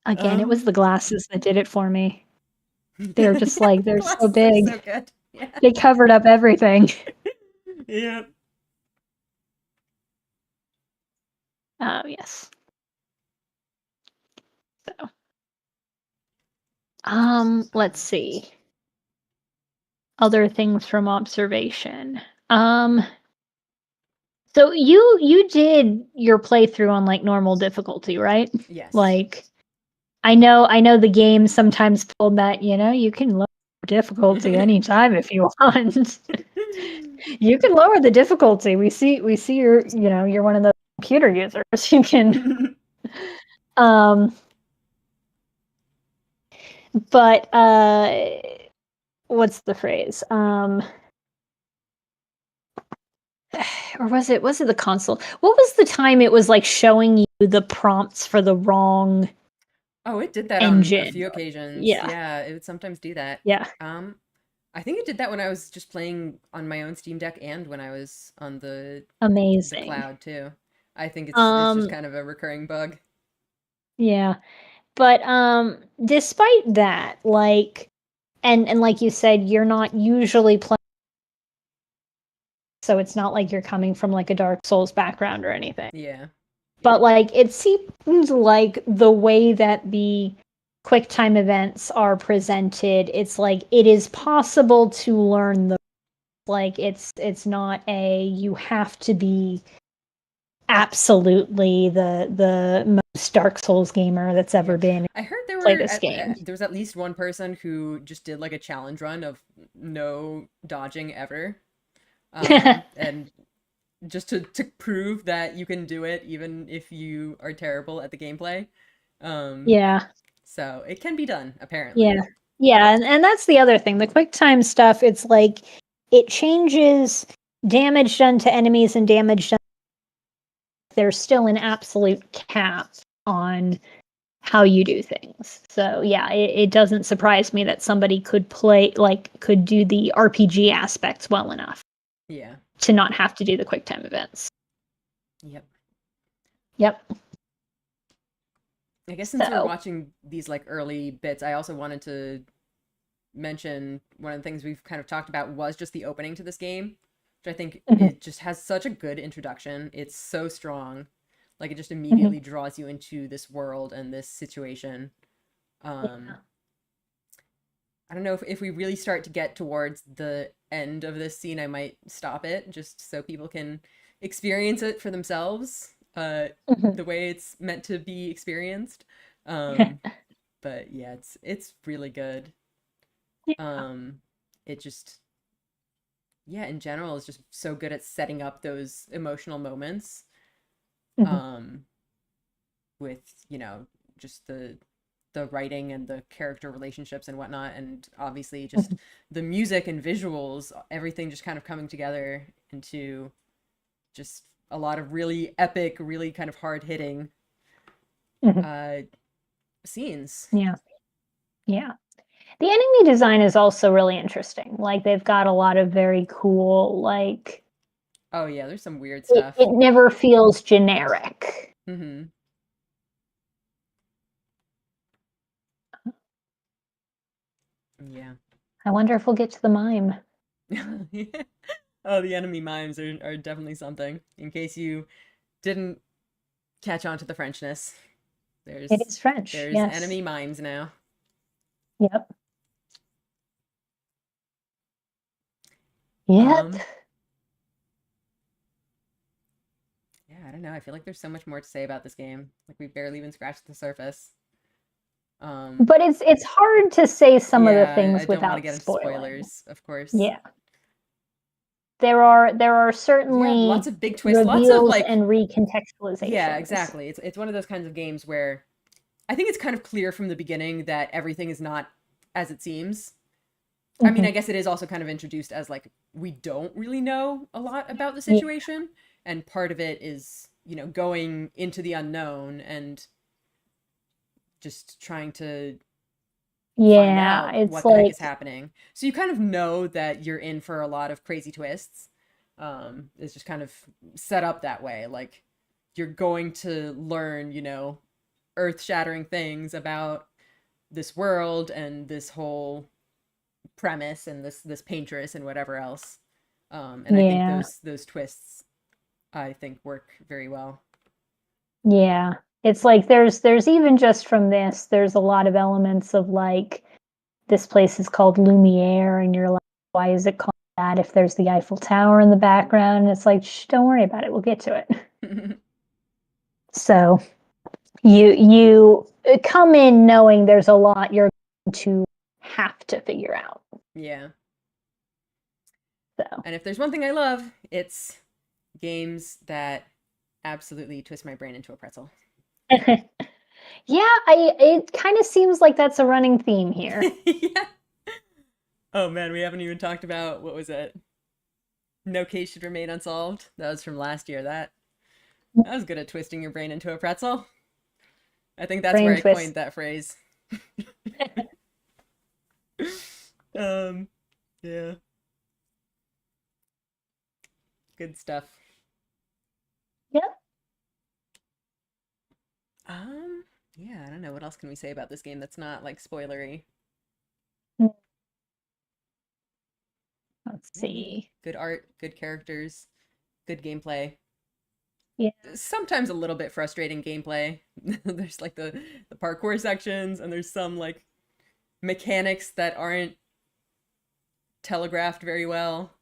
Speaker 2: Again, it was the glasses that did it for me. They're just like, they're so big.
Speaker 1: So good. Yeah.
Speaker 2: They covered up everything.
Speaker 1: Yeah.
Speaker 2: Yes. So, let's see. Other things from observation. So you did your playthrough on like normal difficulty, right?
Speaker 1: Yes.
Speaker 2: Like, I know the game sometimes pulled that, you can lower difficulty anytime if you want. You can lower the difficulty. We see you're one of the computer users. You can but what's the phrase? Or was it the console? What was the time it was like showing you the prompts for the wrong
Speaker 1: Oh, it did that
Speaker 2: engine.
Speaker 1: on a few occasions.
Speaker 2: Yeah.
Speaker 1: Yeah, it would sometimes do that.
Speaker 2: Yeah.
Speaker 1: I think it did that when I was just playing on my own Steam Deck and when I was on the
Speaker 2: Amazing.
Speaker 1: cloud too. I think it's just
Speaker 2: Um,
Speaker 1: kind of a recurring bug.
Speaker 2: yeah. But despite that, like and like you said, you're not usually playing, so it's not like you're coming from like a Dark Souls background or anything.
Speaker 1: Yeah.
Speaker 2: But like it seems like the way that the quick time events are presented, it's like it is possible to learn the, like it's not a you have to be absolutely the most Dark Souls gamer that's
Speaker 1: Yeah.
Speaker 2: ever been
Speaker 1: I heard
Speaker 2: play this game.
Speaker 1: there was at least one person who just did like a challenge run of no dodging ever. And just to prove that you can do it even if you are terrible at the gameplay. Um,
Speaker 2: Yeah.
Speaker 1: so it can be done, apparently.
Speaker 2: Yeah. Yeah, and that's the other thing. The quick time stuff, it's like it changes damage done to enemies and damage done. There's still an absolute cap on how you do things. So yeah, it doesn't surprise me that somebody could play like could do the RPG aspects well enough
Speaker 1: Yeah.
Speaker 2: to not have to do the quick time events.
Speaker 1: Yep.
Speaker 2: Yep.
Speaker 1: I guess since we're
Speaker 2: So
Speaker 1: watching these like early bits, I also wanted to mention one of the things we've kind of talked about was just the opening to this game, which I think
Speaker 2: mhm,
Speaker 1: it just has such a good introduction. It's so strong. Like it just
Speaker 2: mhm.
Speaker 1: immediately draws you into this world and this situation. Um,
Speaker 2: Yeah.
Speaker 1: I don't know if we really start to get towards the end of this scene, I might stop it just so people can experience it for themselves,
Speaker 2: Mhm.
Speaker 1: the way it's meant to be experienced. Um, but yeah, it's really good.
Speaker 2: Yeah.
Speaker 1: Um, it just yeah, in general, is just so good at setting up those emotional moments.
Speaker 2: Mhm.
Speaker 1: Um, with just the writing and the character relationships and whatnot, and obviously just
Speaker 2: Mhm.
Speaker 1: the music and visuals, everything just kind of coming together into just a lot of really epic, really kind of hard hitting
Speaker 2: Mhm.
Speaker 1: uh, scenes.
Speaker 2: Yeah. Yeah. The enemy design is also really interesting. Like they've got a lot of very cool, like
Speaker 1: Oh yeah, there's some weird
Speaker 2: it
Speaker 1: stuff.
Speaker 2: never feels generic.
Speaker 1: Hmm. Yeah.
Speaker 2: I wonder if we'll get to the mime.
Speaker 1: Oh, the enemy mimes are definitely something. In case you didn't catch on to the Frenchness,
Speaker 2: It
Speaker 1: there's
Speaker 2: is French,
Speaker 1: there's
Speaker 2: yes.
Speaker 1: enemy mimes now.
Speaker 2: Yep. Yep.
Speaker 1: Um, yeah, I don't know. I feel like there's so much more to say about this game. Like we barely even scratched the surface. Um,
Speaker 2: But it's hard to say some of the
Speaker 1: yeah, I
Speaker 2: things
Speaker 1: don't want to
Speaker 2: without
Speaker 1: get into
Speaker 2: spoiling.
Speaker 1: spoilers, of course.
Speaker 2: Yeah. There are
Speaker 1: Yeah, lots
Speaker 2: certainly
Speaker 1: of big twists, lots of
Speaker 2: reveals
Speaker 1: like,
Speaker 2: and
Speaker 1: yeah,
Speaker 2: recontextualizations.
Speaker 1: exactly. It's one of those kinds of games where I think it's kind of clear from the beginning that everything is not as it seems. I mean,
Speaker 2: Hmm.
Speaker 1: I guess it is also kind of introduced as like we don't really know a lot about the
Speaker 2: Yeah.
Speaker 1: situation, and part of it is, going into the unknown and just trying to find
Speaker 2: Yeah,
Speaker 1: out
Speaker 2: it's
Speaker 1: what the heck
Speaker 2: like
Speaker 1: is happening. So you kind of know that you're in for a lot of crazy twists. It's just kind of set up that way. Like you're going to learn, earth-shattering things about this world and this whole premise and this paintress and whatever else. And I think
Speaker 2: yeah.
Speaker 1: those twists I think work very well.
Speaker 2: Yeah. It's like there's even just from this, there's a lot of elements of like this place is called Lumiere and you're like, why is it called that if there's the Eiffel Tower in the background? And it's like, shh, don't worry about it. We'll get to it. So you come in knowing there's a lot you're going to have to figure out.
Speaker 1: Yeah.
Speaker 2: So
Speaker 1: And if there's one thing I love, it's games that absolutely twist my brain into a pretzel.
Speaker 2: yeah, I it kind of seems like that's a running theme here.
Speaker 1: Yeah. Oh man, we haven't even talked about what was it? No case should remain unsolved. That was from last year. That was good at twisting your brain into a pretzel. I think that's where
Speaker 2: Brain
Speaker 1: I
Speaker 2: twist.
Speaker 1: coined that phrase. Um, Yeah. Good stuff.
Speaker 2: Yep.
Speaker 1: Um, yeah, I don't know. What else can we say about this game that's not like spoilery?
Speaker 2: Let's
Speaker 1: Yeah, I mean,
Speaker 2: see.
Speaker 1: good art, good characters, good gameplay.
Speaker 2: Yeah.
Speaker 1: Sometimes a little bit frustrating gameplay. There's like the parkour sections, and there's some like mechanics that aren't telegraphed very well.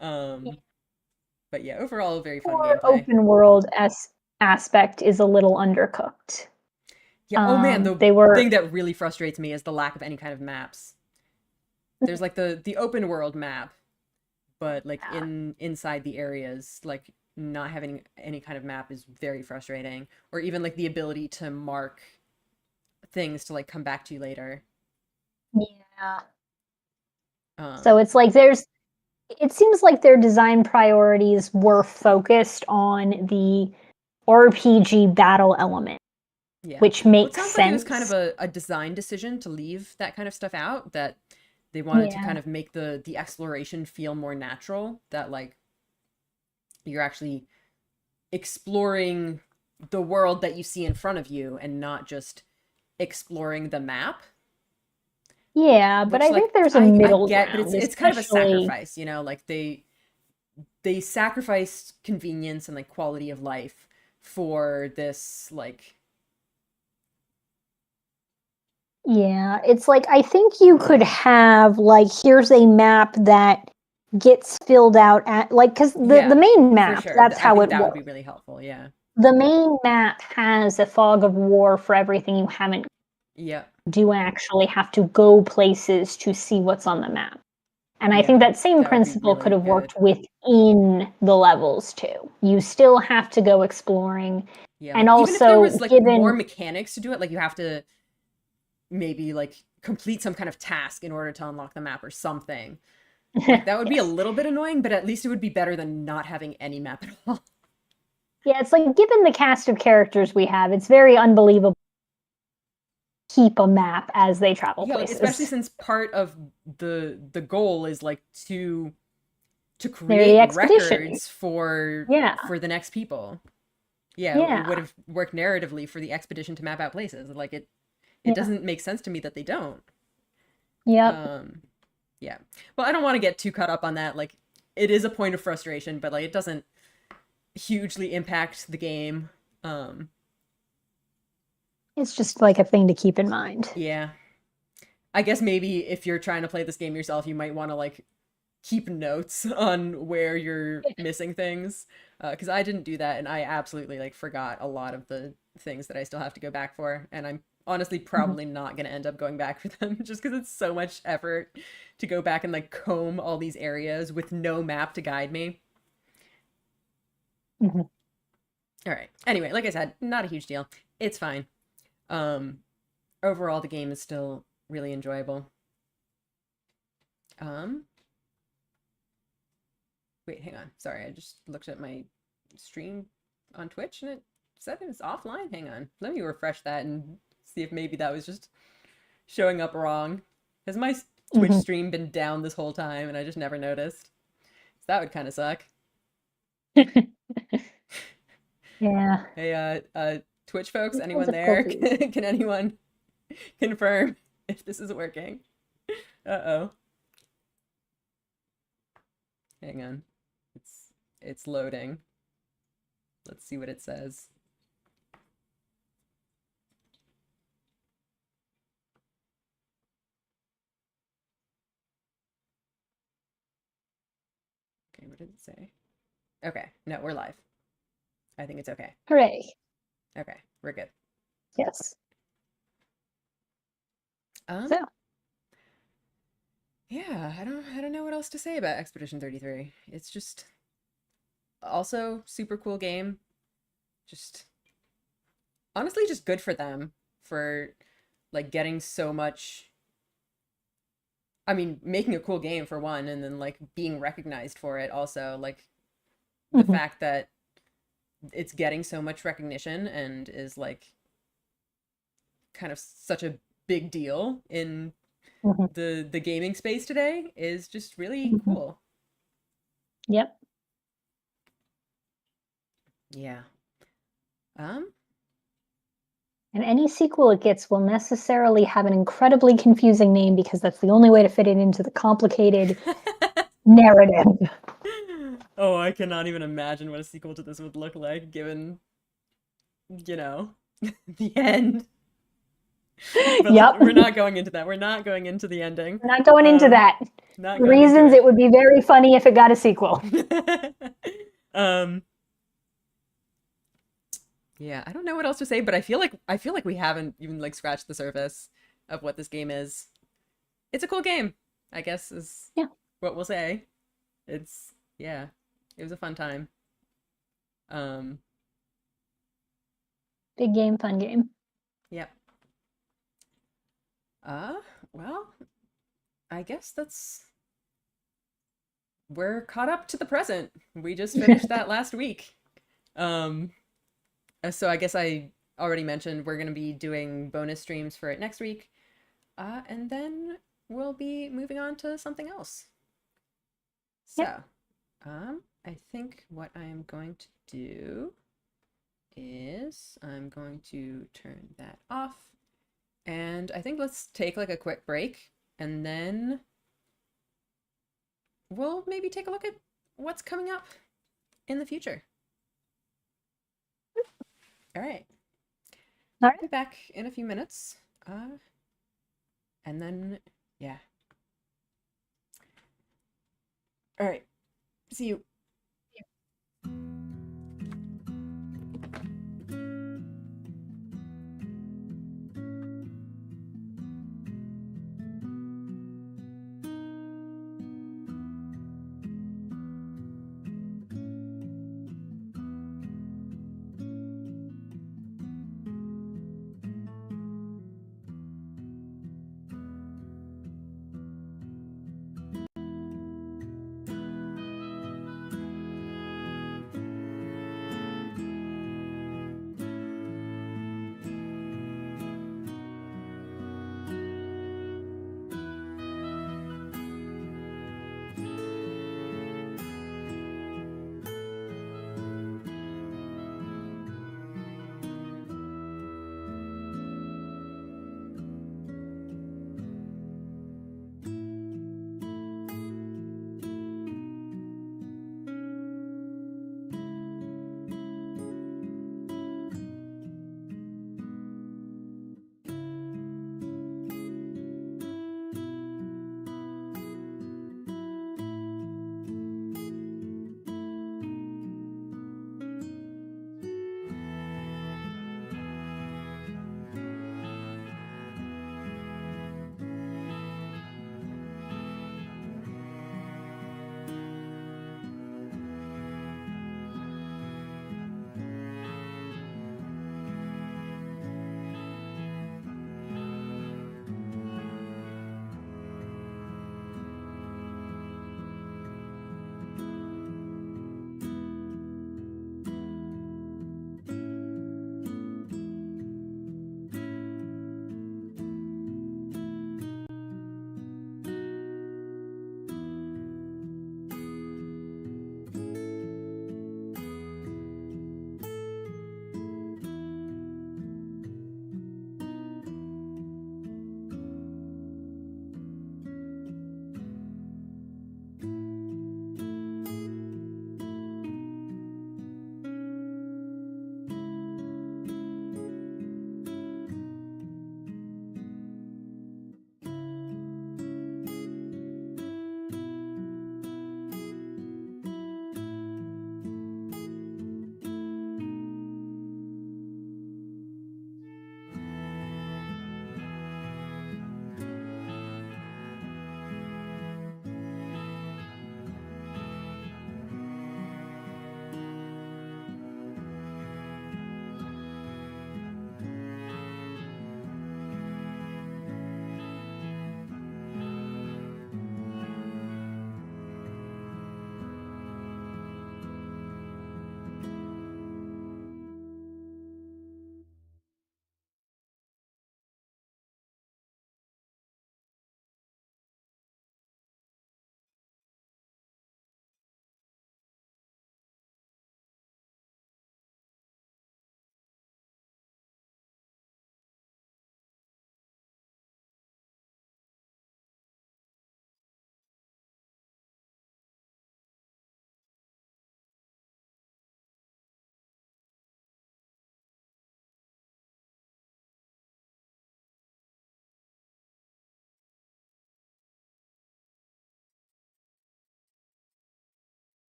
Speaker 1: Um, but yeah, overall, a very fun
Speaker 2: Core
Speaker 1: gameplay.
Speaker 2: open world aspect is a little undercooked.
Speaker 1: Yeah. Oh man, the
Speaker 2: They were
Speaker 1: thing that really frustrates me is the lack of any kind of maps. There's like the open world map, but like
Speaker 2: yeah,
Speaker 1: inside the areas, like not having any kind of map is very frustrating. Or even like the ability to mark things to like come back to you later.
Speaker 2: yeah. So
Speaker 1: Um,
Speaker 2: it's like it seems like their design priorities were focused on the RPG battle element,
Speaker 1: yeah.
Speaker 2: which
Speaker 1: Well, it
Speaker 2: makes
Speaker 1: sounds like it was kind of
Speaker 2: sense.
Speaker 1: a design decision to leave that kind of stuff out, that they wanted to
Speaker 2: Yeah.
Speaker 1: kind of make the exploration feel more natural, that like you're actually exploring the world that you see in front of you and not just exploring the map,
Speaker 2: Yeah, but
Speaker 1: which
Speaker 2: I
Speaker 1: like
Speaker 2: think there's a
Speaker 1: I
Speaker 2: middle
Speaker 1: get, but
Speaker 2: ground,
Speaker 1: it's kind of a
Speaker 2: especially.
Speaker 1: sacrifice, you know, like they sacrificed convenience and like quality of life for this like
Speaker 2: Yeah, it's like I think you could have like here's a map that gets filled out at like because the
Speaker 1: yeah,
Speaker 2: main
Speaker 1: for
Speaker 2: map,
Speaker 1: sure.
Speaker 2: that's
Speaker 1: I
Speaker 2: how
Speaker 1: think
Speaker 2: it
Speaker 1: that would be
Speaker 2: works.
Speaker 1: really helpful. Yeah.
Speaker 2: The main map has a fog of war for everything you haven't
Speaker 1: Yeah.
Speaker 2: do actually have to go places to see what's on the map. And I think
Speaker 1: Yeah.
Speaker 2: that same
Speaker 1: That would be
Speaker 2: principle could
Speaker 1: really
Speaker 2: have
Speaker 1: good.
Speaker 2: worked within the levels too. You still have to go exploring.
Speaker 1: Yeah,
Speaker 2: And
Speaker 1: like even if there
Speaker 2: also,
Speaker 1: was like more
Speaker 2: given,
Speaker 1: mechanics to do it, like you have to maybe like complete some kind of task in order to unlock the map or something. Like that would be a
Speaker 2: yes.
Speaker 1: little bit annoying, but at least it would be better than not having any map at all.
Speaker 2: Yeah, it's like given the cast of characters we have, it's very unbelievable to keep a map as they travel
Speaker 1: Yeah, like especially
Speaker 2: places.
Speaker 1: since part of the goal is like to
Speaker 2: They're the
Speaker 1: create
Speaker 2: expedition.
Speaker 1: records
Speaker 2: Yeah.
Speaker 1: for the next people. Yeah, it would
Speaker 2: Yeah.
Speaker 1: have worked narratively for the expedition to map out places. Like it
Speaker 2: Yeah.
Speaker 1: doesn't make sense to me that they don't.
Speaker 2: Yep.
Speaker 1: Um yeah. Well, I don't want to get too caught up on that. Like it is a point of frustration, but like it doesn't hugely impact the game. Um
Speaker 2: It's just like a thing to keep in mind.
Speaker 1: yeah. I guess maybe if you're trying to play this game yourself, you might want to like keep notes on where you're missing things. Because I didn't do that, and I absolutely like forgot a lot of the things that I still have to go back for, and I'm honestly
Speaker 2: Mhm.
Speaker 1: probably not gonna end up going back for them just because it's so much effort to go back and like comb all these areas with no map to guide me.
Speaker 2: Mhm.
Speaker 1: All right. Anyway, like I said, not a huge deal. It's fine. Um, Overall, the game is still really enjoyable. Um, Wait, hang on. Sorry, I just looked at my stream on Twitch and it said it was offline. Hang on. Let me refresh that and see if maybe that was just showing up wrong. Has my Twitch
Speaker 2: Mhm.
Speaker 1: stream been down this whole time and I just never noticed? So that would kind of suck.
Speaker 2: Yeah.
Speaker 1: Hey, Twitch folks,
Speaker 2: Technical
Speaker 1: anyone there?
Speaker 2: difficulties.
Speaker 1: Can anyone confirm if this is working? Uh-oh. Hang on. It's it's loading. Let's see what it says. Okay, what did it say? Okay, no, we're live. I think it's okay.
Speaker 2: Hooray.
Speaker 1: Okay, we're good.
Speaker 2: Yes.
Speaker 1: Um,
Speaker 2: So,
Speaker 1: yeah, I don't know what else to say about Expedition 33. It's just also super cool game. Just honestly just good for them for like getting so much, I mean, making a cool game for one and then like being recognized for it also. Like the
Speaker 2: mhm.
Speaker 1: fact that it's getting so much recognition and is like kind of such a big deal in
Speaker 2: Mhm.
Speaker 1: the gaming space today is just really
Speaker 2: Mhm.
Speaker 1: cool.
Speaker 2: Yep.
Speaker 1: Yeah. Um,
Speaker 2: And any sequel it gets will necessarily have an incredibly confusing name because that's the only way to fit it into the complicated narrative.
Speaker 1: oh, I cannot even imagine what a sequel to this would look like given, the end. But
Speaker 2: Yep.
Speaker 1: we're not going into that. We're not going into the ending.
Speaker 2: We're not going into
Speaker 1: Um,
Speaker 2: that.
Speaker 1: not going into
Speaker 2: Reasons it would be very funny if it got a sequel.
Speaker 1: it. um, yeah, I don't know what else to say, but I feel like we haven't even like scratched the surface of what this game is. It's a cool game, I guess is
Speaker 2: Yeah.
Speaker 1: what we'll say. It's yeah, it was a fun time. Um,
Speaker 2: Big game, fun game.
Speaker 1: yep. Uh, well, I guess we're caught up to the present. We just finished that last week. Um, so I guess I already mentioned we're going to be doing bonus streams for it next week. And then we'll be moving on to something else.
Speaker 2: Yep.
Speaker 1: So, I think what I am going to do is I'm going to turn that off. And I think let's take like a quick break and then we'll maybe take a look at what's coming up in the future. All right.
Speaker 2: All
Speaker 1: I'll
Speaker 2: right.
Speaker 1: be back in a few minutes. And then, yeah. All right. See you.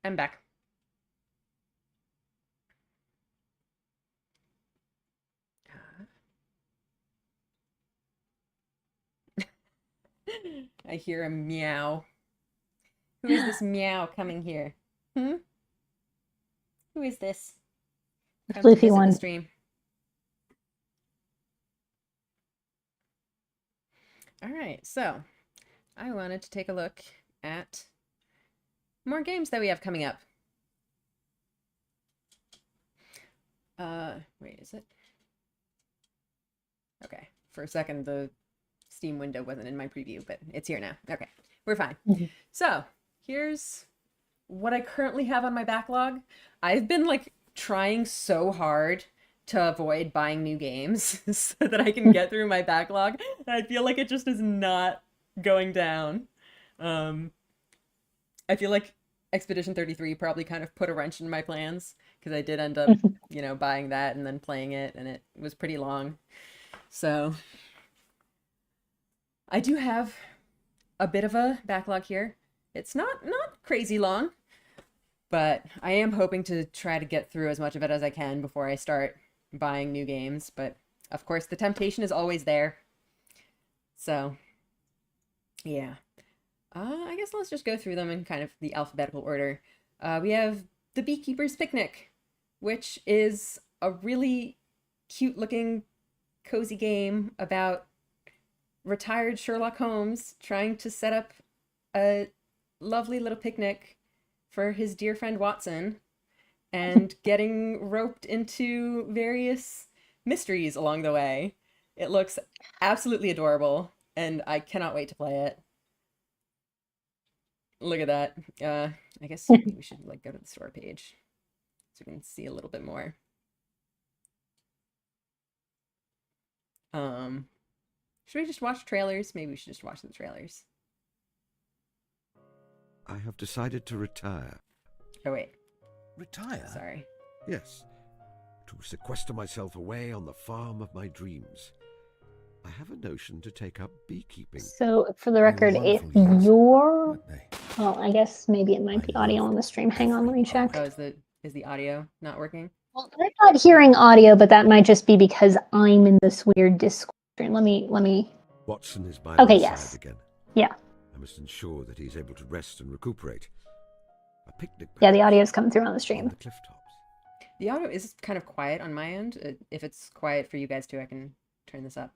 Speaker 1: I'm back. I hear a meow. Who is this meow coming here? Hmm? Who is this?
Speaker 2: The
Speaker 1: Come to
Speaker 2: floofy
Speaker 1: visit the
Speaker 2: one.
Speaker 1: stream. All right, so I wanted to take a look at more games that we have coming up. Wait, is it? Okay, for a second the Steam window wasn't in my preview, but it's here now. Okay, we're fine. So here's what I currently have on my backlog. I've been like trying so hard to avoid buying new games so that I can get through my backlog. And I feel like it just is not going down. I feel like Expedition 33 probably kind of put a wrench in my plans because I did end up, buying that and then playing it, and it was pretty long. So I do have a bit of a backlog here. It's not crazy long, but I am hoping to try to get through as much of it as I can before I start buying new games. But of course, the temptation is always there. So, yeah. I guess let's just go through them in kind of the alphabetical order. We have The Beekeeper's Picnic, which is a really cute-looking, cozy game about retired Sherlock Holmes trying to set up a lovely little picnic for his dear friend Watson and getting roped into various mysteries along the way. It looks absolutely adorable, and I cannot wait to play it. Look at that. I guess maybe we should like go to the store page so we can see a little bit more. Should we just watch trailers? Maybe we should just watch the trailers.
Speaker 3: I have decided to retire.
Speaker 1: Oh, wait.
Speaker 4: Retire?
Speaker 1: Sorry.
Speaker 3: Yes, to sequester myself away on the farm of my dreams. I have a notion to take up beekeeping.
Speaker 2: So, for the record, if
Speaker 4: wonderful years,
Speaker 2: you're...
Speaker 4: weren't they?
Speaker 2: Well, I guess maybe it might be
Speaker 4: I
Speaker 2: audio
Speaker 4: loved
Speaker 2: on the stream. Hang on, let me check.
Speaker 1: Oh, is the audio not working?
Speaker 2: Well, I'm not hearing audio, but that might just be because I'm in this weird Discord stream. Let me...
Speaker 3: Watson is by
Speaker 2: Okay,
Speaker 3: my
Speaker 2: yes.
Speaker 3: side again.
Speaker 2: Yeah.
Speaker 3: I must ensure that he's able to rest and recuperate. A picnic.
Speaker 2: Yeah, the audio's coming through on the
Speaker 3: on
Speaker 2: stream.
Speaker 3: the cliff tops.
Speaker 1: The audio is kind of quiet on my end. If it's quiet for you guys too, I can turn this up.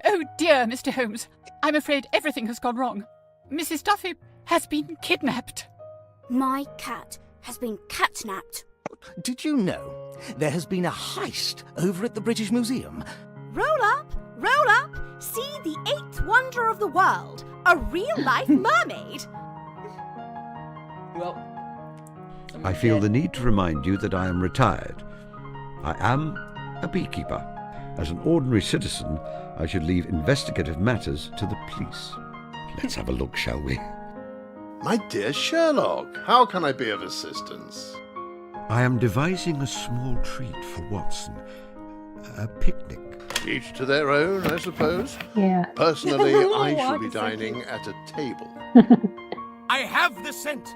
Speaker 5: Oh dear, Mr. Holmes. I'm afraid everything has gone wrong. Mrs. Duffy has been kidnapped.
Speaker 6: My cat has been catnapped.
Speaker 4: Did you know there has been a heist over at the British Museum?
Speaker 6: Roll up, see the eighth wonder of the world, a real-life mermaid.
Speaker 1: Well,
Speaker 3: I feel the need to remind you that I am retired. I am a beekeeper. As an ordinary citizen, I should leave investigative matters to the police. Let's have a look, shall we?
Speaker 7: My dear Sherlock, how can I be of assistance?
Speaker 3: I am devising a small treat for Watson. A picnic.
Speaker 7: Each to their own, I suppose.
Speaker 2: Yeah.
Speaker 7: Personally, I shall be
Speaker 1: Watson.
Speaker 7: dining at a table.
Speaker 4: I have the scent.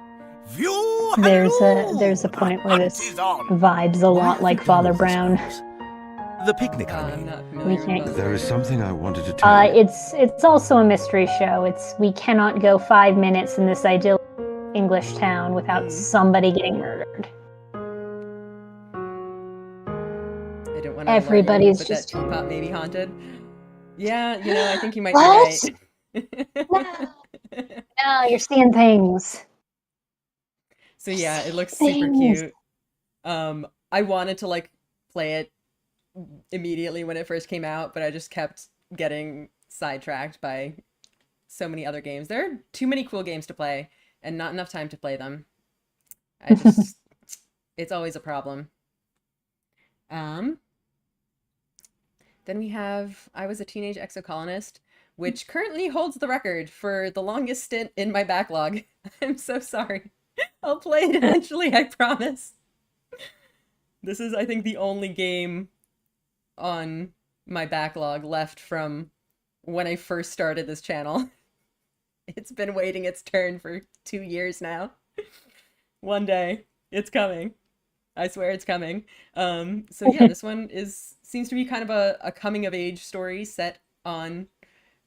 Speaker 4: View.
Speaker 2: There's a point where this vibes a lot like Father Brown.
Speaker 4: The picnic, I
Speaker 1: I'm
Speaker 4: mean.
Speaker 1: not
Speaker 2: We
Speaker 1: familiar
Speaker 2: can't-
Speaker 1: with
Speaker 3: There
Speaker 1: those.
Speaker 3: is something I wanted to tell you.
Speaker 2: It's also a mystery show. We cannot go 5 minutes in this idyllic English town without somebody getting murdered.
Speaker 1: I don't want to.
Speaker 2: Everybody's
Speaker 1: but
Speaker 2: just-
Speaker 1: that teapot may be haunted. Yeah, I think you might
Speaker 2: What?
Speaker 1: be right.
Speaker 2: No, you're seeing things.
Speaker 1: So yeah, it looks super
Speaker 2: Things.
Speaker 1: cute. I wanted to like play it immediately when it first came out, but I just kept getting sidetracked by so many other games. There are too many cool games to play and not enough time to play them. It's always a problem. Then we have I Was a Teenage Exocolonist, which currently holds the record for the longest stint in my backlog. I'm so sorry. I'll play it eventually, I promise. This is, I think, the only game on my backlog left from when I first started this channel. It's been waiting its turn for 2 years now. One day. It's coming. I swear it's coming. So yeah, this one seems to be kind of a coming of age story set on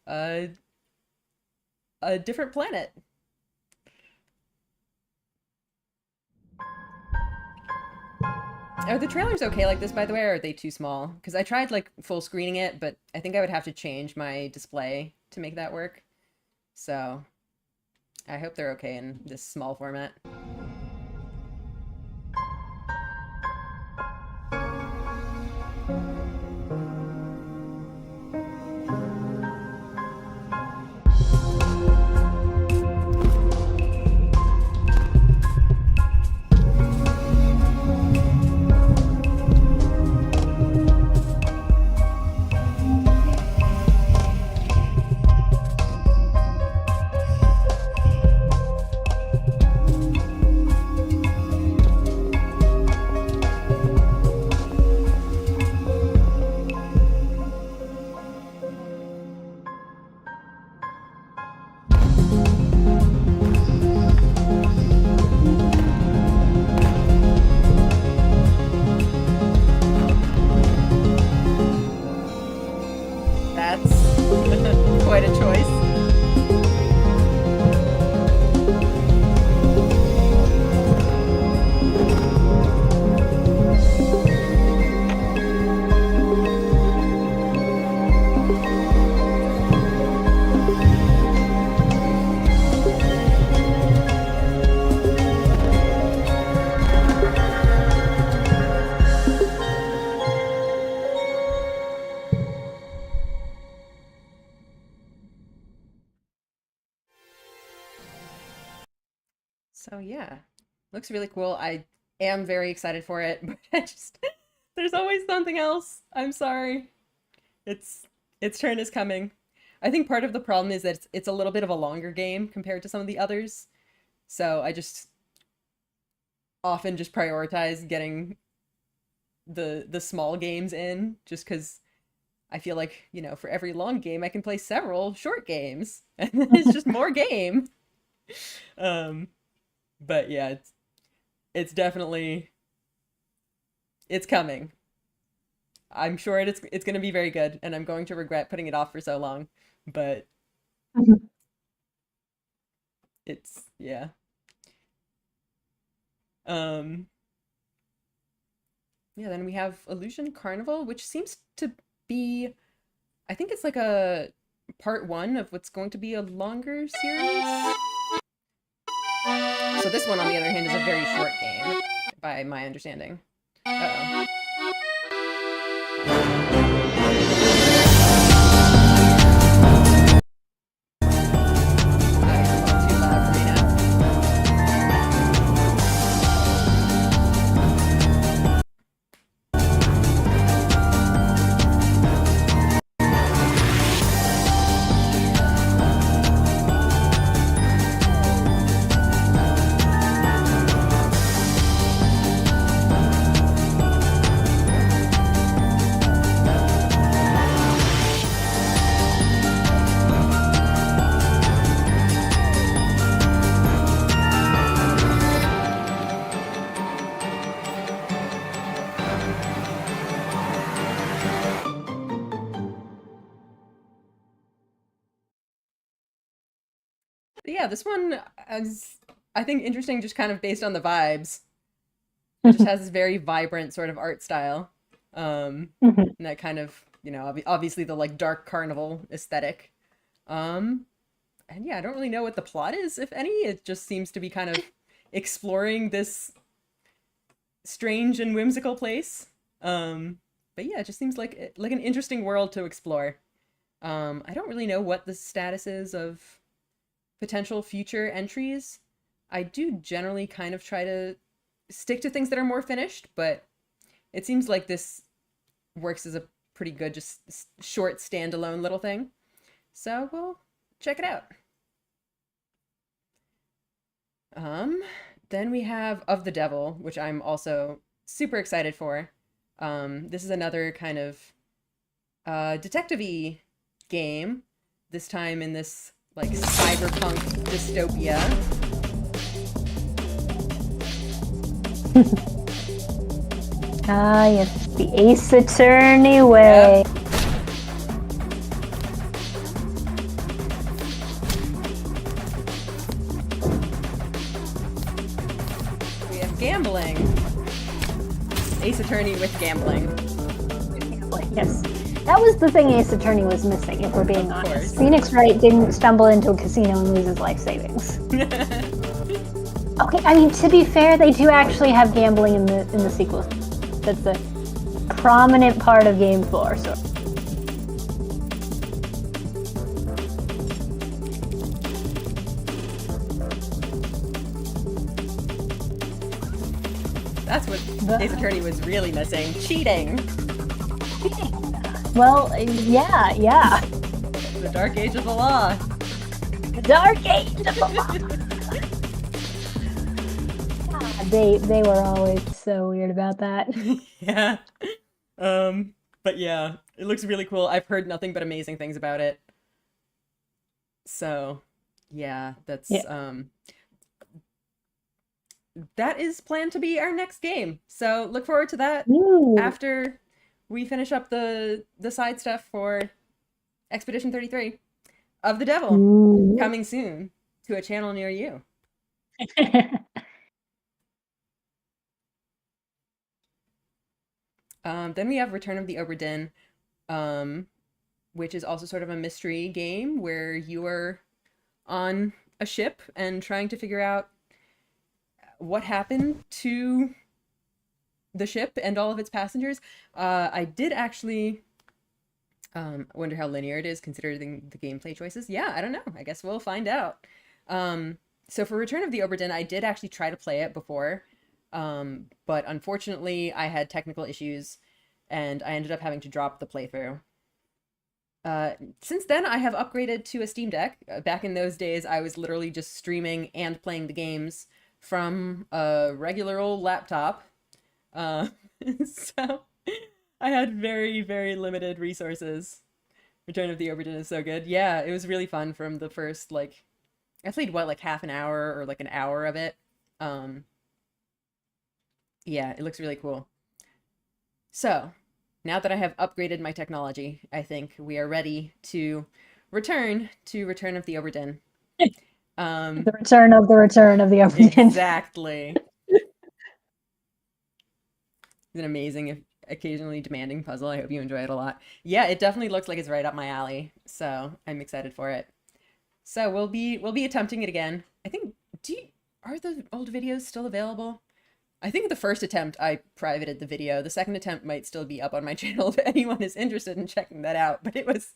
Speaker 1: a different planet. Are the trailers okay like this, by the way, or are they too small? Because I tried like full screening it, but I think I would have to change my display to make that work. So I hope they're okay in this small format. That's quite a choice. So yeah, looks really cool. I am very excited for it, but there's always something else. I'm sorry. Its turn is coming. I think part of the problem is that it's a little bit of a longer game compared to some of the others. So I just often just prioritize getting the small games in, just because I feel like, you know, for every long game I can play several short games. And it's just more game. But yeah, it's definitely, it's coming. I'm sure it's going to be very good, and I'm going to regret putting it off for so long, but it's, yeah. Yeah, then we have Illusion Carnival, which seems to be, I think it's like a part 1 of what's going to be a longer series. So this one, on the other hand, is a very short game, by my understanding. Uh-oh. Yeah, this one is, I think, interesting just kind of based on the vibes. It just has this very vibrant sort of art style. And that kind of, you know, obviously the like dark carnival aesthetic. And yeah, I don't really know what the plot is, if any. It just seems to be kind of exploring this strange and whimsical place. But yeah, it just seems like an interesting world to explore. I don't really know what the status is of potential future entries. I do generally kind of try to stick to things that are more finished, but it seems like this works as a pretty good, just short standalone little thing. So we'll check it out. Then we have Of the Devil, which I'm also super excited for. This is another kind of detective-y game, this time in this like cyberpunk dystopia.
Speaker 2: Ah, yes, the Ace Attorney way.
Speaker 1: Yep. We have gambling. Ace Attorney with gambling.
Speaker 2: Yes. That was the thing Ace Attorney was missing, if we're being
Speaker 1: Of
Speaker 2: honest.
Speaker 1: course.
Speaker 2: Phoenix Wright didn't stumble into a casino and lose his life savings. Okay, I mean, to be fair, they do actually have gambling in the sequel. That's a prominent part of game 4, so...
Speaker 1: That's what Ace Attorney was really missing. Cheating.
Speaker 2: Well, yeah.
Speaker 1: The dark age of the law.
Speaker 2: The Dark Age of the Law. God, they were always so weird about that.
Speaker 1: Yeah. But yeah, it looks really cool. I've heard nothing but amazing things about it. So, yeah, that's that is planned to be our next game. So, look forward to that
Speaker 2: Ooh.
Speaker 1: after we finish up the side stuff for Expedition 33 of the Devil,
Speaker 2: Ooh.
Speaker 1: coming soon to a channel near you. Then we have Return of the Obra Dinn, which is also sort of a mystery game where you are on a ship and trying to figure out what happened to the ship and all of its passengers. I did actually wonder how linear it is considering the gameplay choices. Yeah, I don't know. I guess we'll find out. So for Return of the Obra Dinn, I did actually try to play it before, but unfortunately I had technical issues and I ended up having to drop the playthrough. Since then, I have upgraded to a Steam Deck. Back in those days, I was literally just streaming and playing the games from a regular old laptop. So I had very, very limited resources. Return of the Obra Dinn is so good. Yeah, it was really fun from the first, like, I played, what, like half an hour or like an hour of it. Yeah, it looks really cool. So, now that I have upgraded my technology, I think we are ready to return to Return of the Obra Dinn.
Speaker 2: The return of the Obra Dinn.
Speaker 1: Exactly. It's an amazing, occasionally demanding puzzle. I hope you enjoy it a lot. Yeah, it definitely looks like it's right up my alley, so I'm excited for it. So we'll be attempting it again. I think, are the old videos still available? I think the first attempt I privated the video. The second attempt might still be up on my channel if anyone is interested in checking that out. But it was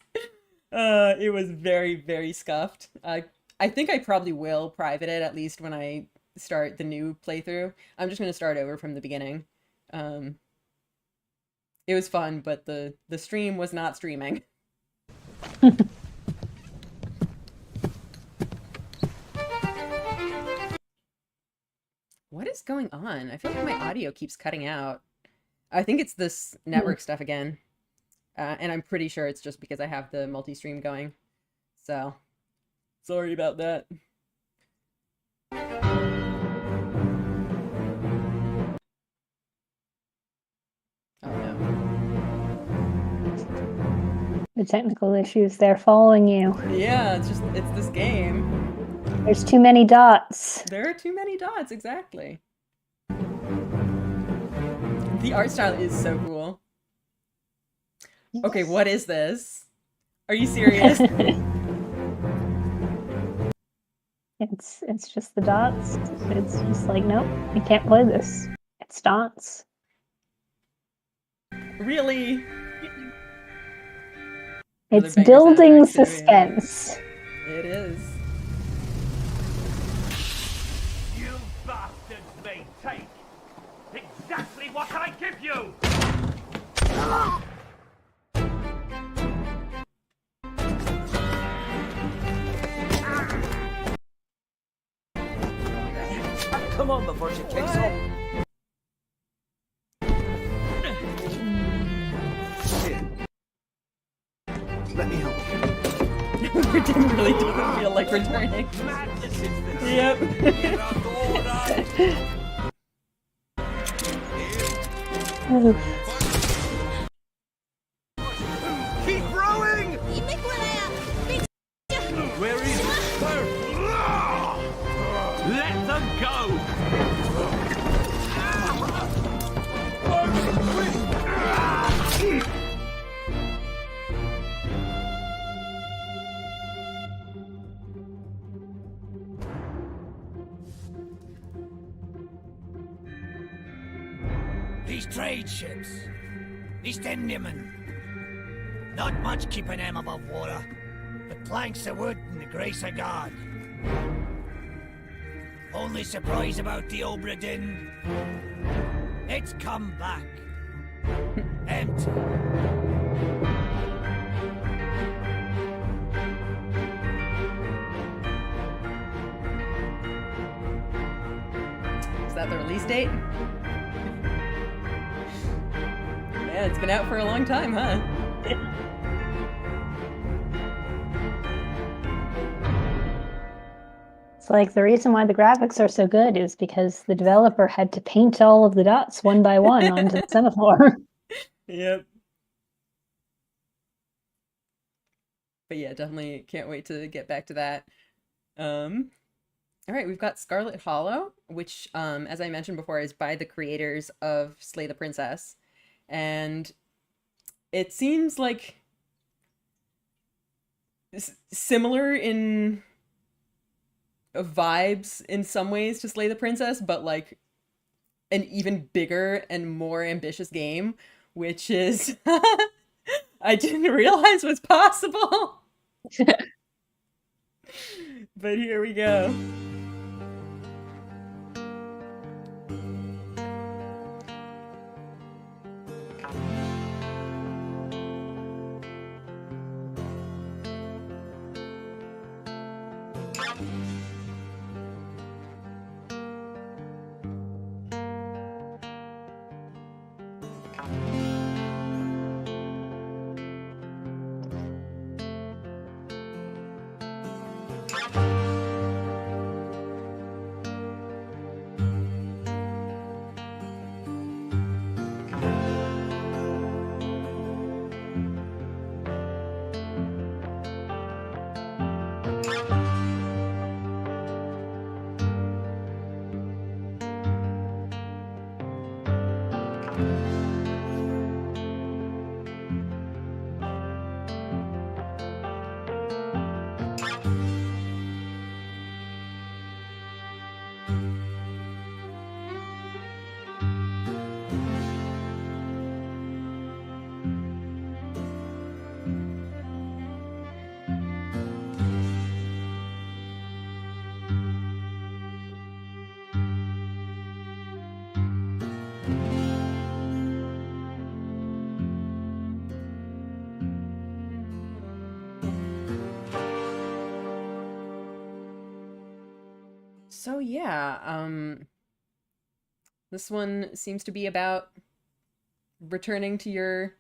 Speaker 1: very, very scuffed. I think I probably will private it, at least when I start the new playthrough. I'm just going to start over from the beginning. It was fun, but the stream was not streaming. What is going on? I feel like my audio keeps cutting out. I think it's this network stuff again. And I'm pretty sure it's just because I have the multi-stream going. So, sorry about that. Oh no.
Speaker 2: The technical issues, they're following you.
Speaker 1: Yeah, it's this game.
Speaker 2: There's too many dots.
Speaker 1: There are too many dots, exactly. The art style is so cool. Okay, what is this? Are you serious?
Speaker 2: It's just the dots. It's just like, nope, you can't play this. It's dots.
Speaker 1: Really?
Speaker 2: It's
Speaker 1: bangers
Speaker 2: building
Speaker 1: out of activity.
Speaker 2: suspense.
Speaker 1: It is.
Speaker 8: You bastards may take exactly what I give you!
Speaker 4: Come on before she kicks off. Let me help you.
Speaker 1: It really doesn't feel like returning.
Speaker 8: Madness is this!
Speaker 1: Yep.
Speaker 8: Keep rowing! Where is it? Let them go!
Speaker 4: These trade ships, these Indiamen, not much keeping them above water, but planks of wood and the grace of God. Only surprise about the Obra Dinn, it's come back empty.
Speaker 1: Is that the release date? Yeah, it's been out for a long time, huh?
Speaker 2: It's like the reason why the graphics are so good is because the developer had to paint all of the dots one by one onto the semaphore.
Speaker 1: Yep. But yeah, definitely can't wait to get back to that. All right, we've got Scarlet Hollow, which, as I mentioned before, is by the creators of Slay the Princess. And it seems like similar in vibes in some ways to Slay the Princess, but like an even bigger and more ambitious game, which is I didn't realize was possible. But here we go. So yeah, this one seems to be about returning to your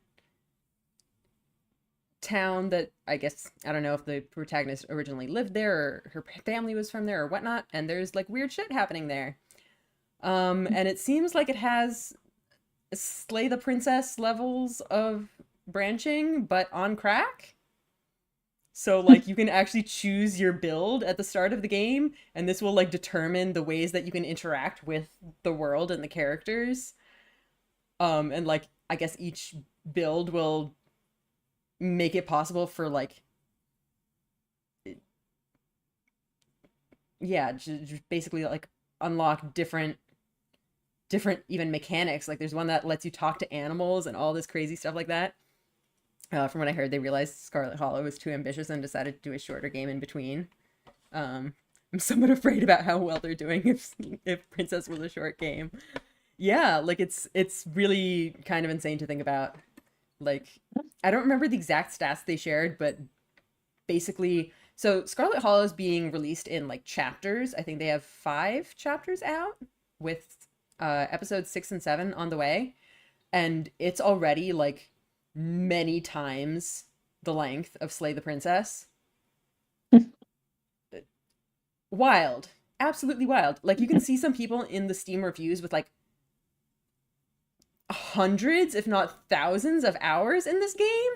Speaker 1: town that I guess, I don't know if the protagonist originally lived there or her family was from there or whatnot, and there's like weird shit happening there. And it seems like it has Slay the Princess levels of branching, but on crack. So like you can actually choose your build at the start of the game, and this will like determine the ways that you can interact with the world and the characters. And like I guess each build will make it possible for like yeah, just basically like unlock different even mechanics. Like there's one that lets you talk to animals and all this crazy stuff like that. From what I heard, they realized Scarlet Hollow was too ambitious and decided to do a shorter game in between. I'm somewhat afraid about how well they're doing if Princess was a short game. Yeah, like it's really kind of insane to think about. Like, I don't remember the exact stats they shared, but basically, so Scarlet Hollow is being released in like chapters. I think they have 5 chapters out with episodes 6 and 7 on the way. And it's already like many times the length of Slay the Princess. Wild. Absolutely wild. Like you can see some people in the Steam reviews with like hundreds, if not thousands of hours in this game.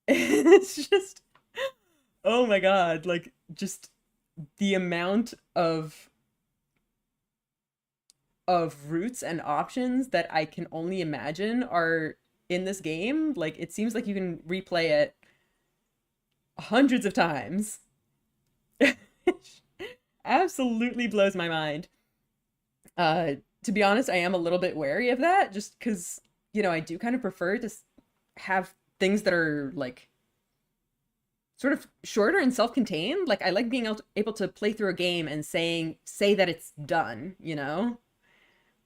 Speaker 1: It's just, oh my God, like just the amount of routes and options that I can only imagine are in this game. Like it seems like you can replay it hundreds of times. Absolutely blows my mind. To be honest, I am a little bit wary of that just because, you know, I do kind of prefer to have things that are like sort of shorter and self-contained. Like I like being able to play through a game and say that it's done, you know?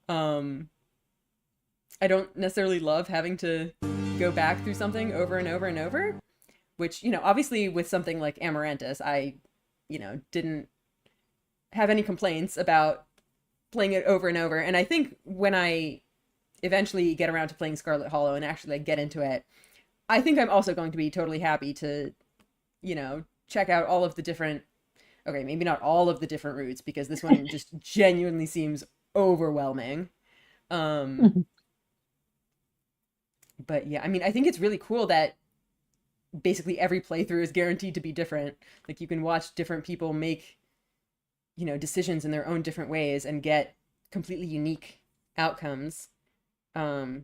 Speaker 1: I don't necessarily love having to go back through something over and over and over, which, you know, obviously with something like Amaranthus, I, you know, didn't have any complaints about playing it over and over. And I think when I eventually get around to playing Scarlet Hollow and actually like get into it, I think I'm also going to be totally happy to, you know, check out all of the different, okay, maybe not all of the different routes because this one just genuinely seems overwhelming. But yeah, I mean, I think it's really cool that basically every playthrough is guaranteed to be different. Like you can watch different people make, you know, decisions in their own different ways and get completely unique outcomes. But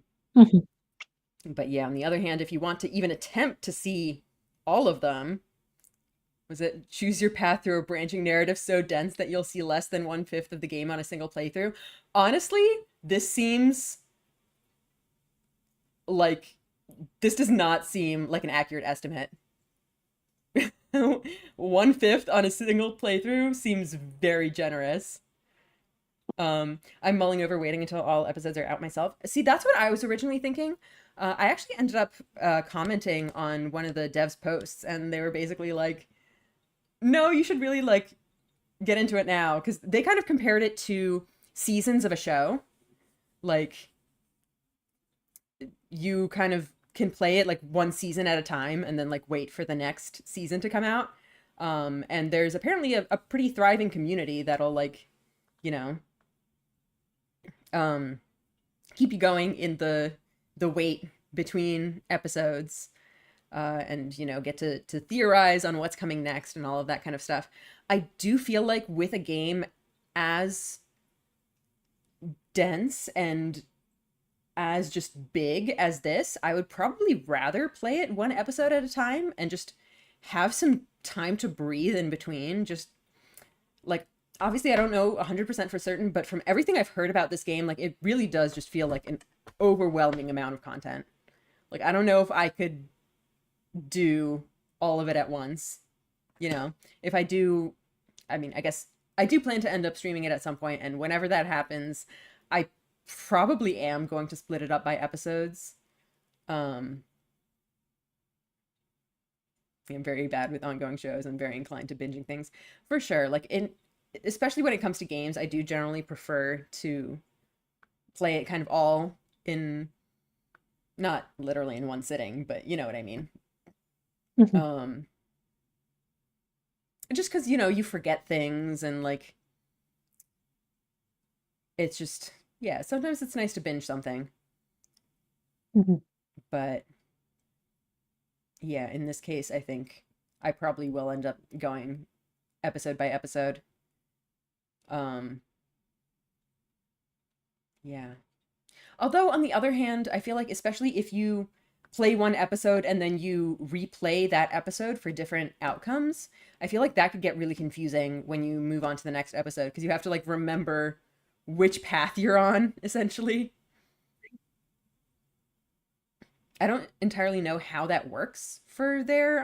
Speaker 1: yeah, on the other hand, if you want to even attempt to see all of them, was it choose your path through a branching narrative so dense that you'll see less than 1/5 of the game on a single playthrough? Honestly, this does not seem like an accurate estimate. 1/5 on a single playthrough seems very generous. I'm mulling over waiting until all episodes are out myself. See, that's what I was originally thinking. I actually ended up commenting on one of the devs' posts, and they were basically like, no, you should really like get into it now, because they kind of compared it to seasons of a show. Like, you kind of can play it like one season at a time and then like wait for the next season to come out. And there's apparently a pretty thriving community that'll like, you know, keep you going in the wait between episodes, and, you know, get to theorize on what's coming next and all of that kind of stuff. I do feel like with a game as dense and as just big as this, I would probably rather play it one episode at a time and just have some time to breathe in between. Just like, obviously I don't know 100% for certain, but from everything I've heard about this game, like it really does just feel like an overwhelming amount of content. Like, I don't know if I could do all of it at once. You know, if I do, I mean, I guess I do plan to end up streaming it at some point, and whenever that happens, I probably am going to split it up by episodes. I'm very bad with ongoing shows. I'm very inclined to binging things for sure. Like especially when it comes to games, I do generally prefer to play it kind of all in, not literally in one sitting, but you know what I mean. Just because, you know, you forget things and like, it's just, yeah, sometimes it's nice to binge something. But yeah, in this case, I think I probably will end up going episode by episode. Yeah. Although on the other hand, I feel like especially if you play one episode and then you replay that episode for different outcomes, I feel like that could get really confusing when you move on to the next episode, because you have to like remember which path you're on, essentially. I don't entirely know how that works for their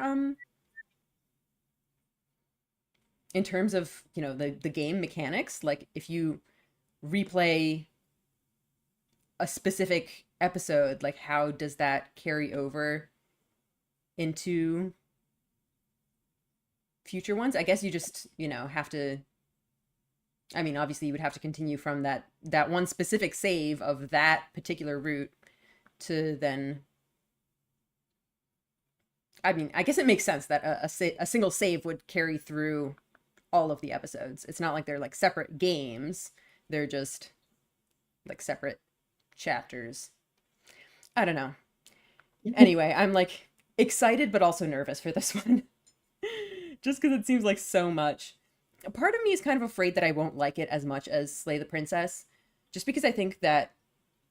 Speaker 1: in terms of, you know, the game mechanics. Like if you replay a specific episode, like how does that carry over into future ones? I guess you just, you know, have to, I mean, obviously you would have to continue from that one specific save of that particular route to then, I mean, I guess it makes sense that a single save would carry through all of the episodes. It's not like they're like separate games. They're just like separate chapters. I don't know. Anyway, I'm like excited but also nervous for this one. Just because it seems like so much. A part of me is kind of afraid that I won't like it as much as Slay the Princess, just because I think that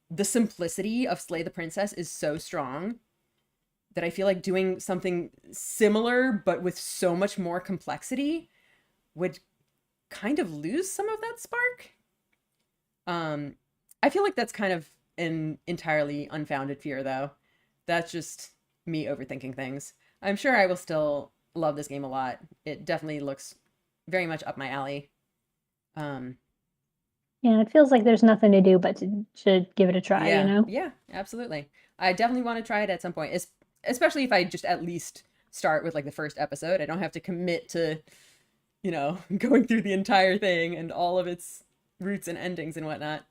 Speaker 1: the simplicity of Slay the Princess is so strong that I feel like doing something similar but with so much more complexity would kind of lose some of that spark. I feel like that's kind of an entirely unfounded fear, though. That's just me overthinking things. I'm sure I will still love this game a lot. It definitely looks very much up my alley.
Speaker 2: Yeah, it feels like there's nothing to do but to give it a try,
Speaker 1: Yeah,
Speaker 2: you know?
Speaker 1: yeah, absolutely. I definitely want to try it at some point, especially if I just at least start with like the first episode. I don't have to commit to, going through the entire thing and all of its roots and endings and whatnot.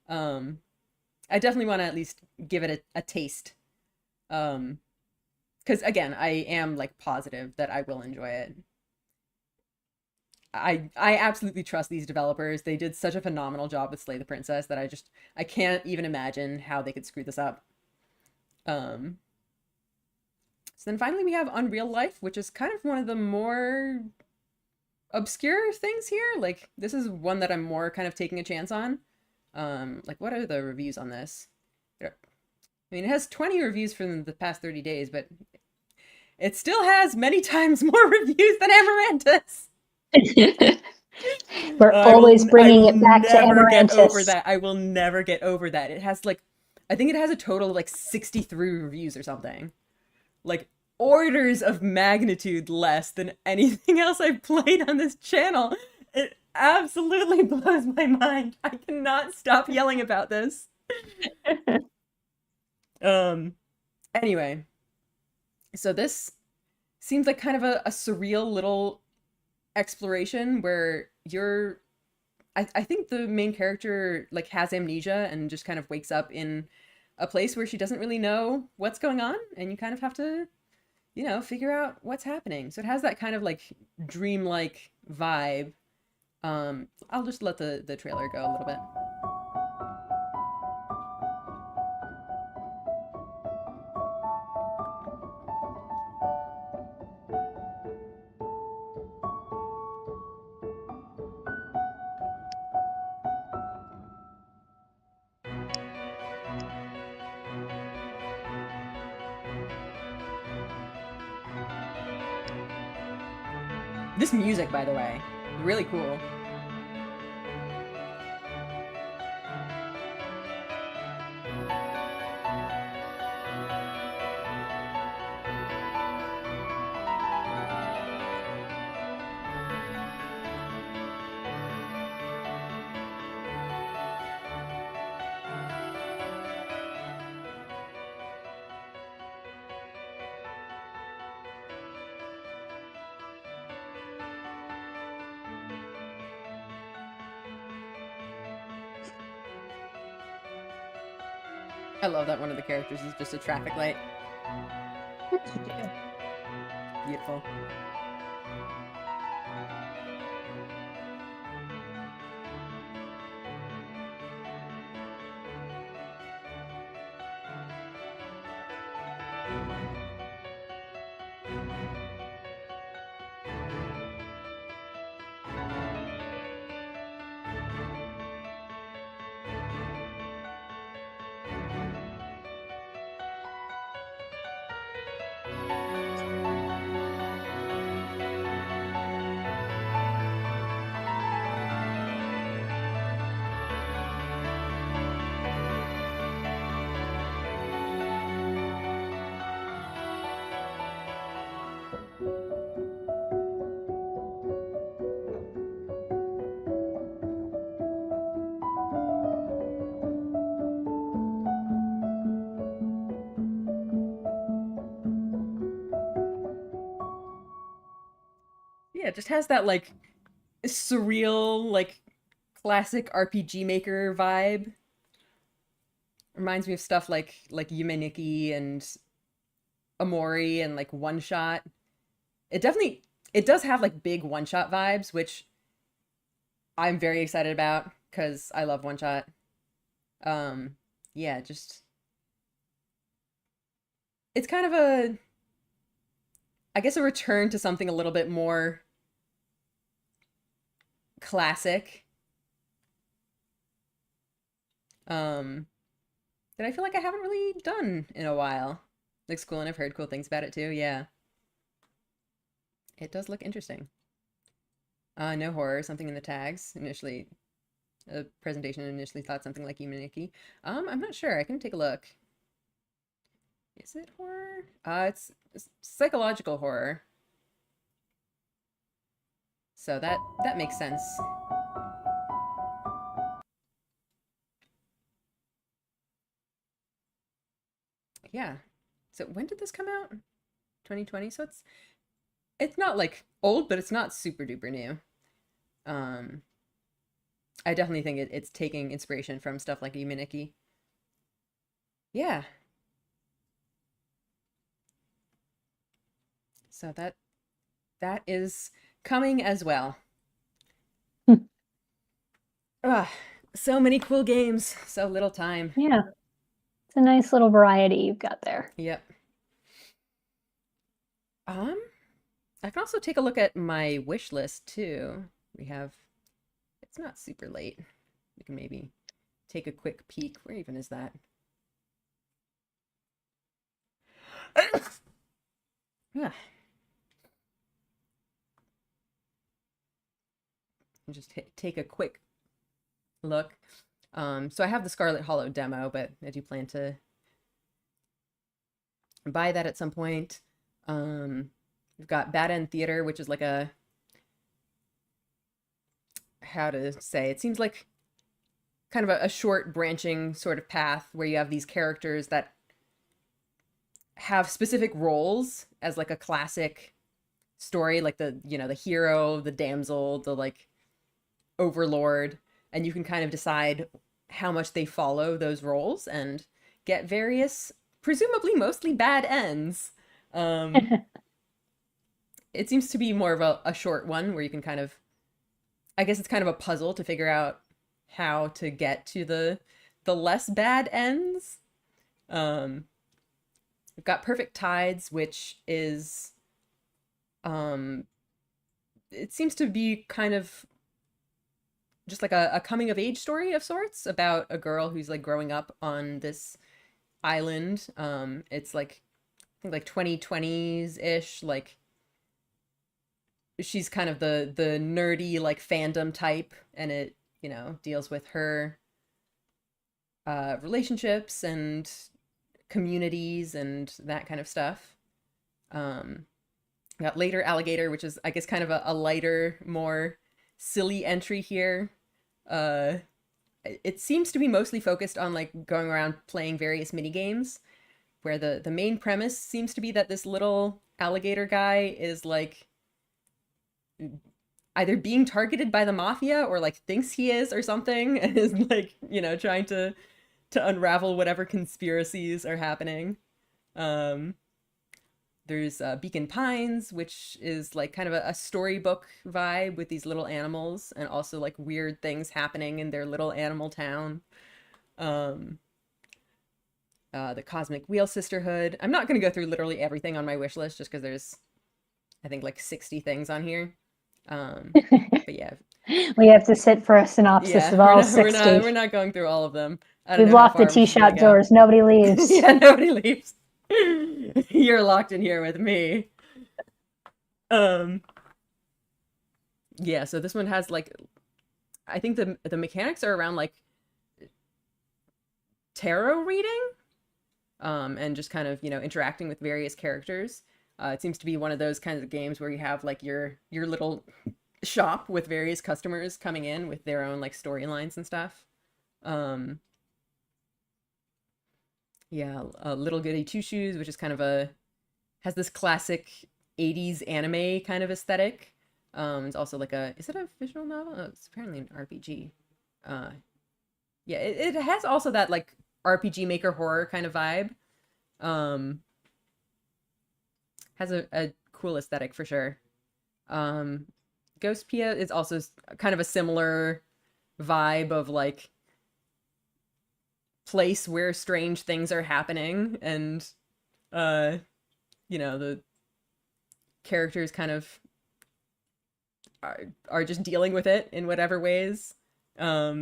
Speaker 1: I definitely want to at least give it a taste. Because again, I am like positive that I will enjoy it. I absolutely trust these developers. They did such a phenomenal job with Slay the Princess that I can't even imagine how they could screw this up. So then finally we have Unreal Life, which is kind of one of the more obscure things here. Like, this is one that I'm more kind of taking a chance on. Like, what are the reviews on this? I mean, it has 20 reviews from the past 30 days, but it still has many times more reviews than Amaranthus.
Speaker 2: We're always bringing it back to Amaranthus.
Speaker 1: Get over that. I will never get over that. It has like, I think it has a total of like 63 reviews or something. Like, orders of magnitude less than anything else I've played on this channel. It absolutely blows my mind. I cannot stop yelling about this. Anyway, so this seems like kind of a surreal little exploration where I think the main character like has amnesia and just kind of wakes up in a place where she doesn't really know what's going on, and you kind of have to, figure out what's happening. So it has that kind of like dreamlike vibe. I'll just let the trailer go a little bit. This music, by the way, really cool. I love that one of the characters is just a traffic light. Beautiful. Yeah, it just has that like surreal, like classic RPG Maker vibe. Reminds me of stuff like Yume Nikki and Amori and like One Shot. It does have like big One Shot vibes, which I'm very excited about because I love One Shot. yeah, just it's kind of a, I guess, a return to something a little bit more classic. That I feel like I haven't really done in a while. Looks cool, and I've heard cool things about it too. Yeah, it does look interesting. No horror, something in the tags. Initially, a presentation initially thought something like Yumaniki. I'm not sure. I can take a look. Is it horror? It's psychological horror. So that makes sense. Yeah. So when did this come out? 2020. So it's not like old, but it's not super duper new. I definitely think it's taking inspiration from stuff like Yumaniki. Yeah. So that is coming as well. Ah, so many cool games, so little time.
Speaker 2: Yeah. It's a nice little variety you've got there.
Speaker 1: Yep. I can also take a look at my wish list too. It's not super late. We can maybe take a quick peek. Where even is that? Yeah. Just take a quick look. So I have the Scarlet Hollow demo, but I do plan to buy that at some point. We've got Bad End Theater, which is like a, how to say, it seems like kind of a short branching sort of path where you have these characters that have specific roles as like a classic story, like the hero, the damsel, the like overlord, and you can kind of decide how much they follow those roles and get various, presumably mostly bad ends. It seems to be more of a short one where you can kind of, I guess it's kind of a puzzle to figure out how to get to the less bad ends. We've got Perfect Tides, which is, it seems to be kind of just like a coming of age story of sorts about a girl who's like growing up on this island. It's like, I think like 2020s ish, like she's kind of the nerdy like fandom type, and it, deals with her relationships and communities and that kind of stuff. We got Later Alligator, which is, I guess, kind of a lighter, more silly entry here. It seems to be mostly focused on like going around playing various mini games, where the main premise seems to be that this little alligator guy is like either being targeted by the mafia or like thinks he is or something, and is like, trying to unravel whatever conspiracies are happening. There's Beacon Pines, which is like kind of a storybook vibe with these little animals and also like weird things happening in their little animal town. The Cosmic Wheel Sisterhood. I'm not going to go through literally everything on my wish list just because there's, I think, like 60 things on here. But yeah.
Speaker 2: We have to sit for a synopsis of all 60.
Speaker 1: We're not going through all of them.
Speaker 2: We've locked the tea shop doors. Nobody leaves.
Speaker 1: Yeah, nobody leaves. You're locked in here with me. Yeah, so this one has like, I think the mechanics are around like tarot reading, and just kind of, interacting with various characters. It seems to be one of those kinds of games where you have like your little shop with various customers coming in with their own like storylines and stuff. Yeah, Little Goody Two Shoes, which is kind of has this classic 80s anime kind of aesthetic. It's also like is it a visual novel? Oh, it's apparently an RPG. Yeah, it has also that like RPG Maker horror kind of vibe. Has a cool aesthetic for sure. Ghost Pia is also kind of a similar vibe of like place where strange things are happening, and you know, the characters kind of are just dealing with it in whatever ways. Spiritfarer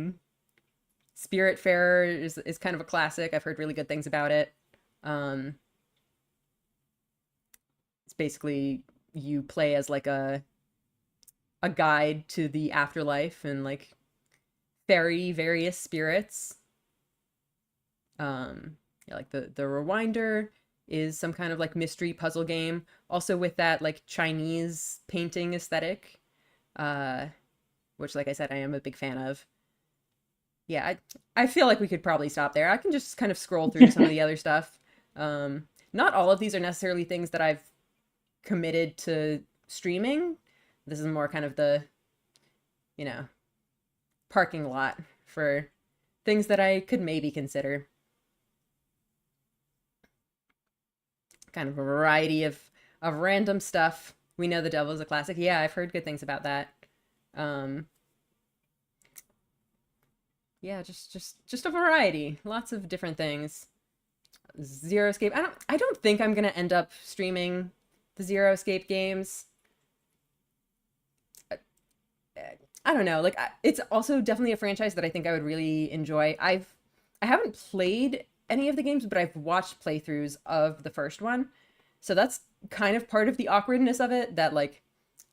Speaker 1: is kind of a classic. I've heard really good things about it. It's basically you play as like a guide to the afterlife and like ferry various spirits. Yeah, like the Rewinder is some kind of like mystery puzzle game, also with that like Chinese painting aesthetic, which, like I said, I am a big fan of. Yeah, I feel like we could probably stop there. I can just kind of scroll through some of the other stuff. Not all of these are necessarily things that I've committed to streaming. This is more kind of the, you know, parking lot for things that I could maybe consider. Kind of a variety of random stuff. We Know the Devil is a classic. Yeah, I've heard good things about that. Yeah, just a variety. Lots of different things. Zero Escape. I don't think I'm gonna end up streaming the Zero Escape games. I don't know. Like, it's also definitely a franchise that I think I would really enjoy. I haven't played any of the games, but I've watched playthroughs of the first one. So that's kind of part of the awkwardness of it, that like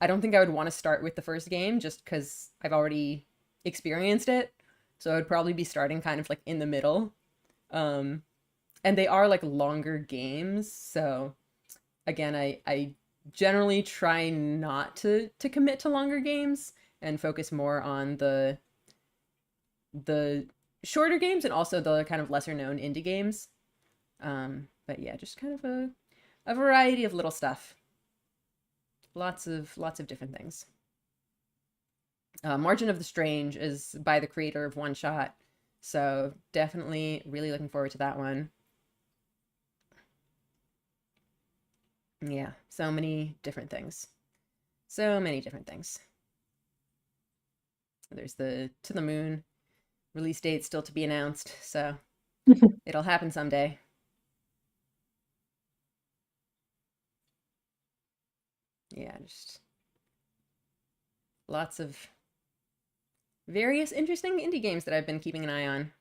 Speaker 1: I don't think I would want to start with the first game just because I've already experienced it. So I would probably be starting kind of like in the middle. And they are like longer games, so again, I generally try not to commit to longer games and focus more on the shorter games and also the kind of lesser known indie games. But yeah, just kind of a variety of little stuff. Lots of different things. Margin of the Strange is by the creator of One Shot, so definitely really looking forward to that one. Yeah, so many different things. So many different things. There's the To the Moon release date still to be announced, so it'll happen someday. Yeah, just lots of various interesting indie games that I've been keeping an eye on.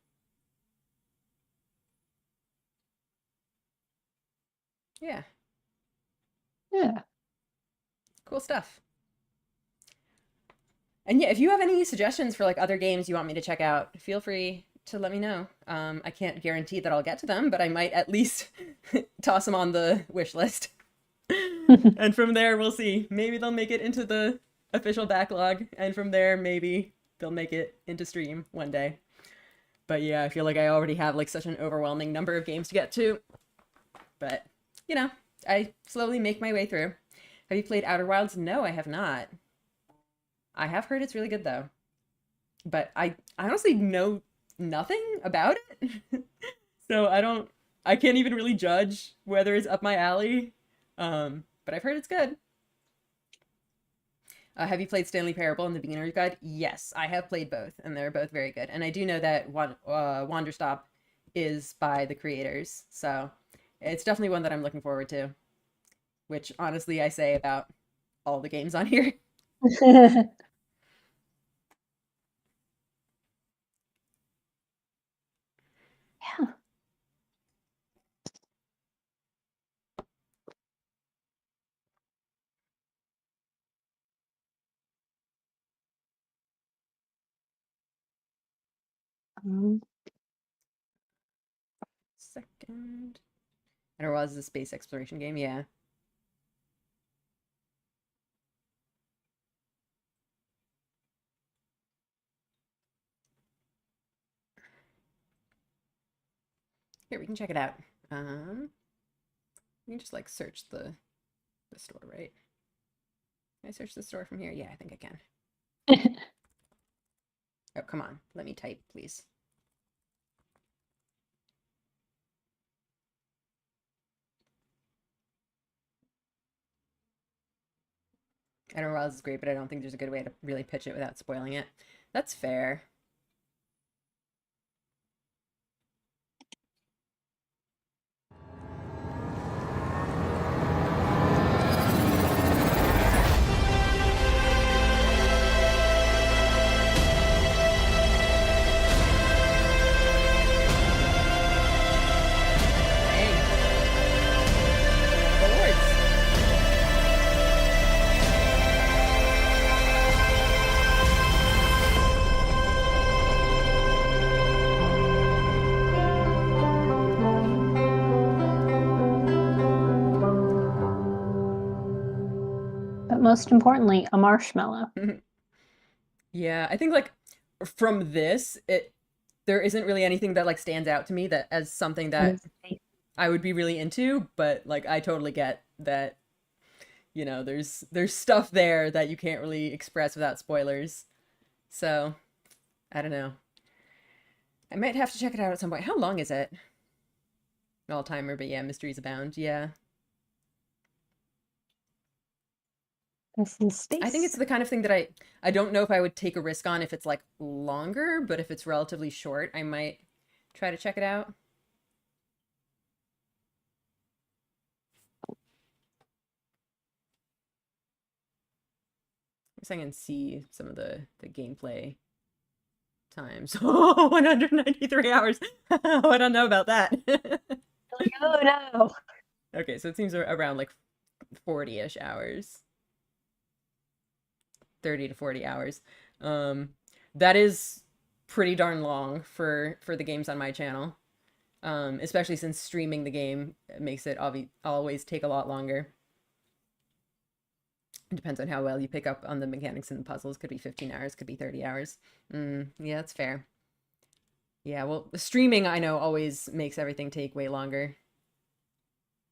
Speaker 1: Yeah.
Speaker 2: Yeah.
Speaker 1: Cool stuff. And yeah, if you have any suggestions for like other games you want me to check out, feel free to let me know. I can't guarantee that I'll get to them, but I might at least toss them on the wish list. And from there, we'll see. Maybe they'll make it into the official backlog, and from there, maybe they'll make it into stream one day. But yeah, I feel like I already have like such an overwhelming number of games to get to. But, you know, I slowly make my way through. Have you played Outer Wilds? No, I have not. I have heard it's really good though. But I honestly know nothing about it. So I can't even really judge whether it's up my alley. But I've heard it's good. Have you played Stanley Parable and the Beginner's Guide? Yes, I have played both, and they're both very good. And I do know that Wanderstop is by the creators, so it's definitely one that I'm looking forward to. Which, honestly, I say about all the games on here.
Speaker 2: Yeah.
Speaker 1: Second. And it was a space exploration game, yeah. Here, we can check it out. We can just like search the store, right? Can I search the store from here? Yeah, I think I can. Oh, come on. Let me type, please. I don't know why this is great, but I don't think there's a good way to really pitch it without spoiling it. That's fair.
Speaker 2: But most importantly, a marshmallow.
Speaker 1: Yeah, I think like from this, there isn't really anything that like stands out to me that as something that I would be really into, but like I totally get that, you know, there's stuff there that you can't really express without spoilers. So, I don't know. I might have to check it out at some point. How long is it? An all-timer, but yeah, mysteries abound. Yeah.
Speaker 2: This is space.
Speaker 1: I think it's the kind of thing that I don't know if I would take a risk on if it's like longer, but if it's relatively short, I might try to check it out. I guess I can see some of the gameplay times. Oh, 193 hours. I don't know about that.
Speaker 2: Oh no.
Speaker 1: Okay, so it seems around like 40-ish hours. 30 to 40 hours. That is pretty darn long for the games on my channel. Especially since streaming the game makes it always take a lot longer. It depends on how well you pick up on the mechanics and the puzzles. Could be 15 hours, could be 30 hours. Yeah, that's fair. Yeah, well, streaming, I know, always makes everything take way longer.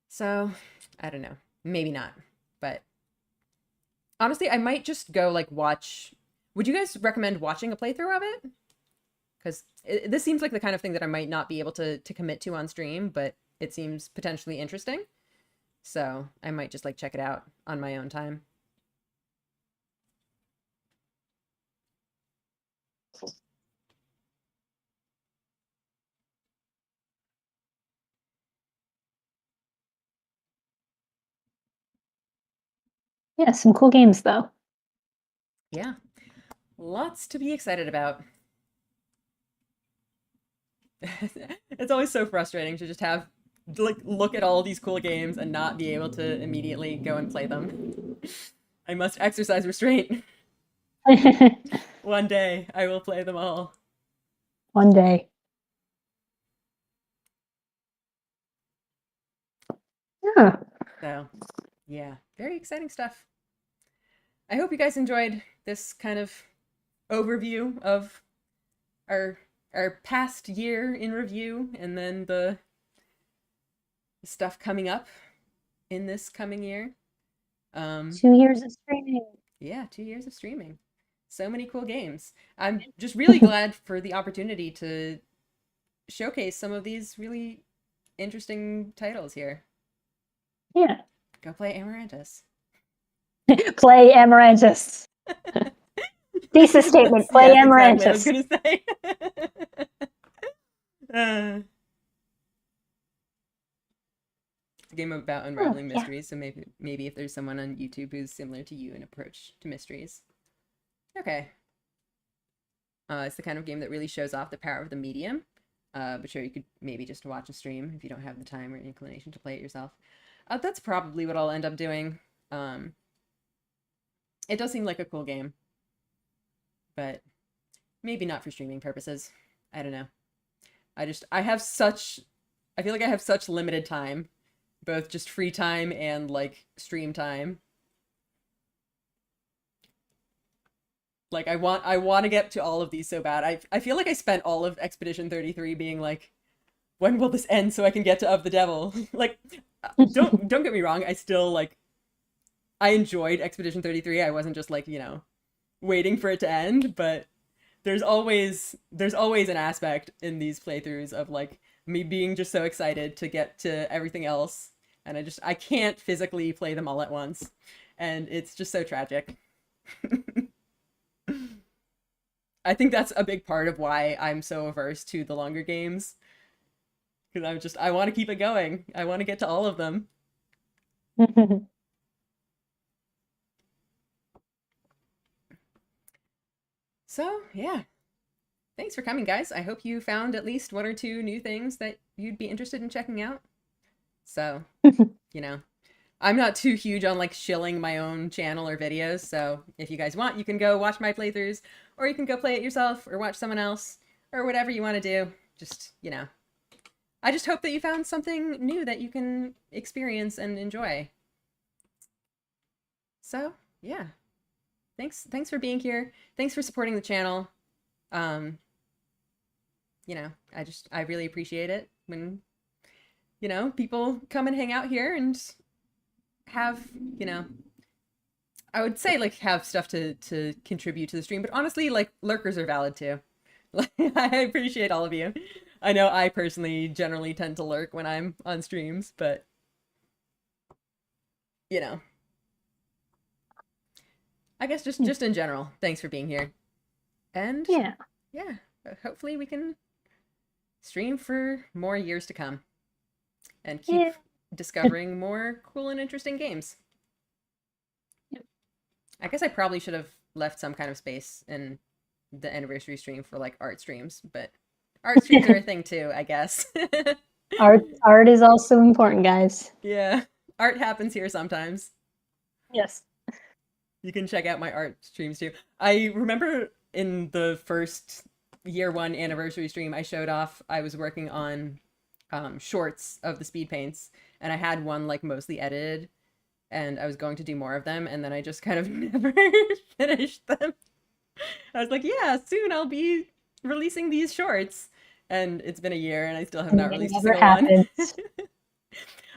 Speaker 1: So, I don't know. Maybe not. But honestly, I might just go, like, watch... Would you guys recommend watching a playthrough of it? Because this seems like the kind of thing that I might not be able to commit to on stream, but it seems potentially interesting. So, I might just, like, check it out on my own time.
Speaker 2: Yeah, some cool games though.
Speaker 1: Yeah. Lots to be excited about. It's always so frustrating to just have like look at all these cool games and not be able to immediately go and play them. I must exercise restraint. One day I will play them all.
Speaker 2: One day. Yeah.
Speaker 1: So, yeah, very exciting stuff. I hope you guys enjoyed this kind of overview of our past year in review and then the stuff coming up in this coming year.
Speaker 2: 2 years of streaming.
Speaker 1: Yeah, 2 years of streaming. So many cool games. I'm just really glad for the opportunity to showcase some of these really interesting titles here.
Speaker 2: Yeah.
Speaker 1: Go play Amaranthus.
Speaker 2: Play Amaranthus. Thesis statement. Play
Speaker 1: Yes,
Speaker 2: Amaranthus.
Speaker 1: exactly, I was gonna say. It's a game about unraveling mysteries, so maybe if there's someone on YouTube who's similar to you in approach to mysteries. Okay. It's the kind of game that really shows off the power of the medium. But sure, you could maybe just watch a stream if you don't have the time or inclination to play it yourself. That's probably what I'll end up doing. It does seem like a cool game, but maybe not for streaming purposes. I don't know. I feel like I have such limited time, both just free time and like stream time. Like I want to get to all of these so bad. I feel like I spent all of Expedition 33 being like, when will this end so I can get to Of the Devil? Like, don't get me wrong, I still like I enjoyed Expedition 33. I wasn't just like, you know, waiting for it to end, but there's always an aspect in these playthroughs of like me being just so excited to get to everything else, and I can't physically play them all at once, and it's just so tragic. I think that's a big part of why I'm so averse to the longer games, because I want to keep it going. I want to get to all of them. So, yeah. Thanks for coming, guys. I hope you found at least one or two new things that you'd be interested in checking out. So, you know, I'm not too huge on like shilling my own channel or videos, so if you guys want, you can go watch my playthroughs, or you can go play it yourself, or watch someone else, or whatever you want to do. Just, you know. I just hope that you found something new that you can experience and enjoy. So, yeah. Thanks for being here. Thanks for supporting the channel. You know, I really appreciate it when, you know, people come and hang out here and have, you know, I would say like have stuff to contribute to the stream, but honestly, like lurkers are valid too. Like, I appreciate all of you. I know I personally generally tend to lurk when I'm on streams, but you know, I guess just in general, thanks for being here. And
Speaker 2: Yeah.
Speaker 1: yeah, hopefully we can stream for more years to come and keep
Speaker 2: Yeah.
Speaker 1: discovering more cool and interesting games.
Speaker 2: Yep.
Speaker 1: I guess I probably should have left some kind of space in the anniversary stream for like art streams, but art streams are a thing too, I guess.
Speaker 2: Art is also important, guys.
Speaker 1: Yeah, art happens here sometimes.
Speaker 2: Yes.
Speaker 1: You can check out my art streams too. I remember in the first year 1 anniversary stream, I showed off, I was working on shorts of the speed paints, and I had one like mostly edited, and I was going to do more of them, and then I just kind of never finished them. I was like, yeah, soon I'll be releasing these shorts, and it's been a year and I still have not
Speaker 2: It
Speaker 1: released a
Speaker 2: never
Speaker 1: single one.
Speaker 2: happens.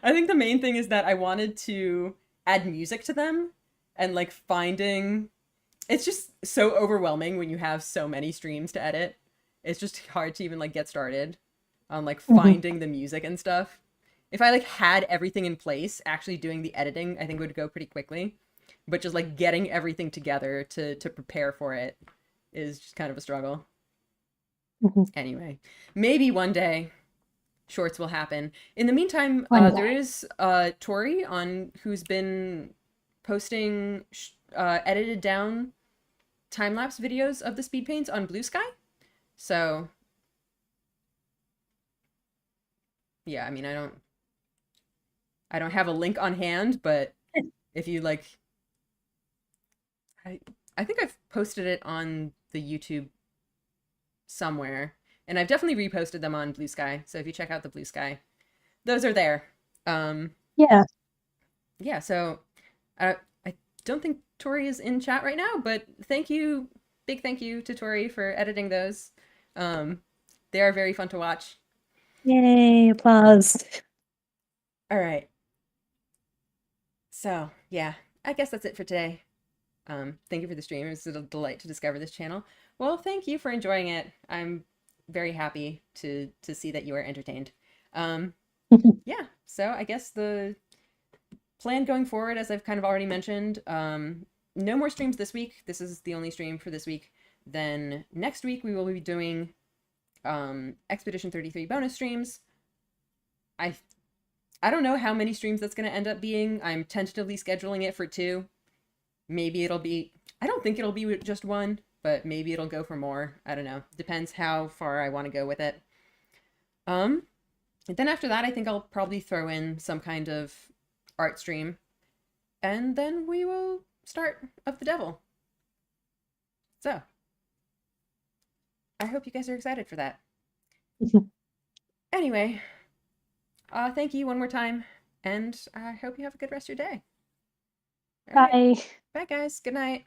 Speaker 1: I think the main thing is that I wanted to add music to them, and like finding, it's just so overwhelming when you have so many streams to edit. It's just hard to even like get started on like finding the music and stuff. If I like had everything in place, actually doing the editing, I think would go pretty quickly. But just like getting everything together to prepare for it is just kind of a struggle. Anyway, maybe one day shorts will happen. In the meantime, there is Tori on who's been posting edited down time-lapse videos of the speed paints on Blue Sky. So yeah, I mean, I don't have a link on hand, but if you like, I think I've posted it on the YouTube somewhere, and I've definitely reposted them on Blue Sky. So if you check out the Blue Sky, those are there.
Speaker 2: Yeah.
Speaker 1: Yeah, so I don't think Tori is in chat right now, but thank you, big thank you to Tori for editing those. They are very fun to watch.
Speaker 2: Yay, applause.
Speaker 1: All right. So yeah, I guess that's it for today. Thank you for the stream. It was a delight to discover this channel. Well, thank you for enjoying it. I'm very happy to see that you are entertained. Yeah, so I guess the plan going forward, as I've kind of already mentioned, no more streams this week. This is the only stream for this week. Then next week we will be doing Expedition 33 bonus streams. I don't know how many streams that's going to end up being. I'm tentatively scheduling it for 2. Maybe it'll be, I don't think it'll be just 1, but maybe it'll go for more. I don't know. Depends how far I want to go with it. And then after that, I think I'll probably throw in some kind of art stream, and then we will start Of the Devil. So I hope you guys are excited for that. Anyway, thank you one more time, and I hope you have a good rest of your day. All right.
Speaker 2: Bye.
Speaker 1: Bye, guys. Good night.